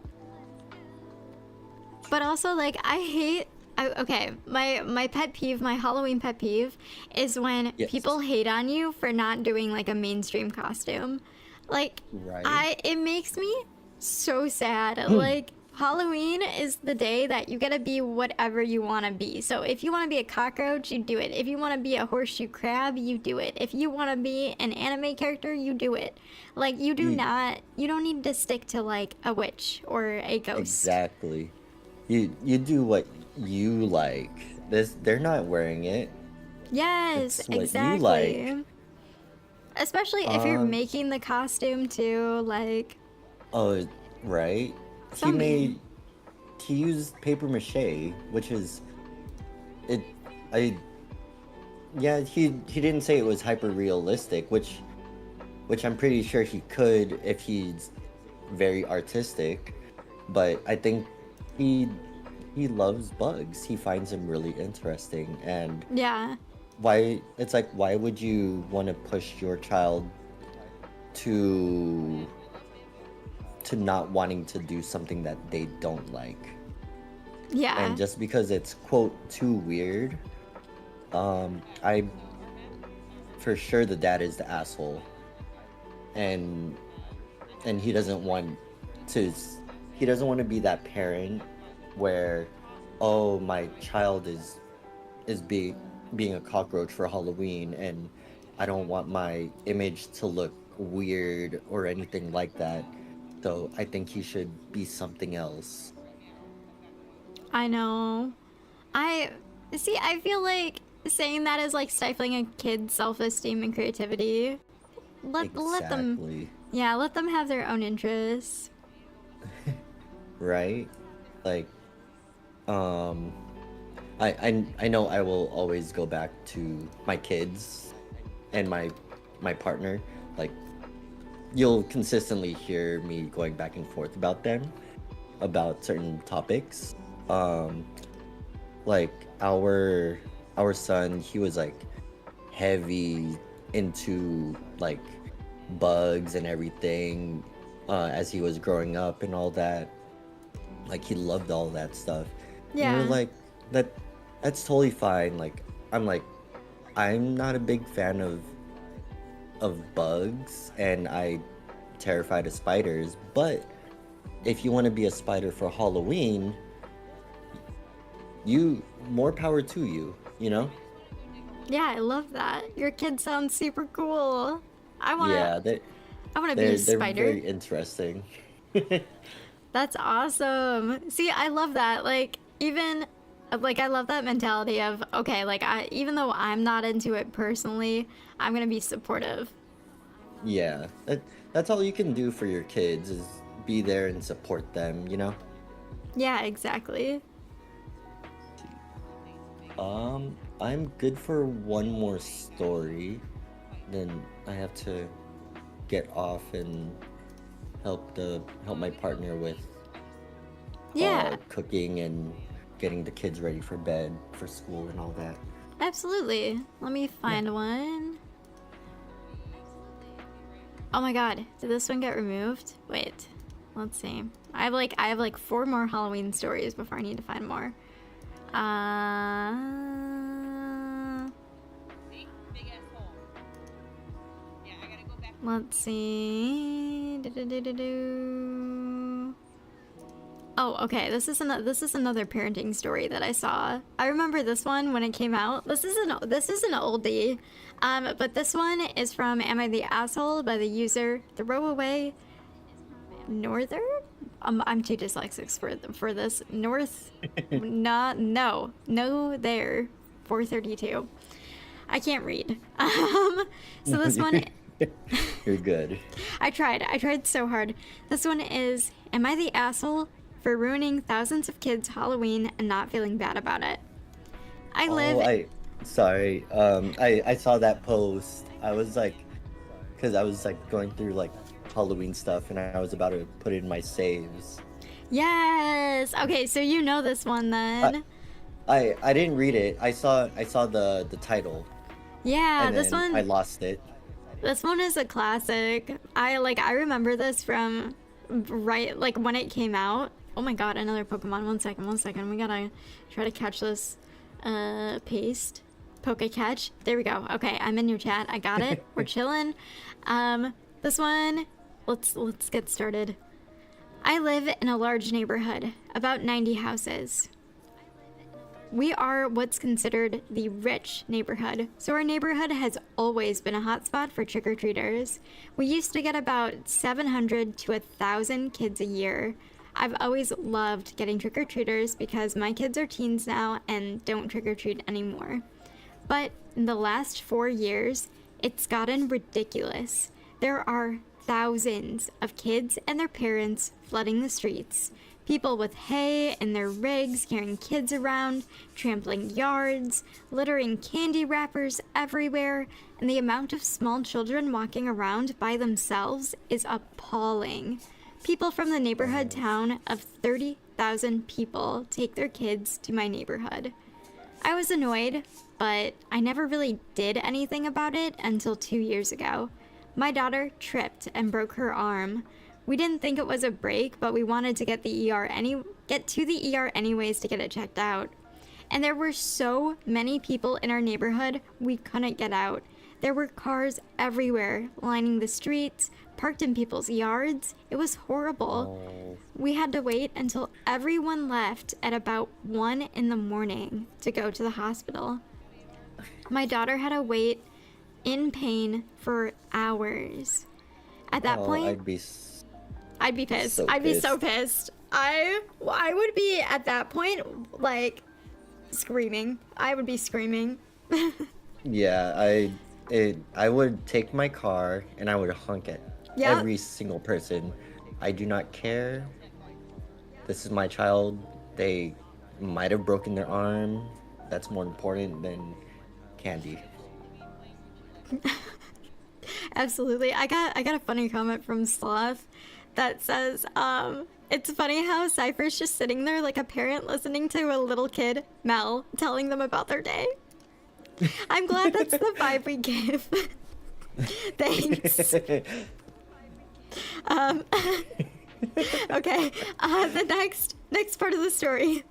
Speaker 2: But also, like, I hate. Okay, my pet peeve, my Halloween pet peeve, is when people
Speaker 1: yes.
Speaker 2: hate on you for not doing like a mainstream costume. Like,
Speaker 1: Right?
Speaker 2: it makes me so sad. Like, Halloween is the day that you gotta be whatever you want to be. So if you want to be a cockroach, you do it. If you want to be a horseshoe crab, you do it. If you want to be an anime character, you do it. Like,
Speaker 1: You
Speaker 2: you don't need to stick to like a witch or a ghost.
Speaker 1: exactly. You do what you like. This they're not wearing it.
Speaker 2: Yes,
Speaker 1: It's what you like.
Speaker 2: exactly. Especially if you're
Speaker 1: Um,
Speaker 2: making the costume too, like,
Speaker 1: oh, right.
Speaker 2: so
Speaker 1: He
Speaker 2: mean.
Speaker 1: made he used paper mache, which is it I yeah, he didn't say it was hyper realistic, which I'm pretty sure he could if he's very artistic, but I think he he loves bugs. He finds them really interesting, and
Speaker 2: Yeah.
Speaker 1: why would you want to push your child to not wanting to do something that they don't like? And
Speaker 2: Yeah.
Speaker 1: just because it's quote too weird, I for sure the dad is the asshole, and he doesn't want to he doesn't want to be that parent where, oh, my child is being a cockroach for Halloween, and I don't want my image to look weird or anything like that, so I think he should be something else.
Speaker 2: I know. I see, I feel like saying that is like stifling a kid's self-esteem and creativity. Let them
Speaker 1: Exactly.
Speaker 2: yeah, let them have their own interests.
Speaker 1: Right, like, um I know I will always go back to my kids and my partner. Like, you'll consistently hear me going back and forth about them, about certain topics. Um, like our son, he was like heavy into like bugs and everything as he was growing up and all that. Like, he loved all that stuff, and we're
Speaker 2: Yeah.
Speaker 1: like, that that's totally fine. Like, I'm like, I'm not a big fan of bugs, and I terrified of spiders, but if you want to be a spider for Halloween, you more power to you, you know?
Speaker 2: Yeah, I love that. Your kid sounds super cool. I want to
Speaker 1: Yeah,
Speaker 2: I want to be a
Speaker 1: they're
Speaker 2: spider.
Speaker 1: very interesting.
Speaker 2: That's awesome. See, I love that. Like, even like I love that mentality of okay, like I even though I'm not into it personally, I'm going to be supportive.
Speaker 1: Yeah, that's all you can do for your kids is be there and support them, you know?
Speaker 2: Yeah, exactly.
Speaker 1: I'm good for one more story. Then I have to get off and help my partner with
Speaker 2: Yeah,
Speaker 1: cooking and getting the kids ready for bed, for school and all that.
Speaker 2: absolutely. Let me
Speaker 1: Yeah.
Speaker 2: find one. Oh my god, did this one get removed? Wait. Let's see. I have like four more Halloween stories before I need to find more. Uh let's see. Oh, okay. This is another parenting story that I saw. I remember this one when it came out. This is an oldie, but this one is from "Am I the Asshole" by the user Throwaway Norther. I'm too dyslexic for this. North, not no there. 432. I can't read. So this one.
Speaker 1: You're good.
Speaker 2: I tried so hard. This one is, am I the asshole for ruining thousands of kids' Halloween and not feeling bad about it?
Speaker 1: Sorry. I saw that post. I was like, because I was like going through like Halloween stuff, and I was about to put it in my saves.
Speaker 2: Yes. Okay, so you know this one then.
Speaker 1: I didn't read it. I saw the title.
Speaker 2: Yeah,
Speaker 1: and
Speaker 2: this
Speaker 1: then
Speaker 2: one.
Speaker 1: I lost it.
Speaker 2: This one is a classic. I remember this from right like when it came out. Oh my god, another Pokemon. One second. We gotta try to catch this. Paste. Catch. There we go. Okay, I'm in your chat. I got it. We're chilling. This one. Let's get started. I live in a large neighborhood, about 90 houses. We are what's considered the rich neighborhood, so our neighborhood has always been a hotspot for trick-or-treaters. We used to get about 700 to 1,000 kids a year. I've always loved getting trick-or-treaters because my kids are teens now and don't trick-or-treat anymore. But in the last 4 years, it's gotten ridiculous. There are thousands of kids and their parents flooding the streets. People with hay in their rigs carrying kids around, trampling yards, littering candy wrappers everywhere, and the amount of small children walking around by themselves is appalling. People from the neighborhood town of 30,000 people take their kids to my neighborhood. I was annoyed, but I never really did anything about it until 2 years ago. My daughter tripped and broke her arm. We didn't think it was a break, but we wanted to get to the ER anyways to get it checked out. And there were so many people in our neighborhood, we couldn't get out. There were cars everywhere, lining the streets, parked in people's yards. It was horrible.
Speaker 1: Oh.
Speaker 2: We had to wait until everyone left at about 1 in the morning to go to the hospital. My daughter had to wait in pain for hours. At that point, I'd be pissed.
Speaker 1: So
Speaker 2: I'd be
Speaker 1: pissed.
Speaker 2: so pissed. I would be at that point like screaming. I would be screaming.
Speaker 1: Yeah, I would take my car and I would honk at every single person. I do not care. This is my child. They might have broken their arm. That's more important than candy.
Speaker 2: Absolutely. I got a funny comment from Sloth that says, it's funny how Cypher's just sitting there like a parent listening to a little kid, Mel, telling them about their day. I'm glad that's the vibe we give. Thanks. Okay, the next part of the story.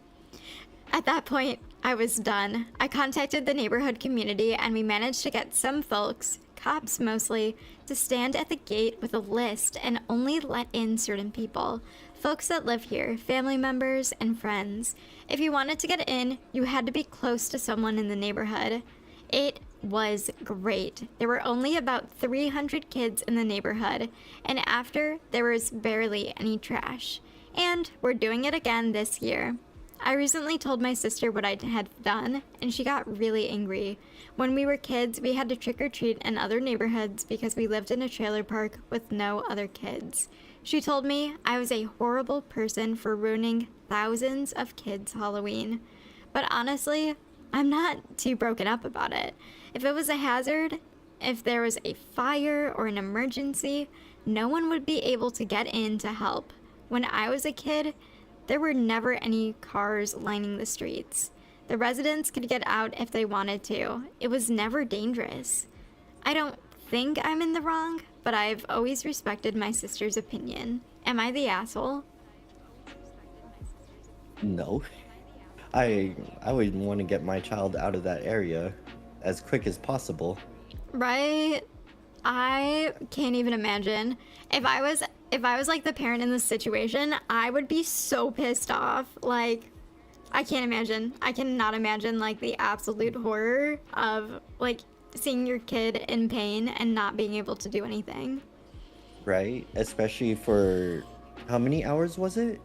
Speaker 2: At that point, I was done. I contacted the neighborhood community and we managed to get some folks, cops mostly, to stand at the gate with a list and only let in certain people. Folks that live here, family members, and friends. If you wanted to get in, you had to be close to someone in the neighborhood. It was great. There were only about 300 kids in the neighborhood, and after, there was barely any trash. And we're doing it again this year. I recently told my sister what I had done, and she got really angry. When we were kids, we had to trick-or-treat in other neighborhoods because we lived in a trailer park with no other kids. She told me I was a horrible person for ruining thousands of kids' Halloween. But honestly, I'm not too broken up about it. If it was a hazard, if there was a fire or an emergency, no one would be able to get in to help. When I was a kid, there were never any cars lining the streets. The residents could get out if they wanted to. It was never dangerous. I don't think I'm in the wrong, but I've always respected my sister's opinion. Am I the asshole?
Speaker 1: No. I would want to get my child out of that area as quick as possible.
Speaker 2: Right? I can't even imagine. If I was if I was like the parent in this situation, I would be so pissed off. Like, I can't imagine. I cannot imagine like the absolute horror of like seeing your kid in pain and not being able to do anything.
Speaker 1: Right? Especially for how many hours was it?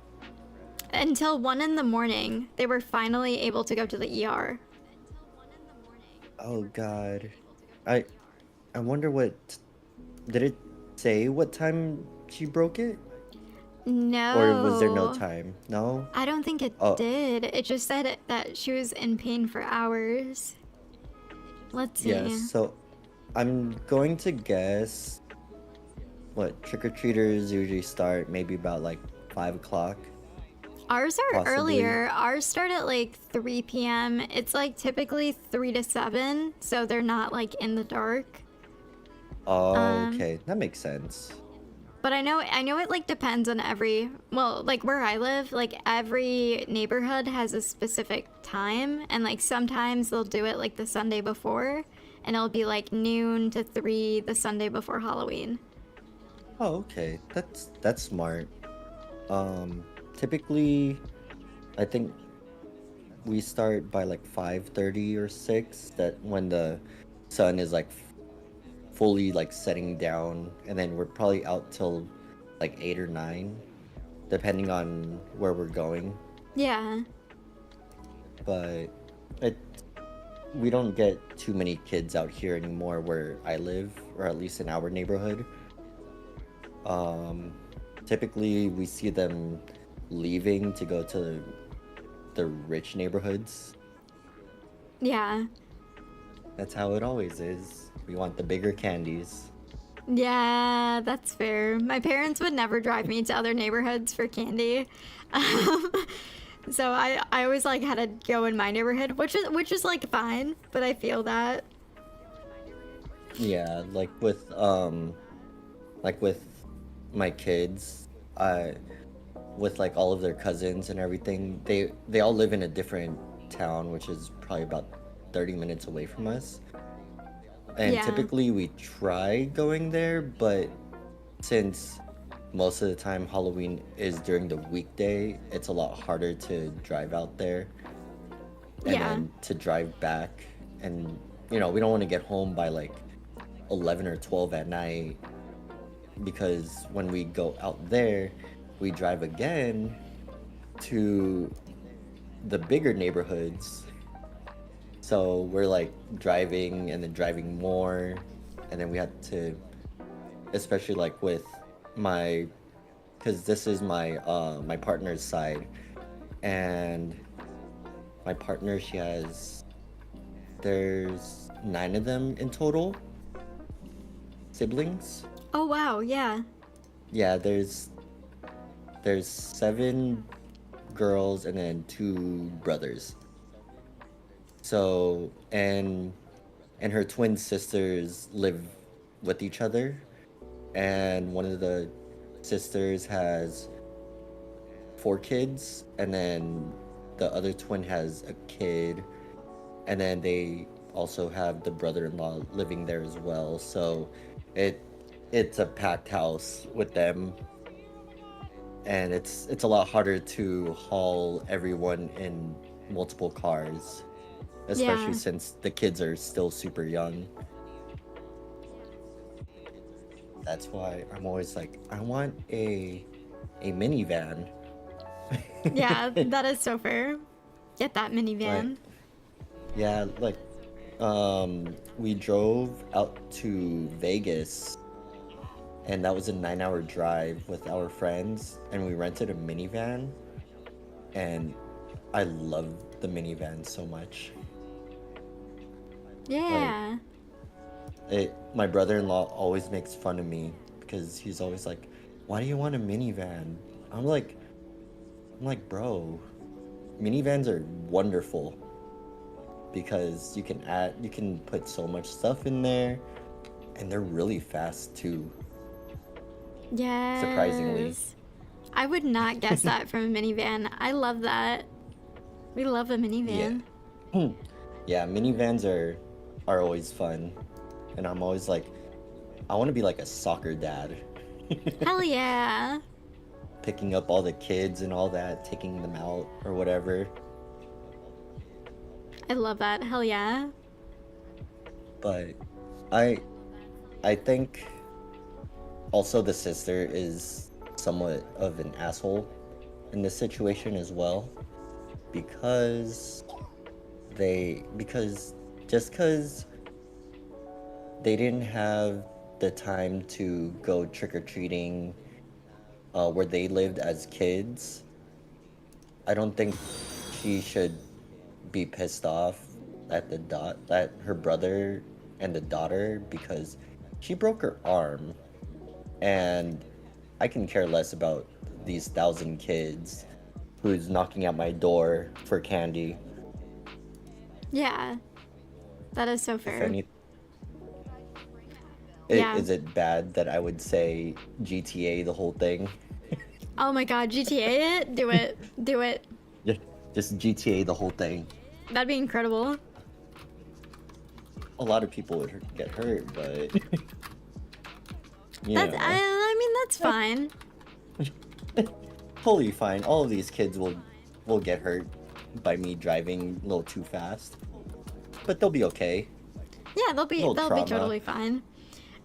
Speaker 2: Until 1 in the morning, they were finally able to go to the ER.
Speaker 1: Oh God. I I wonder what did it say what time she broke it? Or was there no
Speaker 2: No,
Speaker 1: time? No?
Speaker 2: I don't think it
Speaker 1: Oh,
Speaker 2: did. It just said that she was in pain for hours. Let's
Speaker 1: yes.
Speaker 2: see.
Speaker 1: So I'm going to guess what trick-or-treaters usually start maybe about like 5 o'clock,
Speaker 2: Ours are
Speaker 1: possibly.
Speaker 2: earlier. Ours start at like 3 p.m. It's like typically 3 to 7, so they're not like in the dark.
Speaker 1: Oh,
Speaker 2: Um,
Speaker 1: okay. That makes sense.
Speaker 2: but I know it like depends on like where I live, like every neighborhood has a specific time, and like sometimes they'll do it like the Sunday before, and it'll be like noon to 3 the Sunday before Halloween.
Speaker 1: Oh, okay. That's smart. Um, Typically, I think we start by like 5:30 or 6, that when the sun is like fully like setting down, and then we're probably out till like 8 or 9 depending on where we're going.
Speaker 2: Yeah.
Speaker 1: But it we don't get too many kids out here anymore where I live, or at least in our neighborhood. Um, Typically we see them leaving to go to the rich neighborhoods.
Speaker 2: Yeah.
Speaker 1: That's how it always is. We want the bigger candies.
Speaker 2: Yeah, that's fair. My parents would never drive me to other neighborhoods for candy. Um, so I always like had to go in my neighborhood, which is like fine, but I feel that.
Speaker 1: Yeah, like with my kids, I with like all of their cousins and everything, they all live in a different town, which is probably about 30 minutes away from us. And
Speaker 2: Yeah.
Speaker 1: typically we try going there, but since most of the time Halloween is during the weekday, it's a lot harder to drive out there and
Speaker 2: Yeah.
Speaker 1: then to drive back. And we don't want to get home by like 11 or 12 at night, because when we go out there, we drive again to the bigger neighborhoods. So we're like driving and then driving more, and then we had to, especially like with my, because this is my partner's side, and my partner, there's 9 of them in total, siblings.
Speaker 2: Oh wow, yeah.
Speaker 1: Yeah, there's 7 girls and then 2 brothers. So, and her twin sisters live with each other, and one of the sisters has 4 kids, and then the other twin has a kid, and then they also have the brother-in-law living there as well. So it it's a packed house with them, and it's a lot harder to haul everyone in multiple cars, especially
Speaker 2: Yeah.
Speaker 1: since the kids are still super young. That's why I'm always like, I want a minivan.
Speaker 2: Yeah, that is so fair. Get that
Speaker 1: Like,
Speaker 2: minivan.
Speaker 1: yeah, like we drove out to Vegas, and that was a 9-hour drive with our friends, and we rented a minivan, and I love the minivan so much. Like,
Speaker 2: Yeah.
Speaker 1: my brother-in-law always makes fun of me because he's always like, "Why do you want a minivan?" I'm like, "Bro, minivans are wonderful because you can put so much stuff in there, and they're really fast too, surprisingly."
Speaker 2: Yes. I would not guess that from a minivan. I love that. We love a
Speaker 1: Yeah.
Speaker 2: minivan.
Speaker 1: Yeah, minivans are always fun, and I'm always like, I want to be like a soccer dad.
Speaker 2: Hell yeah.
Speaker 1: Picking up all the kids and all that, taking them out or whatever.
Speaker 2: I love that. Hell yeah.
Speaker 1: But I I think also the sister is somewhat of an asshole in this situation as well, because because just because they didn't have the time to go trick-or-treating where they lived as kids, I don't think she should be pissed off at at her brother and the daughter, because she broke her arm, and I can care less about these 1,000 kids who's knocking at my door for candy.
Speaker 2: Yeah. That is so
Speaker 1: If
Speaker 2: fair.
Speaker 1: any,
Speaker 2: Yeah.
Speaker 1: is it bad that I would say GTA the whole thing?
Speaker 2: Oh my god, GTA it? Do it. Do it.
Speaker 1: Yeah, just GTA the whole thing.
Speaker 2: That'd be incredible.
Speaker 1: A lot of people would get hurt, but you
Speaker 2: That's
Speaker 1: know,
Speaker 2: I mean that's fine.
Speaker 1: totally fine. All of these kids will get hurt by me driving a little too fast, but they'll be okay.
Speaker 2: Yeah,
Speaker 1: Little
Speaker 2: they'll be
Speaker 1: trauma,
Speaker 2: totally fine.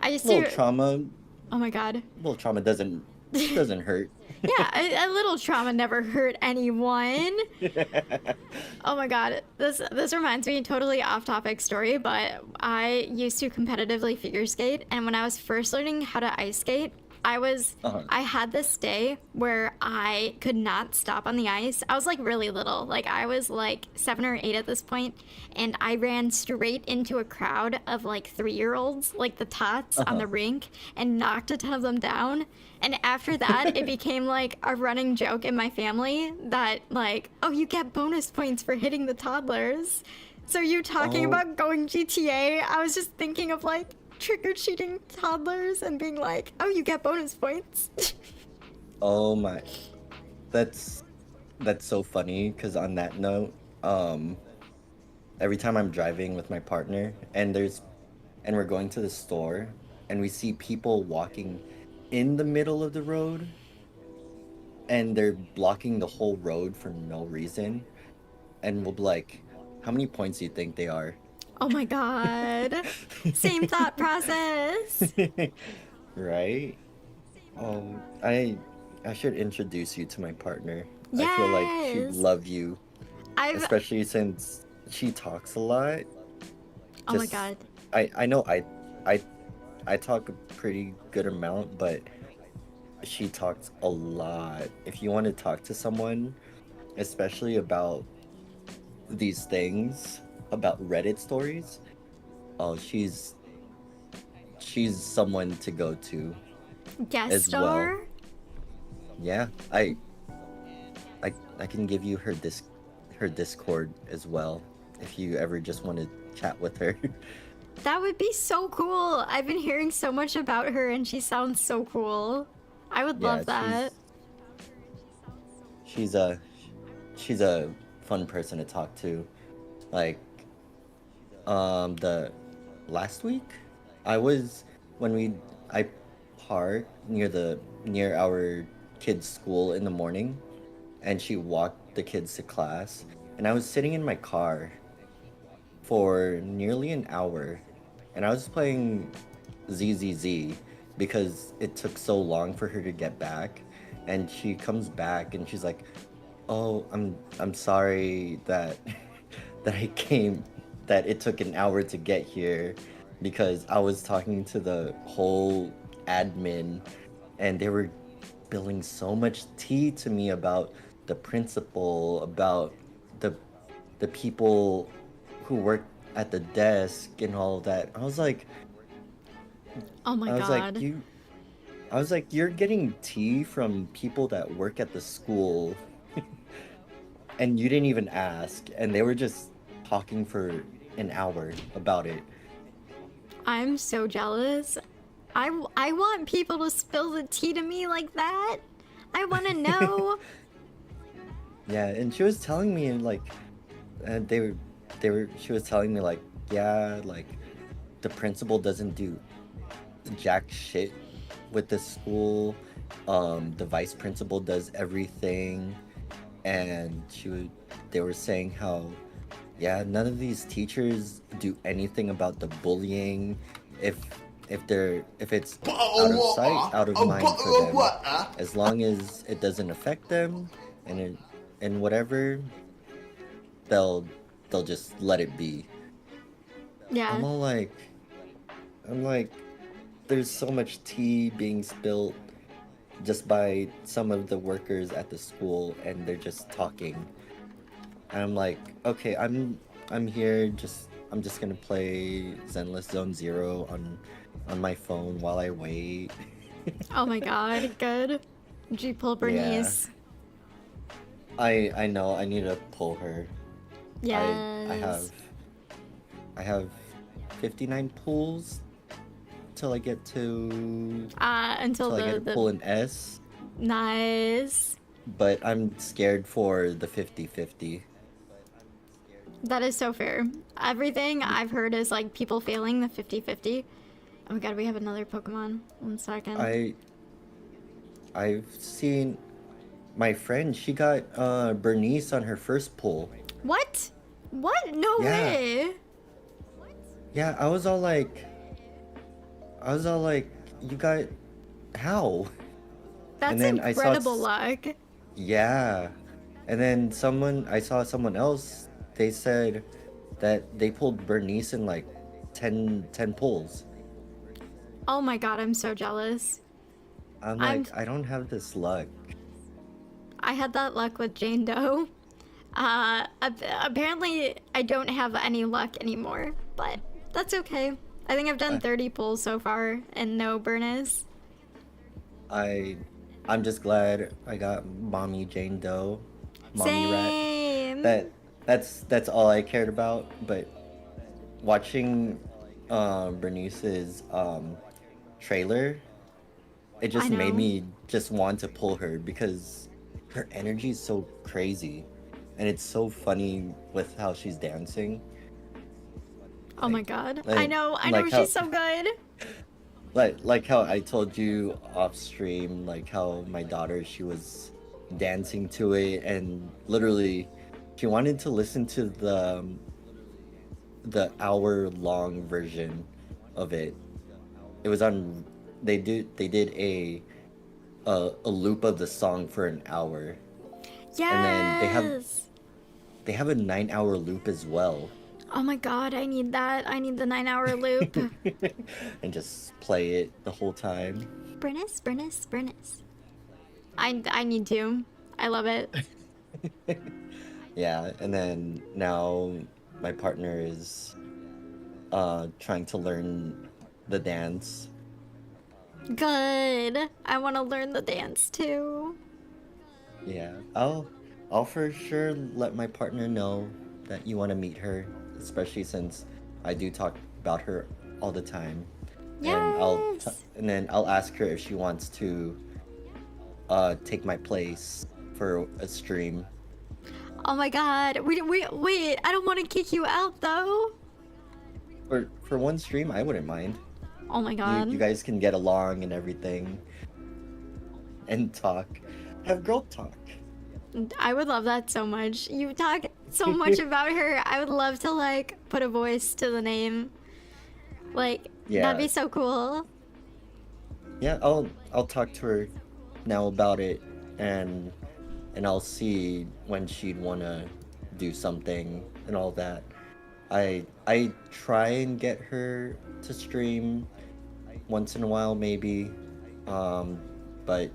Speaker 2: I used
Speaker 1: little
Speaker 2: to
Speaker 1: trauma,
Speaker 2: Oh my god.
Speaker 1: little trauma doesn't hurt.
Speaker 2: Yeah, a little trauma never hurt anyone. Oh my god, this reminds me, totally off topic story, but I used to competitively figure skate, and when I was first learning how to ice skate,
Speaker 1: Uh-huh.
Speaker 2: I had this day where I could not stop on the ice. I was like really little, like I was like 7 or 8 at this point, and I ran straight into a crowd of like 3-year-olds, like the tots on
Speaker 1: Uh-huh.
Speaker 2: the rink, and knocked a ton of them down. And after that, it became like a running joke in my family that like, oh, you get bonus points for hitting the toddlers. So you talking
Speaker 1: Oh,
Speaker 2: about going GTA, I was just thinking of like trick-or-treating toddlers and being like, oh, you get bonus points.
Speaker 1: oh my. That's that's so funny, because on that note, every time I'm driving with my partner and we're going to the store and we see people walking in the middle of the road and they're blocking the whole road for no reason, and we'll be like, how many points do you think they are?
Speaker 2: Oh my god. Same thought process.
Speaker 1: Right? I should introduce you to my partner. I feel like she'd
Speaker 2: Yes.
Speaker 1: love you,
Speaker 2: I've
Speaker 1: especially since she talks a lot.
Speaker 2: Oh my
Speaker 1: Just
Speaker 2: god.
Speaker 1: I know I I talk a pretty good amount, but she talks a lot. If you want to talk to someone, especially about these things, about Reddit stories, oh, she's someone to go to
Speaker 2: Guest
Speaker 1: as well.
Speaker 2: star?
Speaker 1: Yeah, I can give you her Discord as well if you ever just want to chat with her.
Speaker 2: That would be so cool. I've been hearing so much about her and she sounds so cool. I would
Speaker 1: Yeah,
Speaker 2: love that.
Speaker 1: she's a she's a fun person to talk to. Like, the last week, I was when I parked near our kids' school in the morning, and she walked the kids to class, and I was sitting in my car for nearly an hour, and I was playing ZZZ because it took so long for her to get back, and she comes back and she's like, "Oh, I'm sorry that that I came that it took an hour to get here because I was talking to the whole admin, and they were spilling so much tea to me about the principal, about the the people who work at the desk and all of that."
Speaker 2: Oh my
Speaker 1: I was like,
Speaker 2: god.
Speaker 1: you're getting tea from people that work at the school, and you didn't even ask, and they were just talking for an hour about it.
Speaker 2: I'm so jealous. I want people to spill the tea to me like that. I want to know.
Speaker 1: Yeah, and she was telling me, like, they were she was telling me, like, yeah, like, the principal doesn't do jack shit with the school, the vice principal does everything, and they were saying how, yeah, none of these teachers do anything about the bullying. If if it's out of sight, out of mind for them, as long as it doesn't affect them, and and whatever, they'll they'll just let it be.
Speaker 2: Yeah.
Speaker 1: I'm all like, I'm like, there's so much tea being spilled just by some of the workers at the school, and they're just talking. And I'm like, okay, I'm here. I'm just gonna play Zenless Zone Zero on my phone while I wait.
Speaker 2: Oh my god, good. G pull
Speaker 1: Yeah,
Speaker 2: Bernice.
Speaker 1: I know. I need to pull her. I
Speaker 2: Yes.
Speaker 1: I have 59 pulls till I get to
Speaker 2: Until
Speaker 1: till I get to
Speaker 2: the
Speaker 1: pull an S.
Speaker 2: nice.
Speaker 1: But I'm scared for the 50-50.
Speaker 2: That is so fair. Everything I've heard is like people failing the 50-50. Oh my god, we have another Pokemon. 1 second.
Speaker 1: I've seen my friend. She got Bernice on her first pull.
Speaker 2: What? What? No
Speaker 1: Yeah,
Speaker 2: way.
Speaker 1: yeah. I was all like, you got how? And
Speaker 2: That's
Speaker 1: then
Speaker 2: incredible luck.
Speaker 1: yeah, and then I saw someone else. They said that they pulled Bernice in like 10 pulls.
Speaker 2: Oh my god, I'm so jealous.
Speaker 1: I'm
Speaker 2: I'm
Speaker 1: like, I don't have this luck.
Speaker 2: I had that luck with Jane Doe. Apparently I don't have any luck anymore, but that's okay. I think I've done
Speaker 1: I,
Speaker 2: 30 pulls so far and no Bernice.
Speaker 1: I I'm just glad I got mommy Jane Doe, mommy rat.
Speaker 2: Same.
Speaker 1: That that's all I cared about. But watching Bernice's trailer, it
Speaker 2: I
Speaker 1: just made
Speaker 2: know.
Speaker 1: me just want to pull her because her energy is so crazy, and it's so funny with how she's dancing.
Speaker 2: Oh my god.
Speaker 1: Like
Speaker 2: I know
Speaker 1: like how
Speaker 2: she's so good.
Speaker 1: like how I told you off stream, like how my daughter, she was dancing to it, and literally she wanted to listen to the hour-long version of it. It was on. They did a loop of the song for an hour, and then
Speaker 2: Yes.
Speaker 1: they have a 9-hour loop as well.
Speaker 2: Oh my god, I need that. I need the 9 hour loop.
Speaker 1: And just play it the whole time.
Speaker 2: Bernice, Bernice, Bernice. I need to. I love it.
Speaker 1: Yeah, and then now my partner is trying to learn the dance.
Speaker 2: Good. I want to learn the dance too.
Speaker 1: Yeah, I'll for sure let my partner know that you want to meet her, especially since I do talk about her all the time. And
Speaker 2: Yes.
Speaker 1: and then I'll ask her if she wants to take my place for a stream.
Speaker 2: Oh my god. Wait. I don't want to kick you out though.
Speaker 1: For one stream, I wouldn't mind.
Speaker 2: Oh my
Speaker 1: You
Speaker 2: god.
Speaker 1: guys can get along and everything and talk. Have girl talk.
Speaker 2: I would love that so much. You talk so much about her. I would love to like put a voice to the name. Like that'd
Speaker 1: Yeah.
Speaker 2: be so cool.
Speaker 1: Yeah, I'll talk to her now about it, and I'll see when she'd want to do something and all that. I try and get her to stream once in a while maybe. Um but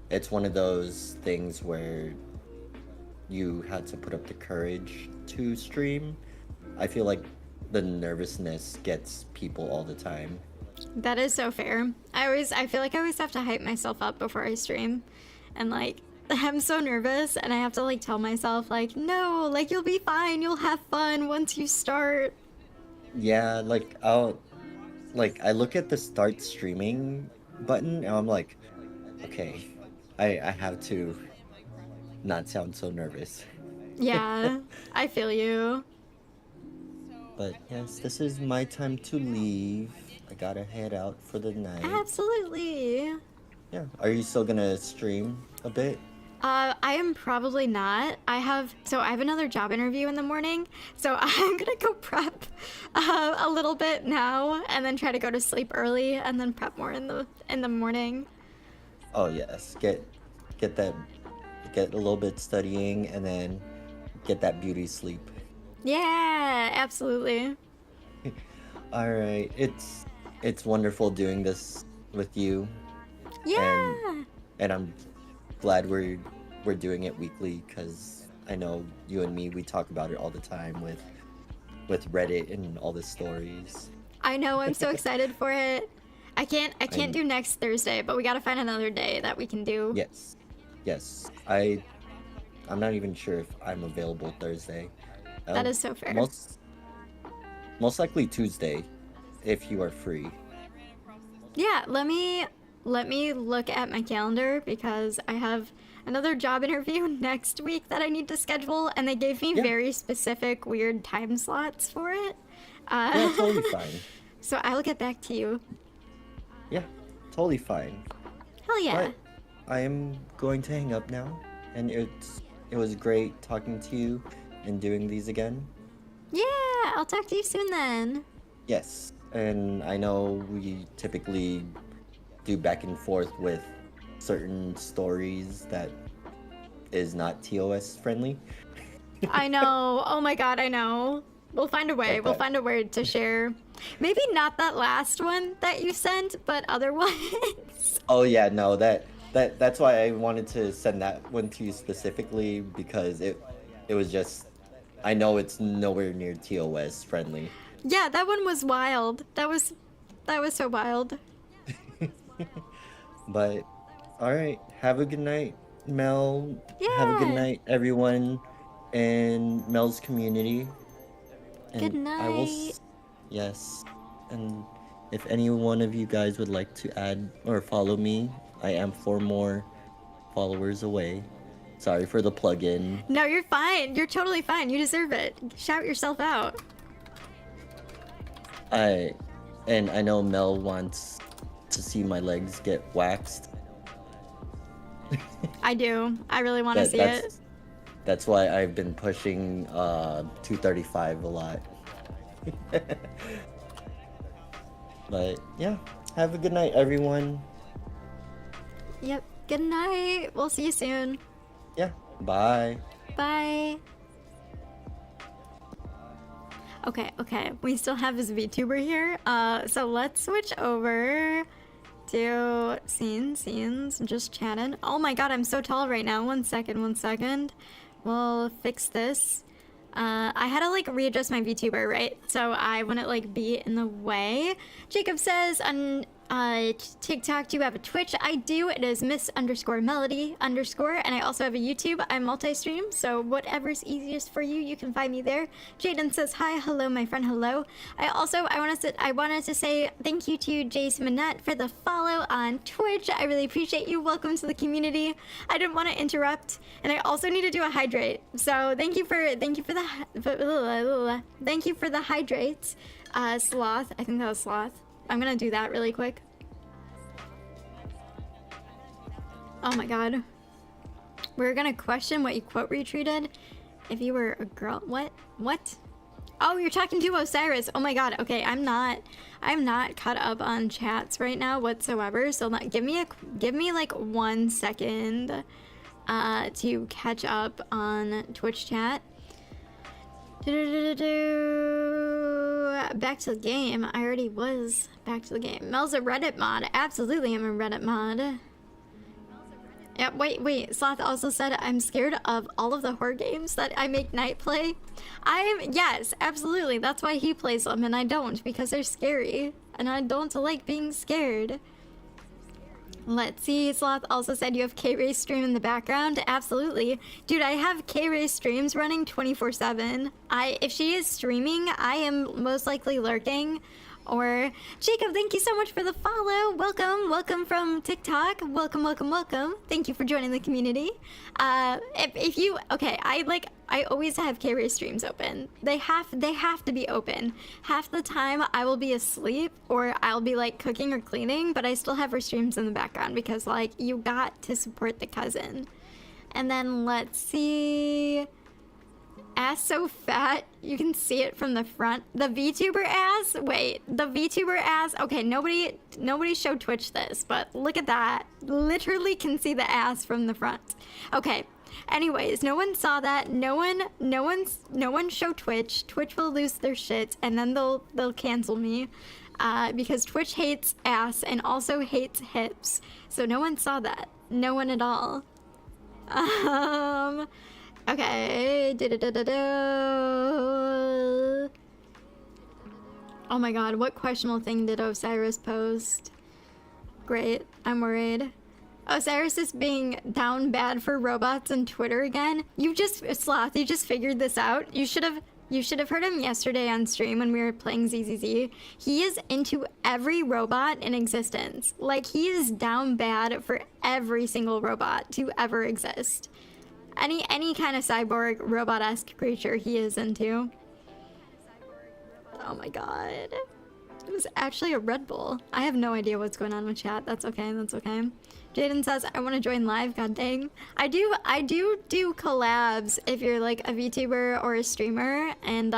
Speaker 1: it's one of those things where you had to put up the courage to stream. I feel like the nervousness gets people all the time.
Speaker 2: That is so fair. I feel like I always have to hype myself up before I stream. And like I'm so nervous and I have to like tell myself like no, like you'll be fine. You'll have fun once you start.
Speaker 1: Yeah, I look at the start streaming button and I'm like, okay, I have to not sound so nervous.
Speaker 2: Yeah, I feel you.
Speaker 1: But yes, this is my time to leave. I gotta head out for the night.
Speaker 2: Absolutely.
Speaker 1: Yeah. Are you still gonna stream a bit?
Speaker 2: I am probably not. I have another job interview in the morning, so I'm gonna go prep a little bit now, and then try to go to sleep early, and then prep more in the morning.
Speaker 1: Oh yes. Get that. Get a little bit studying, and then get that beauty sleep.
Speaker 2: Yeah, absolutely.
Speaker 1: All right. It's wonderful doing this with you,
Speaker 2: Yeah.
Speaker 1: and I'm glad we're doing it weekly, because I know you and me, we talk about it all the time with Reddit and all the stories.
Speaker 2: I know. I'm so excited for it. I can't
Speaker 1: I'm-
Speaker 2: do next Thursday, but we gotta find another day that we can do.
Speaker 1: Yes. I'm not even sure if I'm available Thursday.
Speaker 2: That is so fair.
Speaker 1: Most likely Tuesday, if you are free.
Speaker 2: Yeah, let me look at my calendar, because I have another job interview next week that I need to schedule, and they gave me
Speaker 1: Yeah.
Speaker 2: very specific weird time slots for it.
Speaker 1: Yeah, totally fine.
Speaker 2: So I'll get back to you.
Speaker 1: Yeah, totally fine.
Speaker 2: Hell yeah.
Speaker 1: But I am going to hang up now, and it was great talking to you and doing these again.
Speaker 2: Yeah, I'll talk to you soon then.
Speaker 1: Yes, and I know we typically do back and forth with certain stories that is not TOS friendly.
Speaker 2: I know. Oh my god, I know. We'll find a way.
Speaker 1: Like
Speaker 2: We'll
Speaker 1: that.
Speaker 2: find a way to share. Maybe not that last one that you sent, but other ones.
Speaker 1: Oh yeah, no, that's why I wanted to send that one to you specifically, because it was just, I know it's nowhere near TOS friendly.
Speaker 2: Yeah, that one was wild. That was so wild.
Speaker 1: But all right, have a good night, Mel. Have a good
Speaker 2: Yeah.
Speaker 1: night, everyone in Mel's community. And
Speaker 2: Good
Speaker 1: I will
Speaker 2: night.
Speaker 1: yes. And if any one of you guys would like to add or follow me, I am 4 more followers away. Sorry for the plug-in.
Speaker 2: No, you're fine. You're totally fine. You deserve it. Shout yourself out.
Speaker 1: And I know Mel wants to see my legs get waxed.
Speaker 2: I do. I really want to see it.
Speaker 1: That's why I've been pushing 235 a lot. But yeah, have a good night, everyone.
Speaker 2: Yep. Good night. We'll see you soon.
Speaker 1: Yeah, bye.
Speaker 2: Bye. Okay. We still have his VTuber here. So let's switch over to scenes. I'm just chatting. Oh my god, I'm so tall right now. One second. We'll fix this. I had to like readjust my VTuber, right? So I wouldn't like be in the way. Jacob says on TikTok, do you have a Twitch? I do. It is Miss_Melodie_, and I also have a YouTube. I multi-stream, so whatever's easiest for you, you can find me there. Jaden says hi, hello, my friend, hello. I wanted to say thank you to Jace Manette for the follow on Twitch. I really appreciate you. Welcome to the community. I didn't want to interrupt, and I also need to do a hydrate. So thank you for the hydrates, Sloth. I think that was Sloth. I'm gonna do that really quick. Oh my god. We're gonna question what you quote retweeted if you were a girl. What? Oh, you're talking to Osiris. Oh my god. Okay, I'm not caught up on chats right now whatsoever. So give me like 1 second to catch up on Twitch chat. Back to the game. I already was back to the game. Mel's a Reddit mod. Absolutely, I'm a Reddit mod. Yeah, wait. Sloth also said I'm scared of all of the horror games that I make Nite play. Yes, absolutely. That's why he plays them and I don't, because they're scary. And I don't like being scared. Let's see, Sloth also said you have K-Ray stream in the background. Absolutely. Dude, I have K-Ray streams running 24/7. If she is streaming, I am most likely lurking Or Jacob, thank you so much for the follow. Welcome from TikTok. Welcome. Thank you for joining the community. If you okay, I always have K-Ray streams open. They have to be open. Half the time I will be asleep or I'll be like cooking or cleaning, but I still have her streams in the background because like you got to support the cousin. And then let's see. Ass so fat, you can see it from the front. The VTuber ass? Wait, the VTuber ass? Okay, nobody showed Twitch this, but look at that. Literally can see the ass from the front. Okay, anyways, no one saw that. No one showed Twitch. Twitch will lose their shit, and then they'll cancel me. Because Twitch hates ass and also hates hips. So no one saw that. No one at all. Okay. Oh my god, what questionable thing did Osiris post? Great, I'm worried. Osiris is being down bad for robots on Twitter again. Sloth, you just figured this out. You should have heard him yesterday on stream when we were playing ZZZ. He is into every robot in existence. Like, he is down bad for every single robot to ever exist. Any kind of cyborg robot-esque creature he is into. Oh my god. It was actually a Red Bull. I have no idea what's going on with chat. That's okay. Jaden says, I want to join live. God dang. I do collabs if you're like a VTuber or a streamer and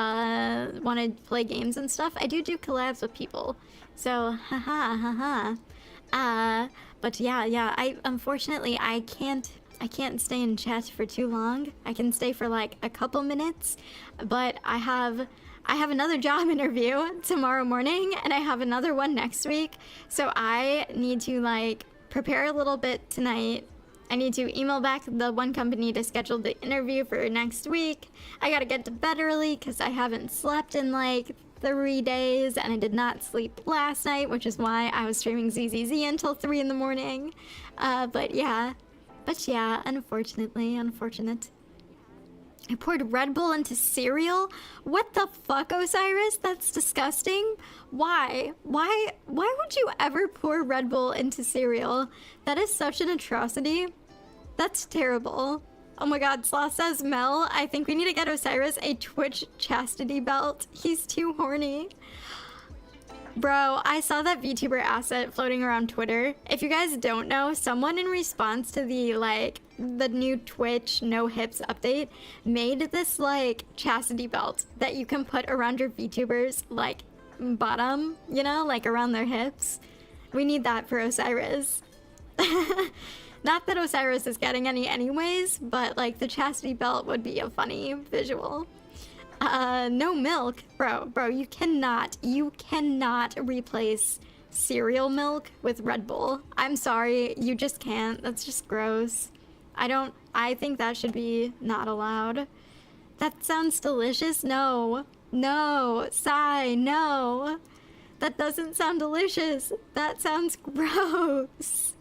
Speaker 2: want to play games and stuff. I do collabs with people. So, haha. But yeah. Unfortunately, I can't stay in chat for too long. I can stay for like a couple minutes, but I have another job interview tomorrow morning and I have another one next week. So I need to like prepare a little bit tonight. I need to email back the one company to schedule the interview for next week. I gotta get to bed early because I haven't slept in like 3 days and I did not sleep last night, which is why I was streaming ZZZ until 3 in the morning. But yeah, unfortunate. I poured Red Bull into cereal? What the fuck, Osiris? That's disgusting. Why would you ever pour Red Bull into cereal? That is such an atrocity. That's terrible. Oh my god, Sloth says, Mel, I think we need to get Osiris a Twitch chastity belt. He's too horny. Bro, I saw that VTuber asset floating around Twitter. If you guys don't know, someone in response to the new Twitch no hips update made this like chastity belt that you can put around your VTubers like bottom, you know, like around their hips. We need that for Osiris. Not that Osiris is getting any anyways, but like the chastity belt would be a funny visual. No milk. Bro, you cannot replace cereal milk with Red Bull. I'm sorry, you just can't. That's just gross. I think that should be not allowed. That sounds delicious. No, Sai, no. That doesn't sound delicious. That sounds gross.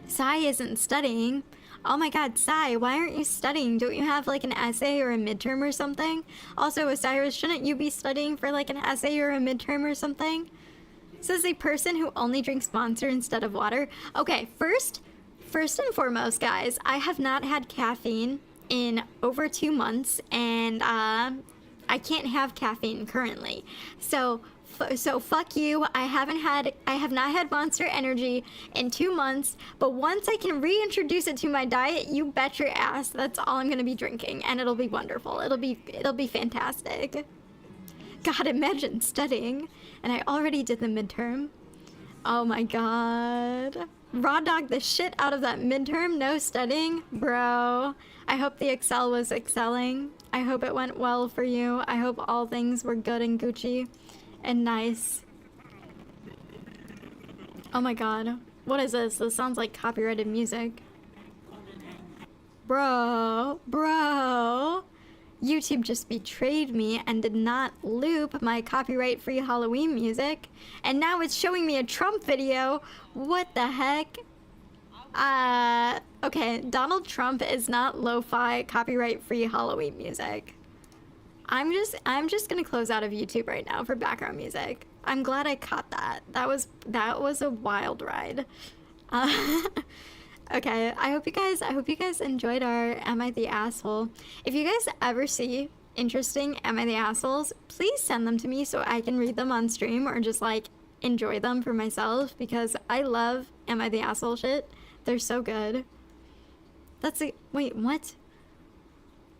Speaker 2: Sai isn't studying. Oh my god, Sai, why aren't you studying? Don't you have like an essay or a midterm or something? Also, Osiris, shouldn't you be studying for like an essay or a midterm or something? Says a person who only drinks Monster instead of water. Okay, first and foremost, guys, I have not had caffeine in over 2 months, and I can't have caffeine currently. So fuck you. I have not had Monster Energy in 2 months, but once I can reintroduce it to my diet, you bet your ass that's all I'm gonna be drinking, and it'll be wonderful. It'll be fantastic. God, imagine studying, and I already did the midterm. Oh my god. Raw dog the shit out of that midterm, no studying, bro. I hope the Excel was excelling. I hope it went well for you. I hope all things were good and Gucci and nice. Oh my god. What is this? This sounds like copyrighted music. Bro. YouTube just betrayed me and did not loop my copyright-free Halloween music. And now it's showing me a Trump video. What the heck? Okay, Donald Trump is not lo-fi copyright-free Halloween music. I'm just gonna close out of YouTube right now for background music. I'm glad I caught that. That was a wild ride. Okay, I hope you guys enjoyed our Am I the Asshole? If you guys ever see interesting Am I the Assholes, please send them to me so I can read them on stream or just like enjoy them for myself, because I love Am I the Asshole shit. They're so good. That's a wait, what?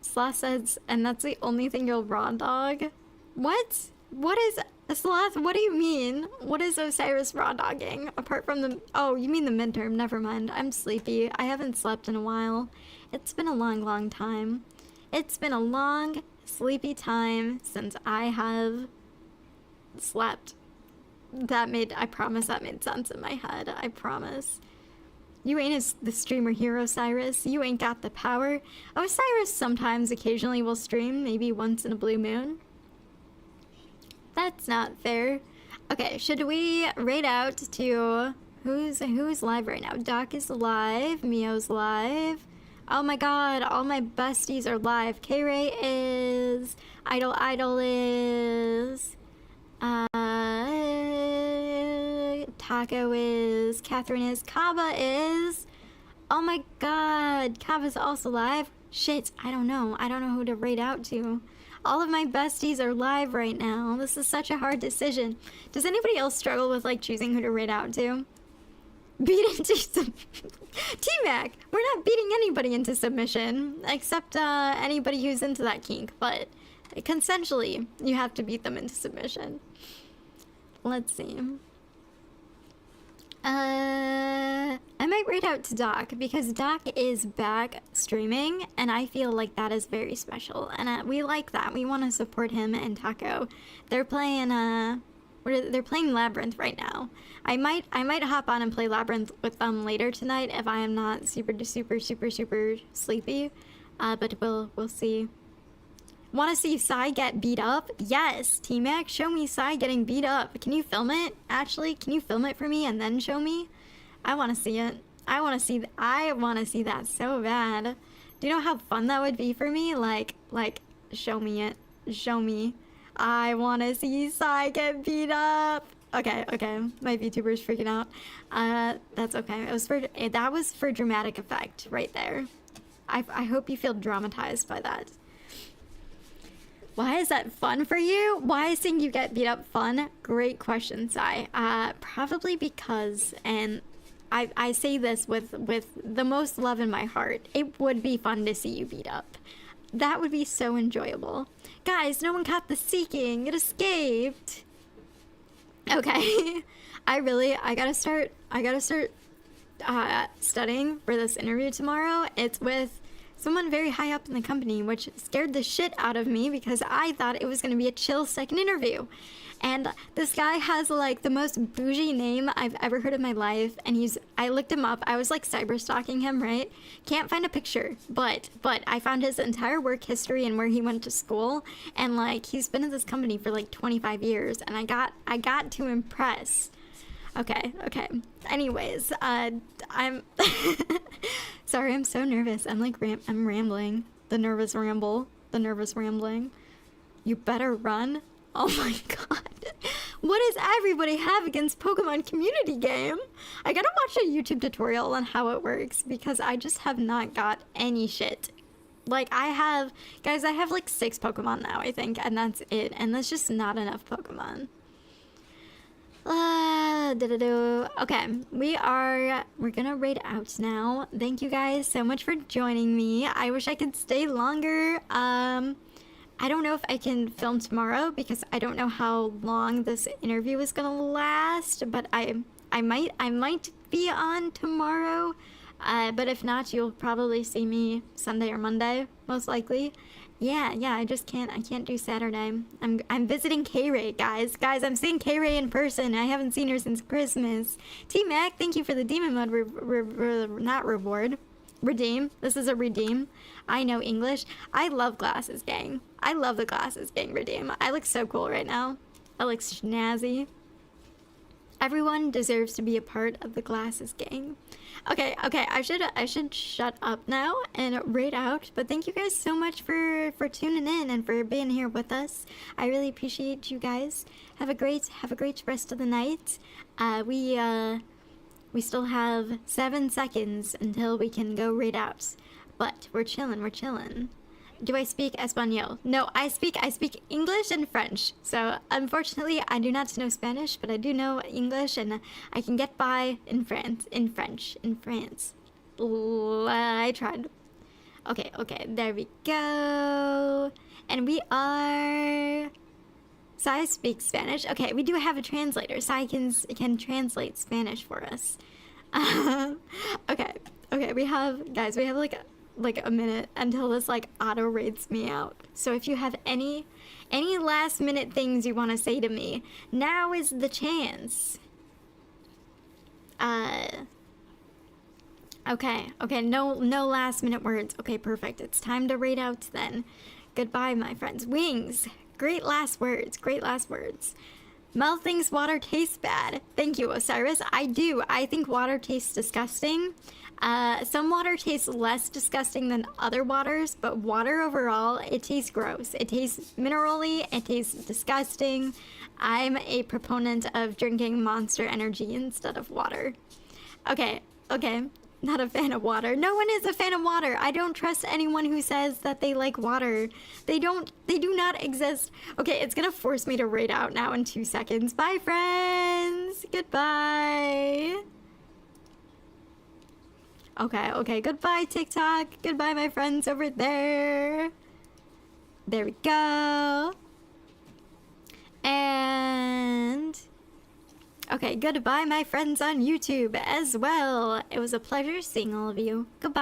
Speaker 2: Sloth says, and that's the only thing you'll raw dog? What? What is a sloth? What do you mean? What is Osiris raw dogging? Apart from the... Oh, you mean the midterm. Never mind. I'm sleepy. I haven't slept in a while. It's been a long, long time. It's been a long, sleepy time since I have slept. I promise that made sense in my head. I promise. You ain't the streamer here, Osiris. You ain't got the power. Osiris sometimes, occasionally will stream, maybe once in a blue moon. That's not fair. Okay, should we raid out to who's live right now? Doc is live, Mio's live. Oh my god, all my besties are live. K-Ray is, Idol is, Taco is, Catherine is, Kaba is. Oh my god, Kaba's also live. Shit, I don't know who to raid out to. All of my besties are live right now. This is such a hard decision. Does anybody else struggle with like choosing who to raid out to? Beat into some T-Mac. We're not beating anybody into submission except anybody who's into that kink, but consensually you have to beat them into submission. Let's see. I might raid out to Doc because Doc is back streaming and I feel like that is very special, and we like that. We want to support him and Taco. They're playing they're playing Labyrinth right now. I might hop on and play Labyrinth with them later tonight if I am not super sleepy. But we'll see. Want to see Psy get beat up? Yes, T-Mac, show me Psy getting beat up. Can you film it? Actually, can you film it for me and then show me? I want to see it. I want to see that so bad. Do you know how fun that would be for me? Like, show me it. Show me. I want to see Psy get beat up. Okay, my VTuber's freaking out. That's okay. That was for dramatic effect right there. I hope you feel dramatized by that. Why is that fun for you? Why is seeing you get beat up fun? Great question, Sai. Probably because, and I say this with the most love in my heart, it would be fun to see you beat up. That would be so enjoyable. Guys, no one caught the seeking. It escaped. Okay. I gotta start studying for this interview tomorrow. It's with someone very high up in the company, which scared the shit out of me because I thought it was going to be a chill second interview. And this guy has like the most bougie name I've ever heard in my life, and I looked him up. I was like cyber stalking him, right? Can't find a picture, but I found his entire work history and where he went to school, and like he's been in this company for like 25 years, and I got to impress. Okay. Anyways, I'm sorry, I'm so nervous. I'm like I'm rambling. The nervous rambling. You better run. Oh my god. What does everybody have against Pokemon community game? I gotta watch a YouTube tutorial on how it works because I just have not got any shit. Like I have like 6 Pokemon now, I think, and that's it. And that's just not enough Pokemon. Okay, we're gonna raid out now. Thank you guys so much for joining me. I wish I could stay longer. I don't know if I can film tomorrow because I don't know how long this interview is gonna last, but I might be on tomorrow. But if not, you'll probably see me Sunday or Monday, most likely. Yeah, I can't do Saturday. I'm visiting K-Ray, guys. I'm seeing K-Ray in person. I haven't seen her since Christmas. T-Mac, thank you for the demon mode not reward. Redeem. This is a redeem. I know English. I love glasses, gang. I love the glasses, gang. Redeem. I look so cool right now. I look snazzy. Everyone deserves to be a part of the glasses gang. Okay, I should shut up now and raid out. But thank you guys so much for tuning in and for being here with us. I really appreciate you guys. Have a great rest of the night. We still have 7 seconds until we can go raid out. But we're chilling. Do I speak Espanol? No, I speak English and French. So unfortunately, I do not know Spanish, but I do know English, and I can get by in French. I tried. Okay, there we go. And we are... Sai speaks Spanish. Okay, we do have a translator. Sai can translate Spanish for us. Okay, we have like a minute until this like auto raids me out. So if you have any last minute things you want to say to me, now is the chance. Okay, no last minute words. Okay, perfect. It's time to raid out then. Goodbye, my friends. Wings. Great last words. Mel thinks water tastes bad. Thank you, Osiris. I do. I think water tastes disgusting. Some water tastes less disgusting than other waters, but water overall, it tastes gross. It tastes minerally. It tastes disgusting. I'm a proponent of drinking Monster Energy instead of water. Okay. Not a fan of water. No one is a fan of water. I don't trust anyone who says that they like water. They do not exist. Okay, it's gonna force me to raid out now in 2 seconds. Bye, friends. Goodbye. Okay. Goodbye, TikTok. Goodbye, my friends over there. There we go. And... okay, goodbye, my friends on YouTube as well. It was a pleasure seeing all of you. Goodbye.